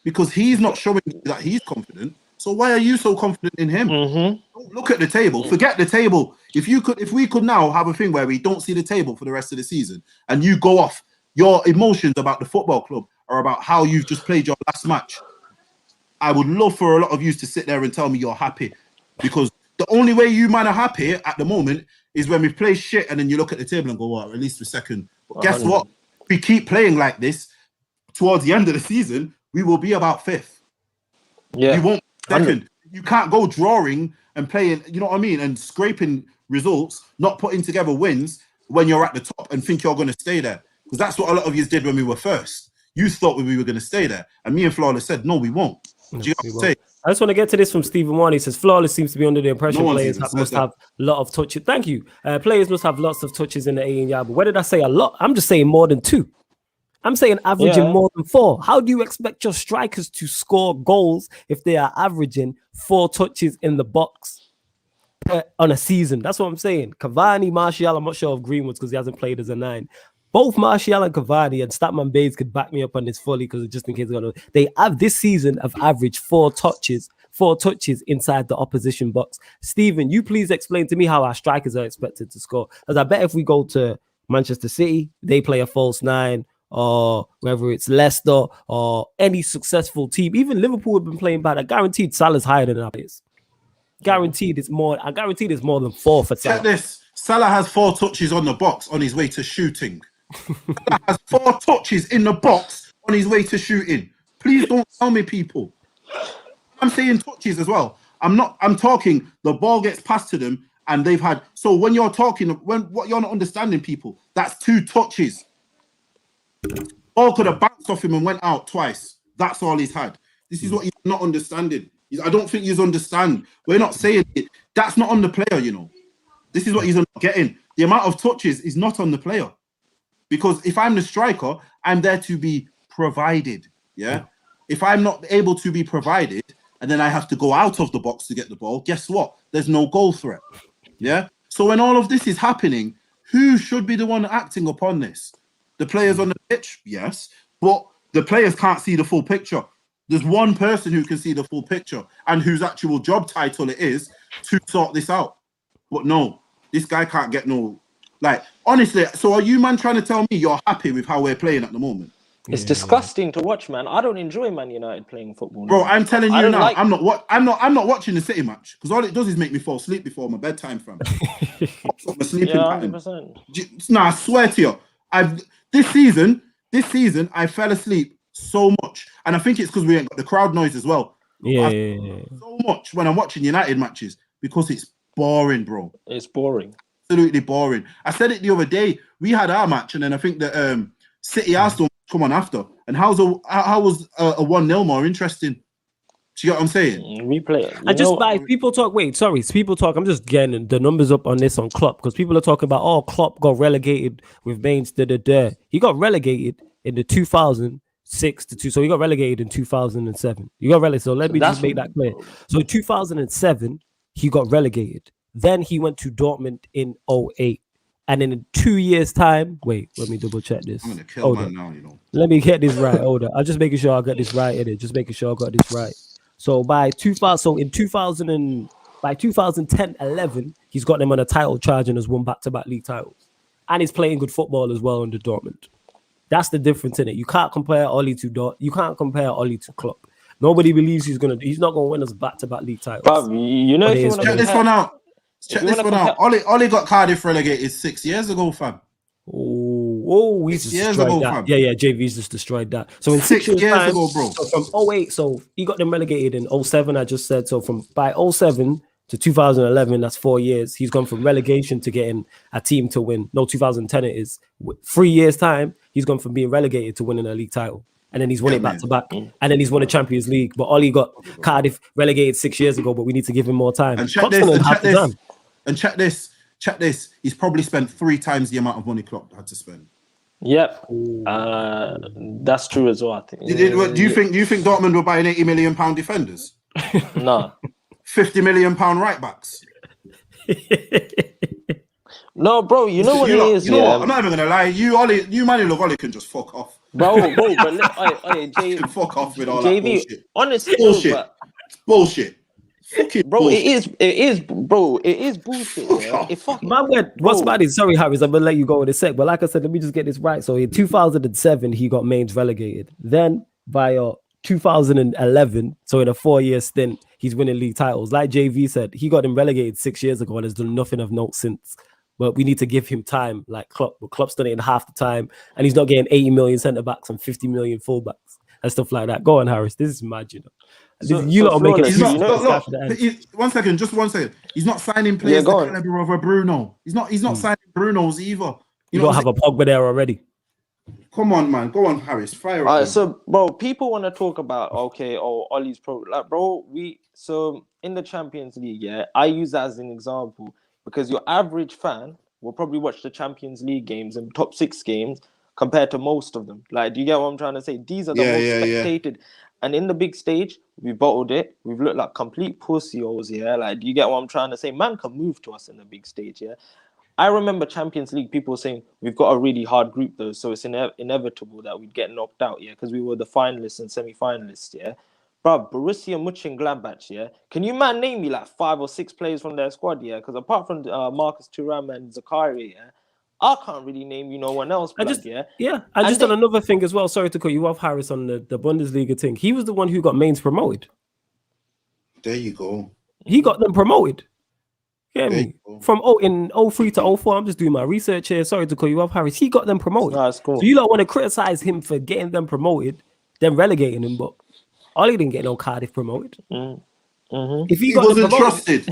[SPEAKER 2] because he's not showing you that he's confident. So why are you so confident in him? Don't look at the table. Forget the table. If we could now have a thing where we don't see the table for the rest of the season, and you go off your emotions about the football club or about how you've just played your last match, I would love for a lot of you to sit there and tell me you're happy, because the only way you man are happy at the moment is when we play shit and then you look at the table and go, well, at least we're second. But guess what? If we keep playing like this towards the end of the season, we will be about 5th.
[SPEAKER 3] Yeah.
[SPEAKER 2] We won't be second. You can't go drawing and playing, you know what I mean, and scraping results, not putting together wins when you're at the top and think you're going to stay there. Because that's what a lot of you did when we were first. You thought we were going to stay there. And me and Flawless said, no, we won't. Do you know what I'm saying?
[SPEAKER 1] I just want to get to this from Stephen Warren. He says, Flawless seems to be under the impression players must have a lot of touches. Thank you. Players must have lots of touches in the A&Y. But where did I say a lot? I'm just saying more than 2. I'm saying averaging more than 4. How do you expect your strikers to score goals if they are averaging 4 touches in the box on a season? That's what I'm saying. Cavani, Martial, I'm not sure of Greenwood's because he hasn't played as a 9. Both Martial and Cavani and Statman Bays could back me up on this fully because just in case they have this season have averaged 4 touches inside the opposition box. Stephen, you please explain to me how our strikers are expected to score. Because I bet if we go to Manchester City, they play a false 9. Or whether it's Leicester or any successful team, even Liverpool have been playing bad. I guaranteed Salah's higher than our players. Guaranteed it's more. I guaranteed it's more than 4 for Salah.
[SPEAKER 2] Check this. Salah has 4 touches on the box on his way to shooting. Salah has 4 touches in the box on his way to shooting. Please don't tell me, people. I'm saying touches as well. I'm talking the ball gets passed to them and they've had. So when you're talking, what you're not understanding, people, that's 2 touches. Ball could have bounced off him and went out twice. That's all he's had. This is what you're not understanding. I don't think you understand. We're not saying it. That's not on the player, you know. This is what he's not getting. The amount of touches is not on the player. Because if I'm the striker, I'm there to be provided. Yeah. If I'm not able to be provided, and then I have to go out of the box to get the ball, guess what? There's no goal threat. Yeah. So when all of this is happening, who should be the one acting upon this? The players on the pitch, yes, but the players can't see the full picture. There's one person who can see the full picture and whose actual job title it is to sort this out. But no, this guy can't get no, like, honestly, so are you, man, trying to tell me you're happy with how we're playing at the moment?
[SPEAKER 3] It's disgusting to watch, man. I don't enjoy Man United playing football.
[SPEAKER 2] Bro, I'm telling you now, I'm not watching the City match because all it does is make me fall asleep before my bedtime, fam. My sleeping pattern. 100%. Nah, I swear to you, this season, I fell asleep so much, and I think it's because we ain't got the crowd noise as well. So much when I'm watching United matches because it's boring, bro. It's boring, absolutely boring. I said it the other day. We had our match, and then I think that City Arsenal come on after. And how was a 1-0 more interesting? Do you get what I'm saying?
[SPEAKER 3] Replay it.
[SPEAKER 1] And just by people talk. People talk. I'm just getting the numbers up on this on Klopp because people are talking about Klopp got relegated with Baines. He got relegated in the 2006 to 2. So he got relegated in 2007. You got relegated. So let me just make that clear. So in 2007 he got relegated. Then he went to Dortmund in 2008. And in 2 years' time, wait, let me double check this.
[SPEAKER 2] I'm gonna kill man now, you know.
[SPEAKER 1] Let me get this right. Hold on. I'm just making sure I got this right in it. Just making sure I got this right. So by 2010-11, he's got them on a title charge and has won back-to-back league titles. And he's playing good football as well under Dortmund. That's the difference in it. You can't compare Oli to Klopp. Nobody believes he's not gonna win us back-to-back league titles.
[SPEAKER 3] But you know,
[SPEAKER 2] check this one out. Check this one out. Oli got Cardiff relegated 6 years ago, fam.
[SPEAKER 1] Oh, we just destroyed that. Yeah, JV's just destroyed that. So in 6 years time, ago, bro. So from 2008, so he got them relegated in 2007, I just said. So by 2007 to 2011, that's 4 years. He's gone from relegation to getting a team to win. No, 2010 it is. 3 years time, he's gone from being relegated to winning a league title. And then he's won it back to back. And then he's won a Champions League. But Oli got Cardiff relegated 6 years ago, but we need to give him more time.
[SPEAKER 2] And check this. He's probably spent 3 times the amount of money Klopp had to spend.
[SPEAKER 3] Yep. That's true as well, I think.
[SPEAKER 2] Do you think Dortmund were buying £80 million defenders?
[SPEAKER 3] No.
[SPEAKER 2] £50 million right backs?
[SPEAKER 3] No, bro, you know what it is.
[SPEAKER 2] You know what? I'm not even gonna lie. You man who love Oli can just fuck off.
[SPEAKER 3] But
[SPEAKER 2] fuck off with all that bullshit.
[SPEAKER 3] Honestly,
[SPEAKER 2] bullshit.
[SPEAKER 3] Bro, bullshit. It is bullshit.
[SPEAKER 1] What's bad is, sorry, Harris, I'm gonna let you go in a sec. But like I said, let me just get this right. So in 2007, he got Mainz relegated. Then via 2011. So in a 4-year stint, he's winning league titles. Like JV said, he got him relegated 6 years ago and has done nothing of note since. But we need to give him time, like Klopp. But Klopp's done it in half the time, and he's not getting 80 million centre backs and 50 million fullbacks and stuff like that. Go on, Harris. This is mad, you know. You lot make it.
[SPEAKER 2] One second, just 1 second. He's not signing players the caliber of a Bruno. He's not signing Brunos either.
[SPEAKER 1] You don't have a Pogba there already.
[SPEAKER 2] Come on, man. Go on, Harris. Fire.
[SPEAKER 3] All right, so bro, people want to talk about Ollie's pro. Like, bro, so in the Champions League, yeah, I use that as an example because your average fan will probably watch the Champions League games and top 6 games compared to most of them. Like, do you get what I'm trying to say? These are the most spectated. And in the big stage, we bottled it. We've looked like complete pussios, yeah. Like, do you get what I'm trying to say? Man can move to us in the big stage, yeah. I remember Champions League people saying we've got a really hard group though, so it's inevitable that we'd get knocked out, yeah, because we were the finalists and semi-finalists, yeah. Bro, Borussia Mönchengladbach, yeah. Can you name me like 5 or 6 players from their squad, yeah? Because apart from Marcus Thuram and Zakaria, yeah, I can't really name no one else.
[SPEAKER 1] I just done another thing as well. Sorry to cut you off, Harris, on the Bundesliga thing. He was the one who got Mainz promoted.
[SPEAKER 2] There you go.
[SPEAKER 1] He got them promoted. Get me? From in 03 to 04, I'm just doing my research here. Sorry to all you off, Harris. He got them promoted.
[SPEAKER 3] No, that's cool.
[SPEAKER 1] So you don't want to criticize him for getting them promoted, then relegating him, but Ollie didn't get no Cardiff promoted. If he
[SPEAKER 2] wasn't trusted.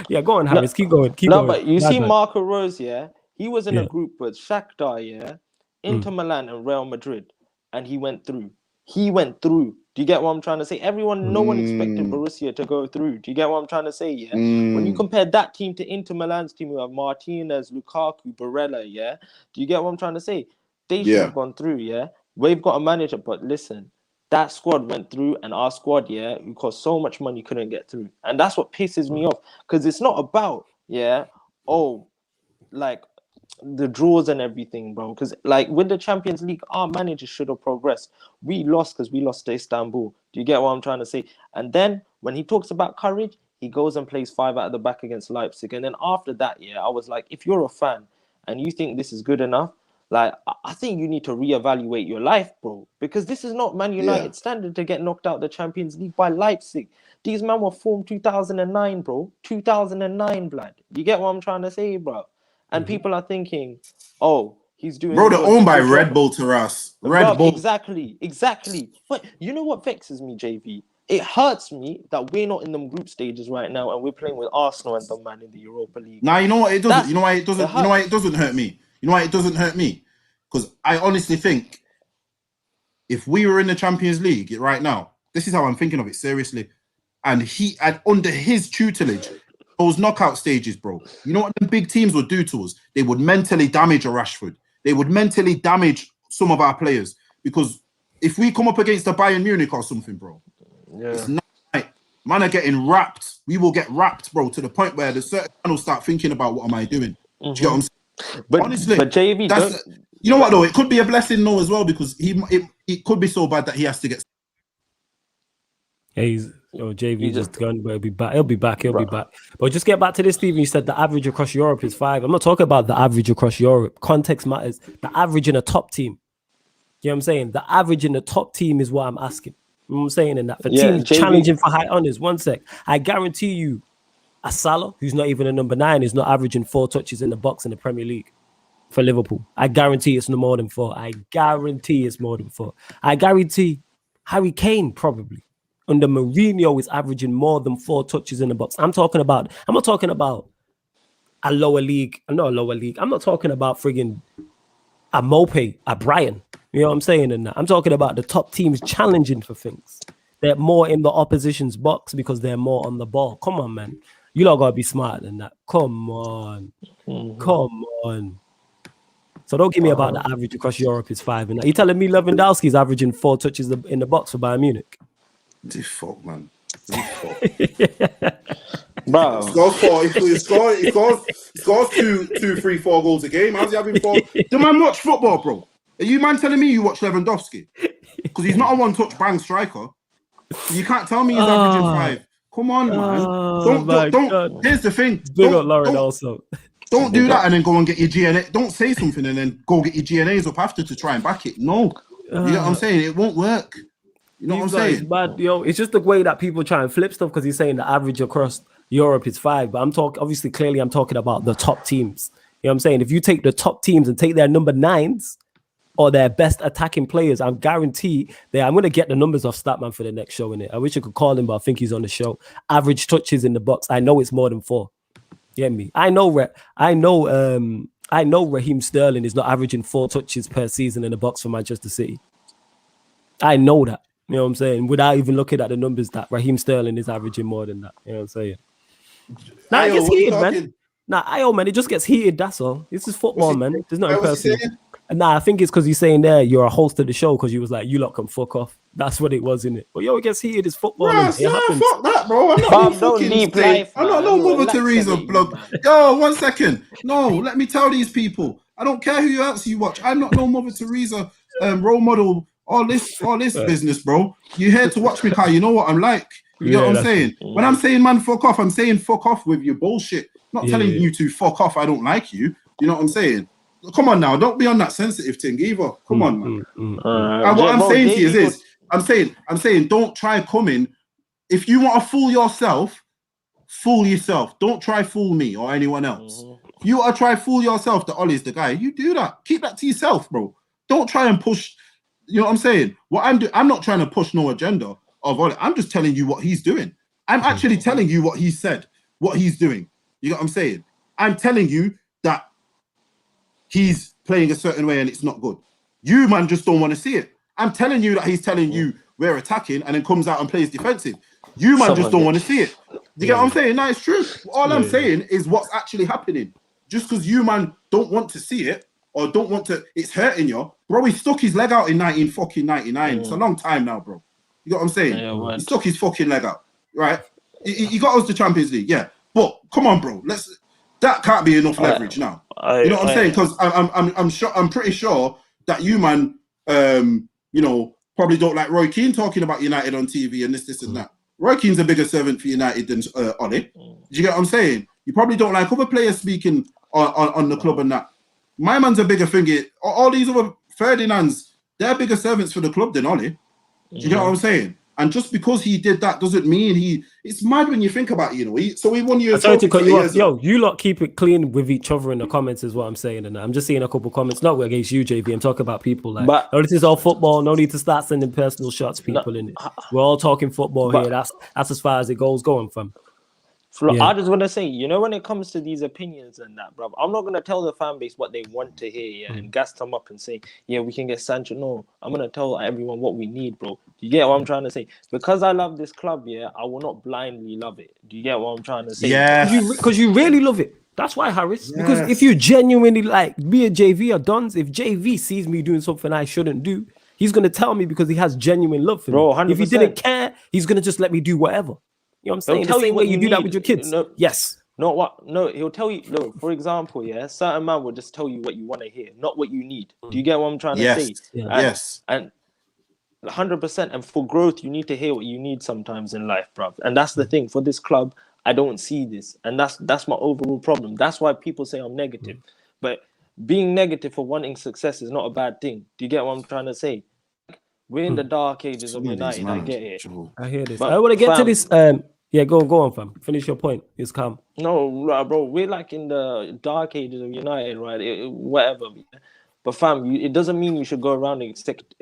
[SPEAKER 1] Yeah, go on, Harris. Keep going.
[SPEAKER 3] But you see Marco Rose, yeah? He was in a group with Shakhtar, yeah? Inter Milan and Real Madrid, and he went through. Do you get what I'm trying to say? No one expected Borussia to go through. Do you get what I'm trying to say? Yeah. When you compare that team to Inter Milan's team, you have Martinez, Lukaku, Barella. Yeah. Do you get what I'm trying to say? They should have gone through. Yeah. We've got a manager, but listen, that squad went through, and our squad, yeah, who cost so much money, couldn't get through, and that's what pisses me off because it's not about like the draws and everything, bro. Because like with the Champions League, our manager should have progressed. We lost because we lost to Istanbul. Do you get what I'm trying to say? And then when he talks about courage, he goes and plays 5 out of the back against Leipzig. And then after that, yeah, I was like, if you're a fan and you think this is good enough, like I think you need to reevaluate your life, bro. Because this is not Man United standard to get knocked out the Champions League by Leipzig. These men were formed 2009, bro. 2009, blood. You get what I'm trying to say, bro? And people are thinking, he's doing...
[SPEAKER 2] Bro, they're owned by Red Bull to us. Red Bull.
[SPEAKER 3] Exactly. But you know what vexes me, JV? It hurts me that we're not in them group stages right now and we're playing with Arsenal and the man in the Europa League.
[SPEAKER 2] Nah, you know what it doesn't? You know why it doesn't? You know why it doesn't hurt me? You know why it doesn't hurt me? Because I honestly think if we were in the Champions League right now, this is how I'm thinking of it, seriously. And under his tutelage, those knockout stages, bro, you know what the big teams would do to us? They would mentally damage a Rashford. They would mentally damage some of our players. Because if we come up against a Bayern Munich or something, bro, it's not right. Man are getting wrapped. We will get wrapped, bro, to the point where the certain man will start thinking about what am I doing? Do you get what I'm saying?
[SPEAKER 3] But
[SPEAKER 2] honestly,
[SPEAKER 3] but JV,
[SPEAKER 2] you know what though? It could be a blessing, though, as well, because it could be so bad that he has to get.
[SPEAKER 1] Yeah, JV just gone, but he'll be back. He'll be back. But just get back to this, Stephen. You said the average across Europe is 5. I'm not talking about the average across Europe. Context matters. The average in a top team. You know what I'm saying? The average in the top team is what I'm asking. You know what I'm saying? And that for teams JV, challenging for high honors. 1 sec. I guarantee you, a Salah, who's not even a number 9, is not averaging 4 touches in the box in the Premier League for Liverpool. I guarantee it's no more than 4. I guarantee it's more than 4. I guarantee Harry Kane probably under Mourinho is averaging more than 4 touches in the box. I'm not talking about a lower league. I'm not a lower league. I'm not talking about friggin' a Mope, a Brian. You know what I'm saying? And I'm talking about the top teams challenging for things. They're more in the opposition's box because they're more on the ball. Come on, man. You lot gotta be smarter than that. Come on. Come on. So don't give me about the average across Europe is 5. And you telling me Lewandowski's averaging 4 touches in the box for Bayern Munich?
[SPEAKER 2] Default, man.
[SPEAKER 3] Bro.
[SPEAKER 2] He scores 2, 3, 4 goals a game. How's he having 4? Do man watch football, bro? Are you man telling me you watch Lewandowski? Because he's not a one-touch bang striker. You can't tell me he's averaging 5. Come on, man. Don't. Here's the thing.
[SPEAKER 1] Big up Lauren also.
[SPEAKER 2] Don't do that and then go and get your GNA. Don't say something and then go get your GNAs up after to try and back it. No. You get what I'm saying? It won't work. You know what I'm saying?
[SPEAKER 1] But it's just the way that people try and flip stuff because he's saying the average across Europe is 5. But I'm talking, obviously, clearly, I'm talking about the top teams. You know what I'm saying? If you take the top teams and take their number 9s or their best attacking players, I guarantee that I'm going to get the numbers off Statman for the next show in it. I wish I could call him, but I think he's on the show. Average touches in the box. I know it's more than 4. You get me? I know Raheem Sterling is not averaging 4 touches per season in the box for Manchester City. I know that. You know what I'm saying? Without even looking at the numbers that Raheem Sterling is averaging more than that. You know what I'm saying? Nah, it gets heated, man. Nah, man, it just gets heated, that's all. This is football, man. There's nothing personal. Nah, I think it's because he's saying there you're a host of the show because you was like, you lot can fuck off. That's what it was, innit? But it gets heated, it's football.
[SPEAKER 2] Bro, fuck that, bro. I'm not no Mother Teresa blog. Yo, 1 second. No, let me tell these people. I don't care who else you watch. I'm not no Mother Teresa role model. All this business, bro. You here to watch me, Kai. You know what I'm like. You know what I'm saying? When I'm saying, man, fuck off, I'm saying fuck off with your bullshit. Not telling you to fuck off. I don't like you. You know what I'm saying? Come on now. Don't be on that sensitive thing either. Come on, man. What I'm saying to you is I'm saying, don't try coming. If you want to fool yourself, fool yourself. Don't try fool me or anyone else. If you want to try fool yourself that Ollie's the guy, you do that. Keep that to yourself, bro. Don't try and push. You know what I'm saying? What I'm not trying to push no agenda of Ollie. I'm just telling you what he's doing. I'm actually telling you what he said, what he's doing. You know what I'm saying? I'm telling you that he's playing a certain way and it's not good. You, man, just don't want to see it. I'm telling you that he's telling you we're attacking and then comes out and plays defensive. You, man, just don't want to see it. You get what I'm saying? No, it's true. All I'm saying is what's actually happening. Just because you, man, don't want to see it or don't want to, it's hurting you. Bro, he stuck his leg out in 1999. It's a long time now, bro. You know what I'm saying? He stuck his fucking leg out, right? He got us the Champions League, yeah. But come on, bro. That can't be enough leverage now. You know what I'm saying? Because I'm pretty sure that you, man, you know, probably don't like Roy Keane talking about United on TV and this and that. Roy Keane's a bigger servant for United than Ollie. Do you get what I'm saying? You probably don't like other players speaking on the club and that. My man's a bigger thing. All these other Ferdinands, they're bigger servants for the club than Ollie. Do you get what I'm saying? And just because he did that doesn't mean it's mad when you think about it, you know. He won years.
[SPEAKER 1] Yo, you lot keep it clean with each other in the comments is what I'm saying. And I'm just seeing a couple comments, not against you, JV. I'm talking about people like, this is all football. No need to start sending personal shots, people in it. We're all talking football here. That's as far as it goes going from.
[SPEAKER 3] I just want to say, you know, when it comes to these opinions and that, bro, I'm not going to tell the fan base what they want to hear and gas them up and say, yeah, we can get Sancho. No, I'm going to tell everyone what we need, bro. Do you get what I'm trying to say? Because I love this club, I will not blindly love it. Do you get what I'm trying to say?
[SPEAKER 2] Yeah.
[SPEAKER 1] Because you really love it. That's why, Harris. Yes. Because if you genuinely like me and JV are dons, if JV sees me doing something I shouldn't do, he's going to tell me because he has genuine love for me. 100%. If he didn't care, he's going to just let me do whatever. You know what I'm saying? The same way you do that with your kids.
[SPEAKER 3] No,
[SPEAKER 1] yes.
[SPEAKER 3] Not what? No, he'll tell you. Look, for example, certain man will just tell you what you want to hear, not what you need. Do you get what I'm trying to say?
[SPEAKER 2] Yes.
[SPEAKER 3] And 100%. And for growth, you need to hear what you need sometimes in life, bruv. And that's the thing. For this club, I don't see this, and that's my overall problem. That's why people say I'm negative. But being negative for wanting success is not a bad thing. Do you get what I'm trying to say? We're in the dark ages of United. I get it.
[SPEAKER 1] I hear this. But I want to get to this. Go on, fam. Finish your point. It's calm.
[SPEAKER 3] No, bro. We're like in the dark ages of United, right? Whatever. But fam, it doesn't mean you should go around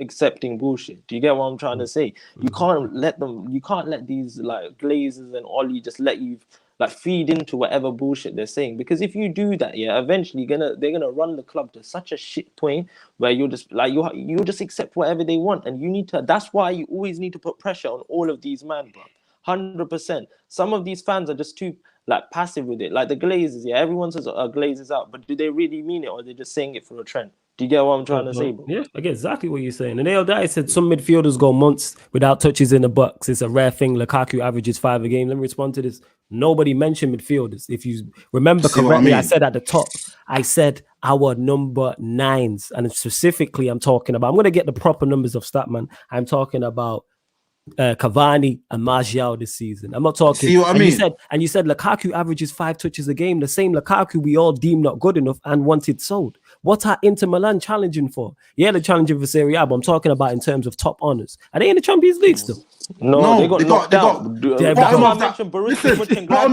[SPEAKER 3] accepting bullshit. Do you get what I'm trying to say? You can't let them. You can't let these like Glazers and Ollie just let you like feed into whatever bullshit they're saying. Because if you do that, eventually they're gonna run the club to such a shit point where you're just like you just accept whatever they want, and you need to. That's why you always need to put pressure on all of these men, bro. 100%. Some of these fans are just too like passive with it. Like the Glazers, everyone says Glazers out, but do they really mean it, or are they just saying it for a trend? Do you get what I'm trying to say, bro?
[SPEAKER 1] Yeah, I get exactly what you're saying. And I said some midfielders go months without touches in the box. It's a rare thing. Lukaku averages 5 a game. Let me respond to this. Nobody mentioned midfielders. If you remember correctly, I said at the top, I said our number 9s. And specifically, I'm going to get the proper numbers of Statman. I'm talking about Cavani and Martial this season. I'm not talking.
[SPEAKER 2] See what I mean?
[SPEAKER 1] You said Lukaku averages 5 touches a game. The same Lukaku we all deemed not good enough and wanted sold. What are Inter Milan challenging for? Yeah, they're challenging for Serie A, but I'm talking about in terms of top honors. Are they in the Champions League still?
[SPEAKER 3] No, they got knocked out.
[SPEAKER 2] Bottom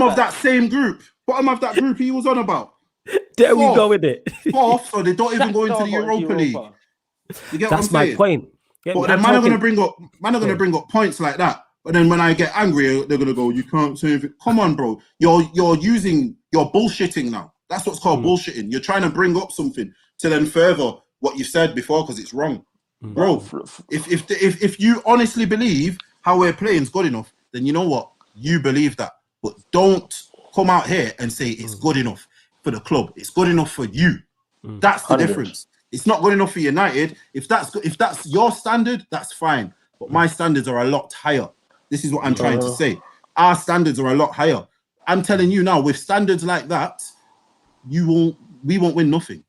[SPEAKER 2] of that same group. Bottom of that group he was on about.
[SPEAKER 1] There we go with it.
[SPEAKER 2] Fourth, so they don't even go into the Europa League. You get
[SPEAKER 1] That's
[SPEAKER 2] what I'm saying?
[SPEAKER 1] my point.
[SPEAKER 2] But then man are gonna bring up points like that. But then when I get angry, they're gonna go, you can't say anything. Come on, bro. You're bullshitting now. That's what's called bullshitting. You're trying to bring up something to then further what you said before because it's wrong. Bro, if you honestly believe how we're playing is good enough, then you know what? You believe that. But don't come out here and say it's good enough for the club. It's good enough for you. That's the difference. It's not good enough for United. If that's your standard, that's fine. But my standards are a lot higher. This is what I'm trying to say. Our standards are a lot higher. I'm telling you now, with standards like that, we won't win nothing.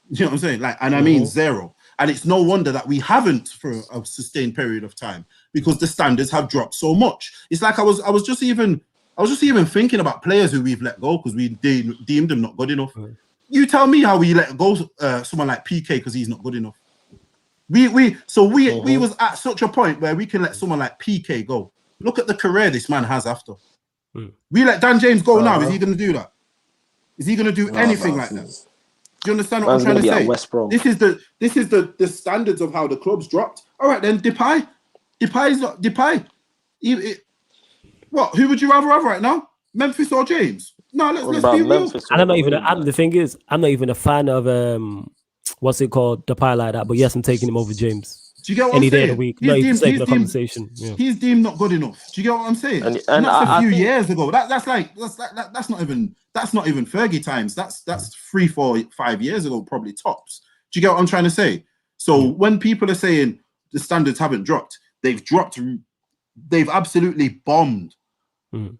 [SPEAKER 2] You know what I'm saying? I mean zero. And it's no wonder that we haven't for a sustained period of time because the standards have dropped so much. It's like I was just even thinking about players who we've let go because we deemed them not good enough. You tell me how we let go someone like PK because he's not good enough. We was at such a point where we can let someone like PK go. Look at the career this man has after. We let Dan James go now. Is he going to do that? Is he going to do anything like that? Do you understand what I'm trying to say? This is the standards of how the club's dropped. All right, then Depay. Depay's not Depay. What? Who would you rather have right now? Memphis or James? No, let's be real.
[SPEAKER 1] And the thing is, I'm not even a fan of what's it called, Depay like that. But yes, I'm taking him over James.
[SPEAKER 2] Do you get what
[SPEAKER 1] any
[SPEAKER 2] I'm saying?
[SPEAKER 1] day of the week. He's taking the conversation. Yeah.
[SPEAKER 2] He's deemed not good enough. Do you get what I'm saying? And that's a few years ago. That's not even Fergie times. That's 3, 4, 5 years ago, probably tops. Do you get what I'm trying to say? So when people are saying the standards haven't dropped, they've dropped. They've absolutely bombed, and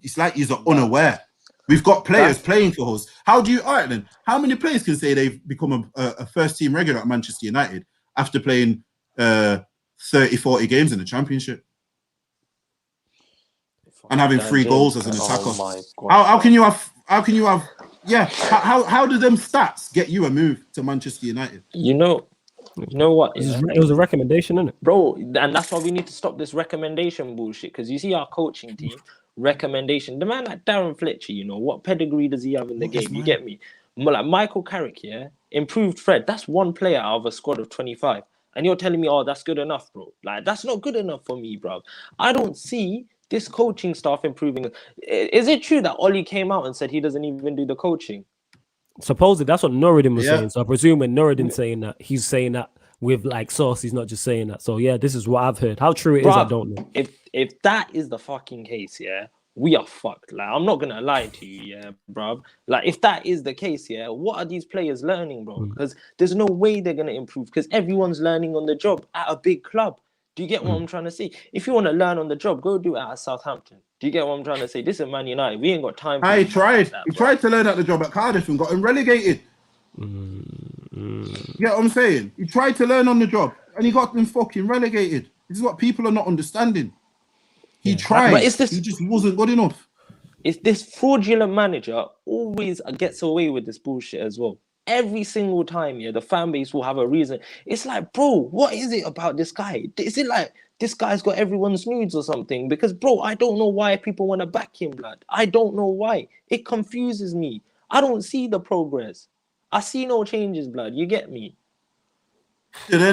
[SPEAKER 2] it's like you're unaware. We've got players playing for us. All right then, how many players can say they've become a first team regular at Manchester United after playing 30, 40 games in the Championship and having 3 goals as an attacker? How can you have? Yeah. How do them stats get you a move to Manchester United?
[SPEAKER 3] You know what?
[SPEAKER 1] It was a recommendation, isn't it,
[SPEAKER 3] bro? And that's why we need to stop this recommendation bullshit. Because you see our coaching team recommendation. The man like Darren Fletcher, what pedigree does he have in the game? You get me? Like Michael Carrick, improved Fred. That's one player out of a squad of 25. And you're telling me, oh, that's good enough, bro. Like, that's not good enough for me, bro. I don't see this coaching staff improving. Is it true that Oli came out and said he doesn't even do the coaching?
[SPEAKER 1] Supposedly, that's what Nuruddin was saying. So I presume when Nuruddin's saying that, he's saying that with like source. He's not just saying that. So yeah, this is what I've heard. How true it is, I don't know.
[SPEAKER 3] If that is the fucking case, we are fucked. Like, I'm not gonna lie to you, bro. Like, if that is the case, what are these players learning, bro? Because there's no way they're gonna improve because everyone's learning on the job at a big club. Do you get what I'm trying to say? If you want to learn on the job, go do it at Southampton. Do you get what I'm trying to say? This is Man United. We ain't got time.
[SPEAKER 2] He tried to learn at the job at Cardiff and got him relegated. You get what I'm saying? He tried to learn on the job and he got them fucking relegated. This is what people are not understanding. He tried, but he just wasn't good enough.
[SPEAKER 3] It's this fraudulent manager always gets away with this bullshit as well. Every single time, the fan base will have a reason. It's like, bro, what is it about this guy? Is it like this guy's got everyone's nudes or something? Because, bro, I don't know why people want to back him, blood. I don't know why. It confuses me. I don't see the progress. I see no changes, blood. You get me?
[SPEAKER 2] That's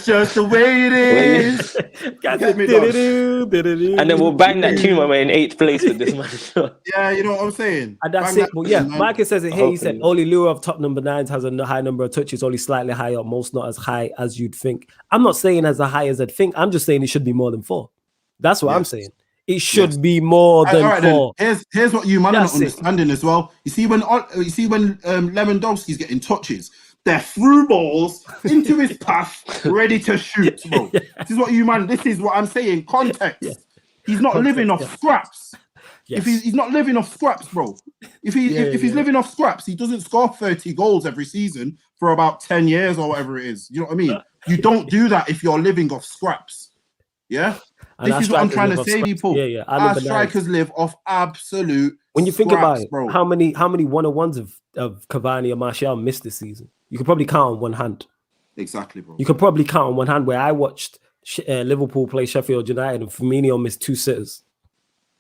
[SPEAKER 2] just the way it is.
[SPEAKER 3] And then we'll bang that tune when we're in 8th place with this man.
[SPEAKER 2] Yeah, you know what I'm saying?
[SPEAKER 1] And that's it. But yeah, Michael says it here. He said only Lure of top number 9s has a high number of touches, only slightly higher, most not as high as you'd think. I'm not saying as high as I'd think. I'm just saying it should be more than 4. That's what I'm saying. It should be more than 4.
[SPEAKER 2] Here's what you man are not understanding as well. You see when Lewandowski's getting touches, they're through balls into his path, ready to shoot, bro. This is what this is what I'm saying. Context. He's not living off scraps. If he's not living off scraps, bro. If he's living off scraps, he doesn't score 30 goals every season for about 10 years or whatever it is. You know what I mean? You don't do that if you're living off scraps. Yeah?
[SPEAKER 1] And
[SPEAKER 2] this is what I'm trying to say, people.
[SPEAKER 1] Yeah.
[SPEAKER 2] Our strikers live off absolute
[SPEAKER 1] when you
[SPEAKER 2] scraps,
[SPEAKER 1] think about it,
[SPEAKER 2] bro.
[SPEAKER 1] how many one-on-ones of Cavani and Martial missed this season? You could probably count on one hand.
[SPEAKER 2] Exactly, bro.
[SPEAKER 1] You could probably count on one hand where I watched Liverpool play Sheffield United and Firmino missed 2 sitters.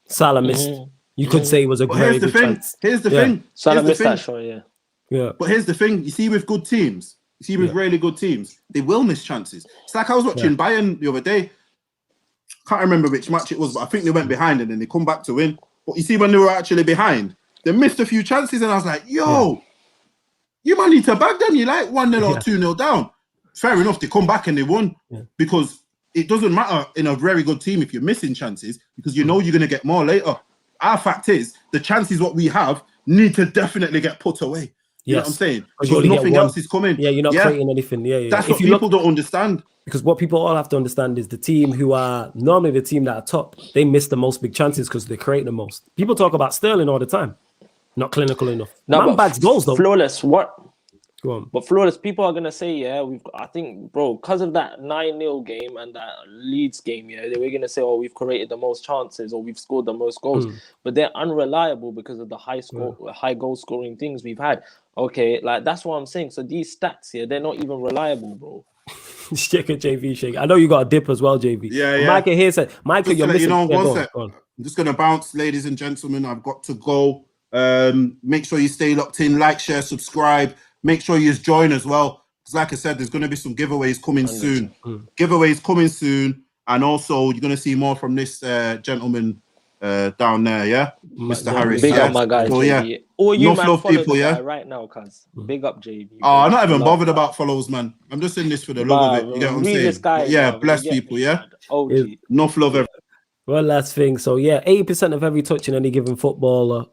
[SPEAKER 1] Salah missed. You could say it was a very good chance.
[SPEAKER 2] Here's the thing.
[SPEAKER 3] Salah missed that shot,
[SPEAKER 1] yeah.
[SPEAKER 2] But here's the thing. You see with good teams, really good teams, they will miss chances. It's like I was watching Bayern the other day. Can't remember which match it was, but I think they went behind and then they come back to win. But you see when they were actually behind, they missed a few chances and I was like, yo, you might need to bag them. You like 1-0 or 2-0 down. Fair enough, they come back and they won because it doesn't matter in a very good team if you're missing chances because you know you're going to get more later. Our fact is the chances what we have need to definitely get put away. You know what I'm saying? Because nothing else is coming.
[SPEAKER 1] Yeah, you're not creating anything. Yeah.
[SPEAKER 2] That's what people don't understand.
[SPEAKER 1] Because what people all have to understand is the team who are normally the team that are top, they miss the most big chances because they create the most. People talk about Sterling all the time. Not clinical enough. Man bags goals though.
[SPEAKER 3] Flawless. What?
[SPEAKER 1] Go on.
[SPEAKER 3] But Flawless, people are gonna say, I think, bro, because of that 9-0 game and that Leeds game, we're gonna say, we've created the most chances or we've scored the most goals. But they're unreliable because of the high goal scoring things we've had. Okay, like that's what I'm saying. So these stats here, they're not even reliable, bro.
[SPEAKER 1] Shake it, JV, shake. I know you got a dip as well, JV.
[SPEAKER 2] Yeah.
[SPEAKER 1] Michael here said, Michael, you're missing.
[SPEAKER 2] I'm just gonna bounce, ladies and gentlemen. I've got to go. Make sure you stay locked in, like, share, subscribe. Make sure you join as well. Because like I said, there's going to be some giveaways coming soon. Giveaways coming soon. And also, you're going to see more from this gentleman down there, Mr. Harris.
[SPEAKER 3] Big up my guy, JV. Or you, man, follow people, right now, cuz. Big up, JV.
[SPEAKER 2] I'm not even bothered about follows, man. I'm just in this for the love of it. You get what I'm saying? Guy, bless people, Enough love, everyone.
[SPEAKER 1] Well, last thing. So, 80% of every touch in any given footballer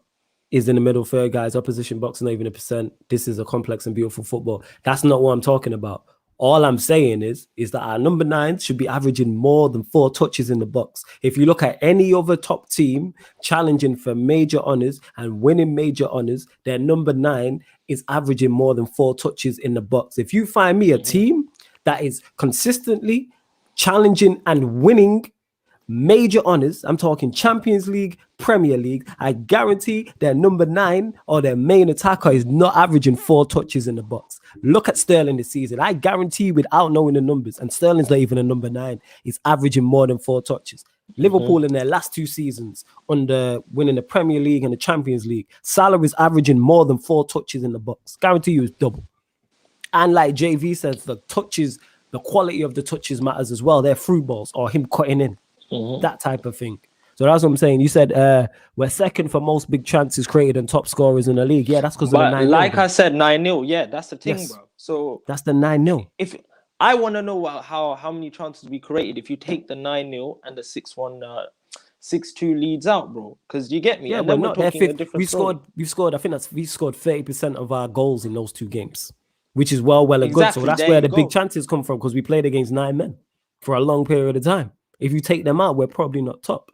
[SPEAKER 1] is in the middle third, guys. Opposition box, not even a percent. This is a complex and beautiful football. That's not what I'm talking about. All I'm saying is that our number 9s should be averaging more than 4 touches in the box. If you look at any other top team challenging for major honours and winning major honours, their number 9 is averaging more than 4 touches in the box. If you find me a team that is consistently challenging and winning major honours, I'm talking Champions League, Premier League, I guarantee their number 9 or their main attacker is not averaging 4 touches in the box. Look at Sterling this season. I guarantee without knowing the numbers, and Sterling's not even a number 9, he's averaging more than 4 touches. Liverpool in their last 2 seasons under winning the Premier League and the Champions League, Salah is averaging more than 4 touches in the box. Guarantee you it's double. And like JV says, the touches, the quality of the touches matters as well. They're through balls or him cutting in. That type of thing. So that's what I'm saying. You said we're second for most big chances created and top scorers in the league. Yeah, that's because of the 9-0.
[SPEAKER 3] Like I said, 9-0. Yeah, that's the thing, bro. So
[SPEAKER 1] that's the 9-0.
[SPEAKER 3] If I want to know how many chances we created if you take the 9-0 and the 6-1, 6-2 leads out, bro. Because you get me.
[SPEAKER 1] Yeah,
[SPEAKER 3] and
[SPEAKER 1] we're
[SPEAKER 3] then
[SPEAKER 1] not.
[SPEAKER 3] we're talking a different story.
[SPEAKER 1] We scored 30% of our goals in those 2 games, which is well and good. So that's where the big chances come from because we played against 9 men for a long period of time. If you take them out, we're probably not top.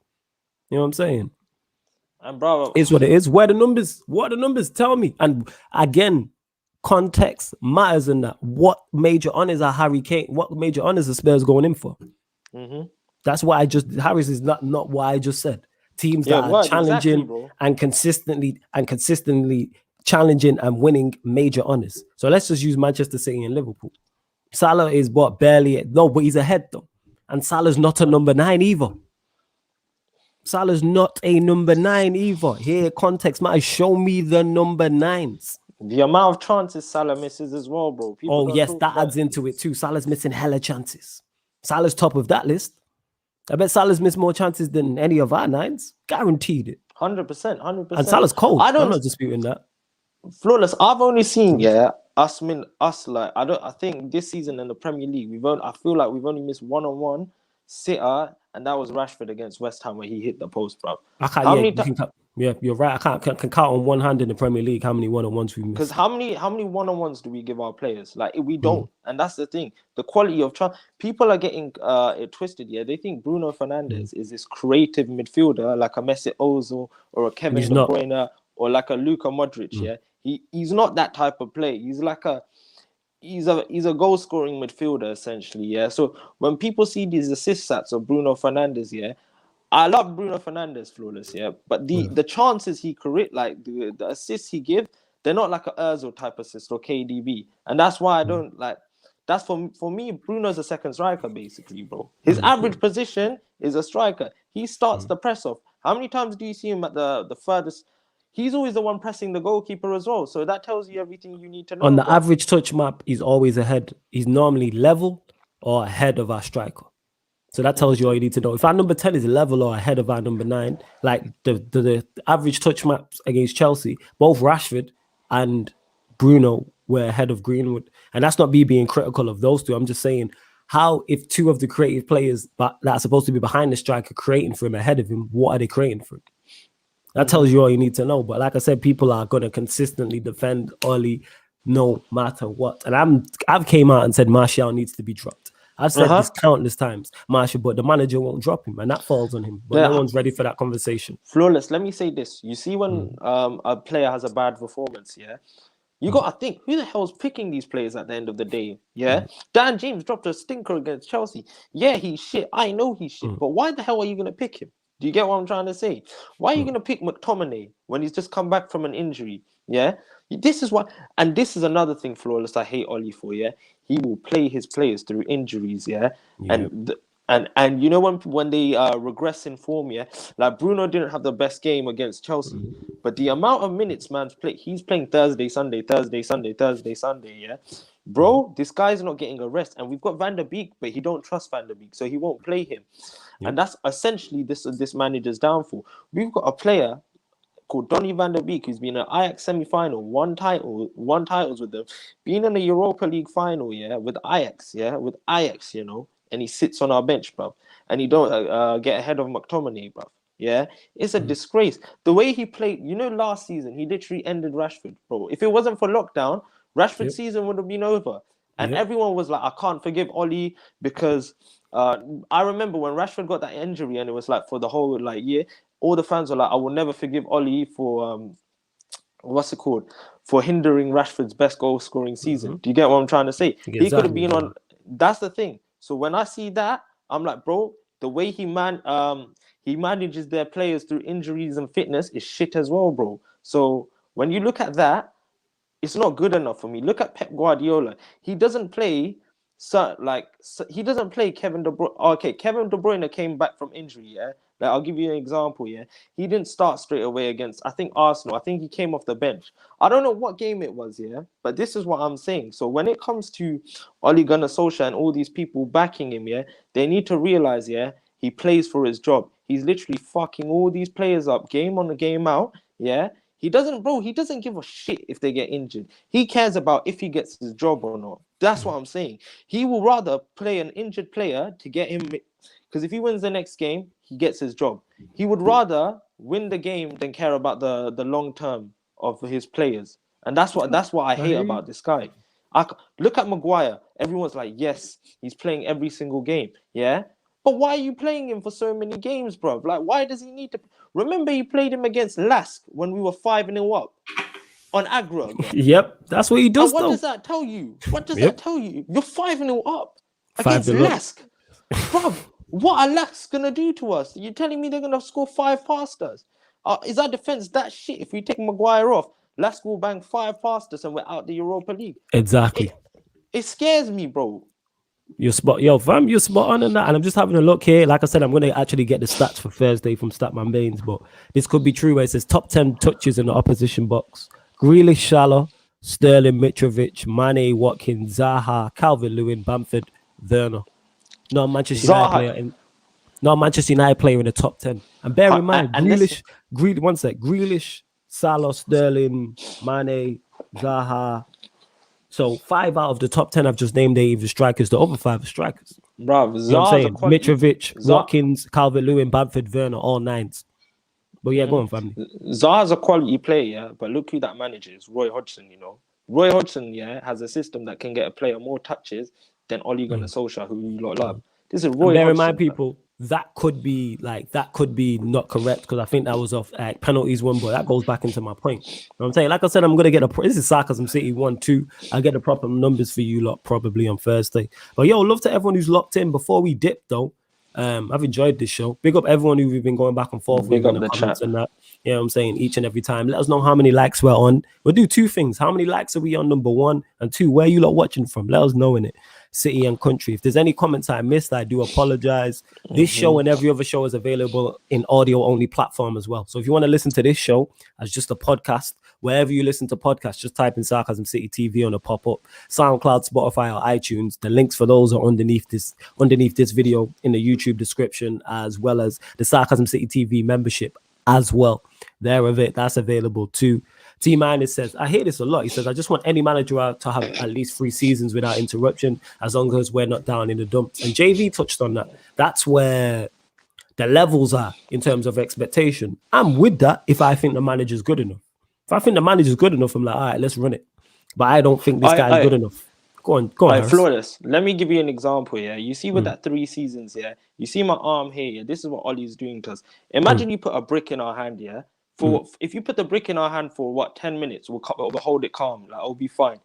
[SPEAKER 1] You know what I'm saying?
[SPEAKER 3] And bro,
[SPEAKER 1] it's what it is. Where are the numbers? What are the numbers? Tell me. And again, context matters in that. What major honours are Harry Kane? What major honours are Spurs going in for? That's why Harris is not what I just said. Teams that are challenging and consistently challenging and winning major honours. So let's just use Manchester City and Liverpool. Salah is but he's ahead though. And Salah's not a number 9 either. Salah's not a number 9 either. Here, context matters. Show me the number 9s.
[SPEAKER 3] The amount of chances Salah misses as well, bro.
[SPEAKER 1] People that adds into it too. Salah's missing hella chances. Salah's top of that list. I bet Salah's missed more chances than any of our 9s. Guaranteed it.
[SPEAKER 3] 100%.
[SPEAKER 1] And Salah's cold. I'm not disputing that.
[SPEAKER 3] Flawless. I've only seen, us like I think this season in the Premier League, I feel like we've only missed 1-on-1 sitter, and that was Rashford against West Ham where he hit the post, bro.
[SPEAKER 1] You're right. I can count on one hand in the Premier League how many 1-on-1s we missed.
[SPEAKER 3] Because how many 1-on-1s do we give our players? Like we don't, and that's the thing. The quality of people are getting it twisted. Yeah, they think Bruno Fernandes is this creative midfielder like a Mesut Ozil or a Kevin De Bruyne or like a Luka Modric. Yeah, he's not that type of player. He's like he's a goal scoring midfielder essentially. Yeah. So when people see these assist stats of Bruno Fernandes, yeah, I love Bruno Fernandes, flawless, yeah. But the chances he create, like the assists he give, they're not like a Özil type assist or KDB, and that's why I don't like. That's for me. Bruno's a second striker, basically, bro. His average position is a striker. He starts the press off. How many times do you see him at the furthest? He's always the one pressing the goalkeeper as well. So that tells you everything you need to know.
[SPEAKER 1] On the average touch map, he's always ahead. He's normally level or ahead of our striker. So that tells you all you need to know. If our number 10 is level or ahead of our number 9, like the average touch maps against Chelsea, both Rashford and Bruno were ahead of Greenwood. And that's not me being critical of those two. I'm just saying, how if two of the creative players that are supposed to be behind the striker creating for him ahead of him, what are they creating for him? That tells you all you need to know. But like I said, people are going to consistently defend Oli no matter what. And I've came out and said Martial needs to be dropped. I've said this countless times, Martial, but the manager won't drop him, and that falls on him. But no one's ready for that conversation.
[SPEAKER 3] Flawless. Let me say this: you see, when a player has a bad performance, you got to think, who the hell's picking these players at the end of the day? Yeah, Dan James dropped a stinker against Chelsea. Yeah, he's shit. I know he's shit, but why the hell are you gonna pick him? Do you get what I'm trying to say? Why are you gonna pick McTominay when he's just come back from an injury? Yeah. This is what, and this is another thing, flawless. I hate Oli for. Yeah, he will play his players through injuries. Yeah, and you know when they regress in form. Yeah, like Bruno didn't have the best game against Chelsea, but the amount of minutes man's played, he's playing Thursday, Sunday. Yeah, bro, this guy's not getting a rest, and we've got Van der Beek, but he don't trust Van der Beek, so he won't play him, and that's essentially this manager's downfall. We've got a player called Donny van der Beek, who's been an Ajax semi-final, one titles with them, been in the Europa League final, with Ajax, you know, and he sits on our bench, bro, and he don't get ahead of McTominay, bro. Yeah, it's a disgrace. The way he played, you know, last season, he literally ended Rashford, bro. If it wasn't for lockdown, Rashford's season would have been over. And everyone was like, I can't forgive Oli because I remember when Rashford got that injury and it was like for the whole year, all the fans were like, I will never forgive Oli for for hindering Rashford's best goal scoring season. Do you get what I'm trying to say? Exactly. He could have been on. That's the thing. So when I see that, I'm like, bro, the way he manages their players through injuries and fitness is shit as well, bro. So when you look at that, it's not good enough for me. Look at Pep Guardiola. He doesn't play he doesn't play Kevin De Bruyne. Okay, Kevin De Bruyne came back from injury, Like, I'll give you an example, He didn't start straight away against, I think, Arsenal. I think he came off the bench. I don't know what game it was, But this is what I'm saying. So when it comes to Ole Gunnar Solskjaer and all these people backing him, they need to realize, he plays for his job. He's literally fucking all these players up, game on the game out, He doesn't give a shit if they get injured. He cares about if he gets his job or not. That's what I'm saying. He will rather play an injured player to get him, because if he wins the next game, he gets his job. He would rather win the game than care about the long term of his players. And that's what I hate about this guy. Look at Maguire. Everyone's like, yes, he's playing every single game. But why are you playing him for so many games, bro? Like, why does he need to? Remember, he played him against Lask when we were 5-0 up on Agra.
[SPEAKER 1] Yep, that's what he does.
[SPEAKER 3] And what does that tell you? What does that tell you? You're 5-0 up against Lask, bro. What are Lask gonna do to us? You're telling me they're gonna score 5 past us? Is our defense that shit? If we take Maguire off, Lask will bang 5 past us and we're out the Europa League.
[SPEAKER 1] Exactly.
[SPEAKER 3] It scares me, bro.
[SPEAKER 1] You're spot on in that. And I'm just having a look here. Like I said, I'm going to actually get the stats for Thursday from Statman Baines, but this could be true where it says top 10 touches in the opposition box. Grealish, Salah, Sterling, Mitrovic, Mane, Watkins, Zaha, Calvert-Lewin, Bamford, Werner. No Manchester United player in the top 10. And bear in mind, Grealish, Salah, Sterling, Mane, Zaha. So 5 out of the top 10 I've just named, they either strikers. The other 5 are strikers.
[SPEAKER 3] Bro,
[SPEAKER 1] you know what I'm saying? Mitrovic, Watkins, Calvert-Lewin, Bamford, Werner, all 9s. But go on, family.
[SPEAKER 3] Zaha's a quality player, but look who that manages, Roy Hodgson, Roy Hodgson, has a system that can get a player more touches than Ole Gunnar Solskjaer, who you lot love. This is Roy Hodgson.
[SPEAKER 1] Bear in mind, people, that could be not correct, because I think that was off penalties one, but that goes back into my point. You know what I'm saying? Like I said, I'm gonna get this is Sarcasm City 1-2. I'll get the proper numbers for you lot probably on Thursday. But yo, love to everyone who's locked in. Before we dip though, I've enjoyed this show. Big up everyone who we've been going back and forth with in the comments and that. You know what I'm saying? Each and every time. Let us know how many likes we're on. We'll do two things. How many likes are we on, number one? And two, where you lot watching from? Let us know in it. City and country. If there's any comments I missed, I do apologize. This show and every other show is available in audio only platform as well. So if you want to listen to this show as just a podcast, wherever you listen to podcasts, just type in Sarcasm City TV on a pop-up. SoundCloud, Spotify, or iTunes. The links for those are underneath this video in the YouTube description, as well as the Sarcasm City TV membership as well. That's available too. T-Minus says, I hear this a lot. He says, I just want any manager to have at least 3 seasons without interruption, as long as we're not down in the dumps. And JV touched on that. That's where the levels are in terms of expectation. I'm with that if I think the manager's good enough. If I think the manager's good enough, I'm like, all right, let's run it. But I don't think this guy's good enough. Go on.
[SPEAKER 3] Flawless. Let me give you an example. Yeah, you see with that 3 seasons. Yeah, you see my arm here. Yeah, this is what Ollie's doing to us. Imagine you put a brick in our hand. Yeah, if you put the brick in our hand for 10 minutes, we'll hold it calm. Like, it'll be fine.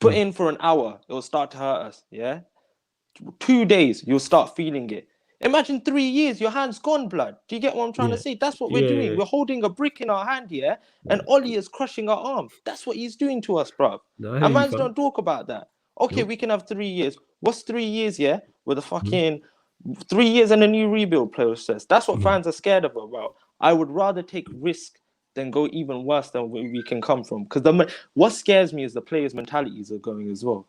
[SPEAKER 3] Put in for an hour, it'll start to hurt us. Yeah, 2 days, you'll start feeling it. Imagine 3 years, your hand's gone, blood. Do you get what I'm trying to say? That's what we're doing. We're holding a brick in our hand here, and Ollie is crushing our arm. That's what he's doing to us, bro. And mans don't talk about that. Okay, we can have 3 years. What's 3 years, yeah? With a fucking 3 years and a new rebuild process. That's what fans are scared of, bro. I would rather take risk than go even worse than where we can come from. Because what scares me is the players' mentalities are going as well.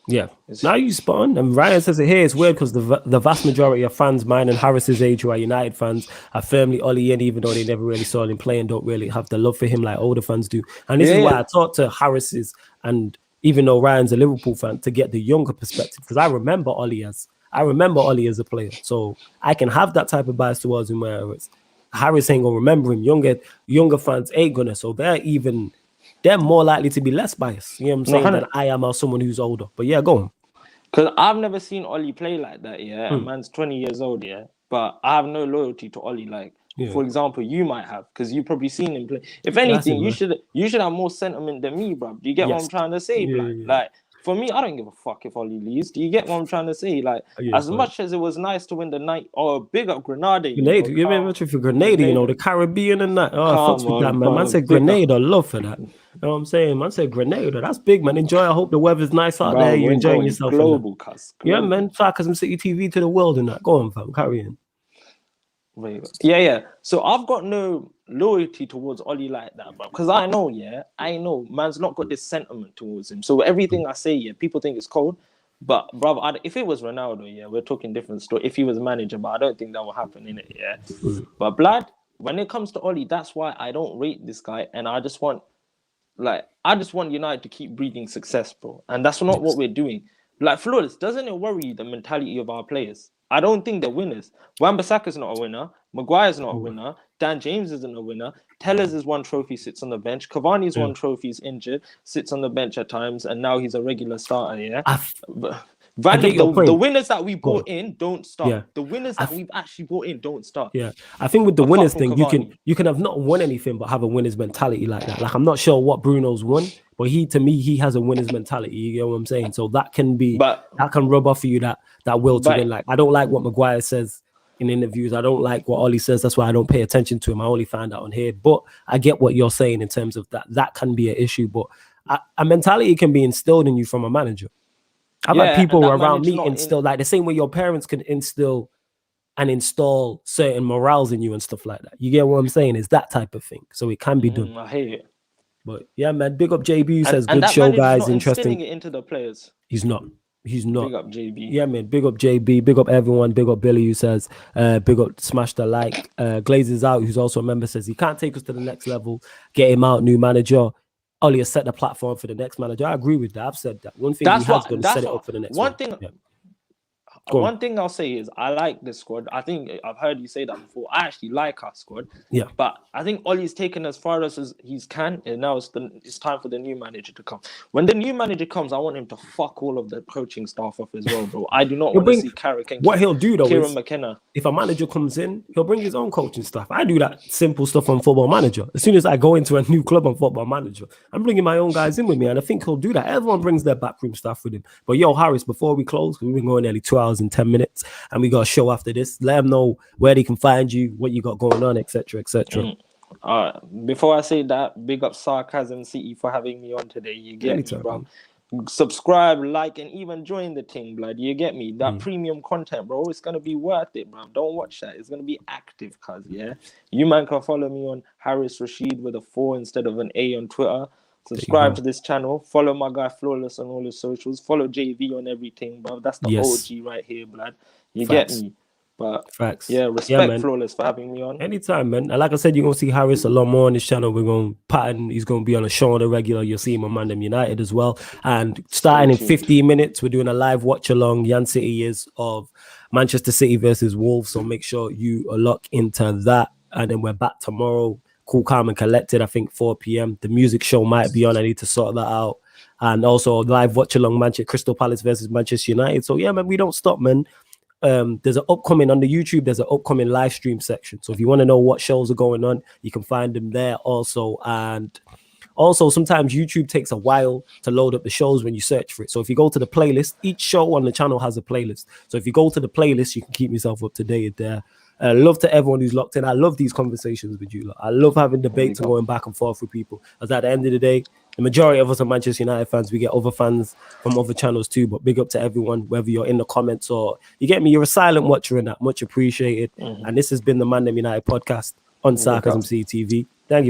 [SPEAKER 1] Yeah. Now you spot on. And Ryan says it here. It's weird because the vast majority of fans, mine and Harris's age, who are United fans, are firmly Ollie in, even though they never really saw him play and don't really have the love for him like older fans do. And this is why I talked to Harris's, and even though Ryan's a Liverpool fan, to get the younger perspective, because I remember Ollie as a player. So I can have that type of bias towards him, whereas Harris ain't gonna remember him. Younger fans ain't gonna. So they're more likely to be less biased. You know what I'm saying? Than I am as someone who's older. But yeah, go on.
[SPEAKER 3] Because I've never seen Ollie play like that. Yeah, man's 20 years old. Yeah, but I have no loyalty to Ollie. Like, for example, you might have, because you've probably seen him play. If anything, you should have more sentiment than me, bro. Do you get what I'm trying to say? Like, for me, I don't give a fuck if Ollie leaves. Do you get what I'm trying to say? Like, as much as it was nice to win the night, or big up Grenada.
[SPEAKER 1] Grenada, you remember for Grenada, you know, the Caribbean and that. Oh, fucks with that, man. Man said Grenada, love for that. You know what I'm saying? Man said Grenada, that's big, man. Enjoy. I hope the weather's nice out there. You're enjoying yourself.
[SPEAKER 3] Global, cuz.
[SPEAKER 1] Yeah, man. Sarcasm City TV to the world and that. Go on, fam. Carry on.
[SPEAKER 3] Yeah. So I've got no loyalty towards Ollie like that, bro. Because I know, man's not got this sentiment towards him. So everything I say, people think it's cold. But, brother, if it was Ronaldo, we're talking different story. If he was a manager, but I don't think that will happen, innit, But, blood, when it comes to Ollie, that's why I don't rate this guy. And I just want United to keep breeding success, bro. And that's not what we're doing. Like, Flawless, doesn't it worry you, the mentality of our players? I don't think they're winners. Wan-Bissaka's not a winner. Maguire's not a winner. Dan James isn't a winner. Tellers is 1 trophy, sits on the bench. Cavani's 1 trophy, is injured, sits on the bench at times, and now he's a regular starter, the winners that we brought in don't start. Yeah. The winners that we've actually brought in don't start.
[SPEAKER 1] Yeah, I think with the winners thing, you can have not won anything but have a winner's mentality like that. Like, I'm not sure what Bruno's won, but he has a winner's mentality. You know what I'm saying? So that can rub off for you that will to win. Like, I don't like what Maguire says in interviews. I don't like what Ollie says. That's why I don't pay attention to him. I only find out on here. But I get what you're saying in terms of that. That can be an issue. But a mentality can be instilled in you from a manager. I've had people around me instill, like the same way your parents can instill and install certain morals in you and stuff like that. You get what I'm saying? It's that type of thing. So it can be done.
[SPEAKER 3] I hate it.
[SPEAKER 1] But yeah, man, big up JB, who says good show, guys. Interesting.
[SPEAKER 3] It into the players.
[SPEAKER 1] He's not. Big
[SPEAKER 3] up JB.
[SPEAKER 1] Yeah, man. Big up JB. Big up everyone. Big up Billy, who says, big up, smash the like. Glazes out, who's also a member, says he can't take us to the next level. Get him out, new manager. Ollie has set the platform for the next manager. I agree with that. I've said that. One thing he has done is set it up for the next one.
[SPEAKER 3] One thing I'll say is I like this squad. I think I've heard you say that before. I actually like our squad.
[SPEAKER 1] Yeah.
[SPEAKER 3] But I think Ollie's taken as far as he can, and now it's time for the new manager to come. When the new manager comes, I want him to fuck all of the coaching staff off as well, bro. I do not want to see Carrick and
[SPEAKER 1] what he'll do though
[SPEAKER 3] Kieran
[SPEAKER 1] is,
[SPEAKER 3] McKenna.
[SPEAKER 1] if a manager comes in, he'll bring his own coaching staff. I do that simple stuff on Football Manager. As soon as I go into a new club on Football Manager, I'm bringing my own guys in with me, and I think he'll do that. Everyone brings their backroom staff with him. But yo, Harris, before we close, we've been going nearly 2 hours and 10 minutes, and we got a show after this. Let them know where they can find you, what you got going on, etc., etc.
[SPEAKER 3] Before I say that, big up Sarcasm City for having me on today. You get
[SPEAKER 1] Anytime,
[SPEAKER 3] me, bro.
[SPEAKER 1] man.
[SPEAKER 3] Subscribe, like, and even join the team, blood. You get me? That premium content, bro. It's gonna be worth it, bro. Don't watch that. It's gonna be active, cuz yeah. You man can follow me on Harris Rashid with a 4 instead of an A on Twitter. Subscribe to this channel. Follow my guy Flawless on all his socials. Follow JV on everything, bro. That's the OG right here, blood. You get me? But yeah, respect Flawless for having me on.
[SPEAKER 1] Anytime, man. And like I said, you're going to see Harris a lot more on this channel. We're going to pattern. He's going to be on a show on the regular. You'll see him on ManDem United as well. And starting in 15 minutes, we're doing a live watch along. Yan City is of Manchester City versus Wolves. So make sure you lock into that. And then we're back tomorrow. Cool, calm, and collected. I think 4 p.m. The music show might be on. I need to sort that out. And also live watch along Manchester Crystal Palace versus Manchester United. So yeah, man, we don't stop, man. There's an upcoming on the YouTube. There's an upcoming live stream section. So if you want to know what shows are going on, you can find them there also. And also sometimes YouTube takes a while to load up the shows when you search for it. So if you go to the playlist, each show on the channel has a playlist. So if you go to the playlist, you can keep yourself up to date there. Love to everyone who's locked in. I love these conversations with you. I love having debates and going back and forth with people. As at the end of the day, the majority of us are Manchester United fans. We get other fans from other channels too. But big up to everyone, whether you're in the comments or you get me, you're a silent watcher in that. Much appreciated. And this has been the ManDem United podcast on Sarcasm CTV. Thank you.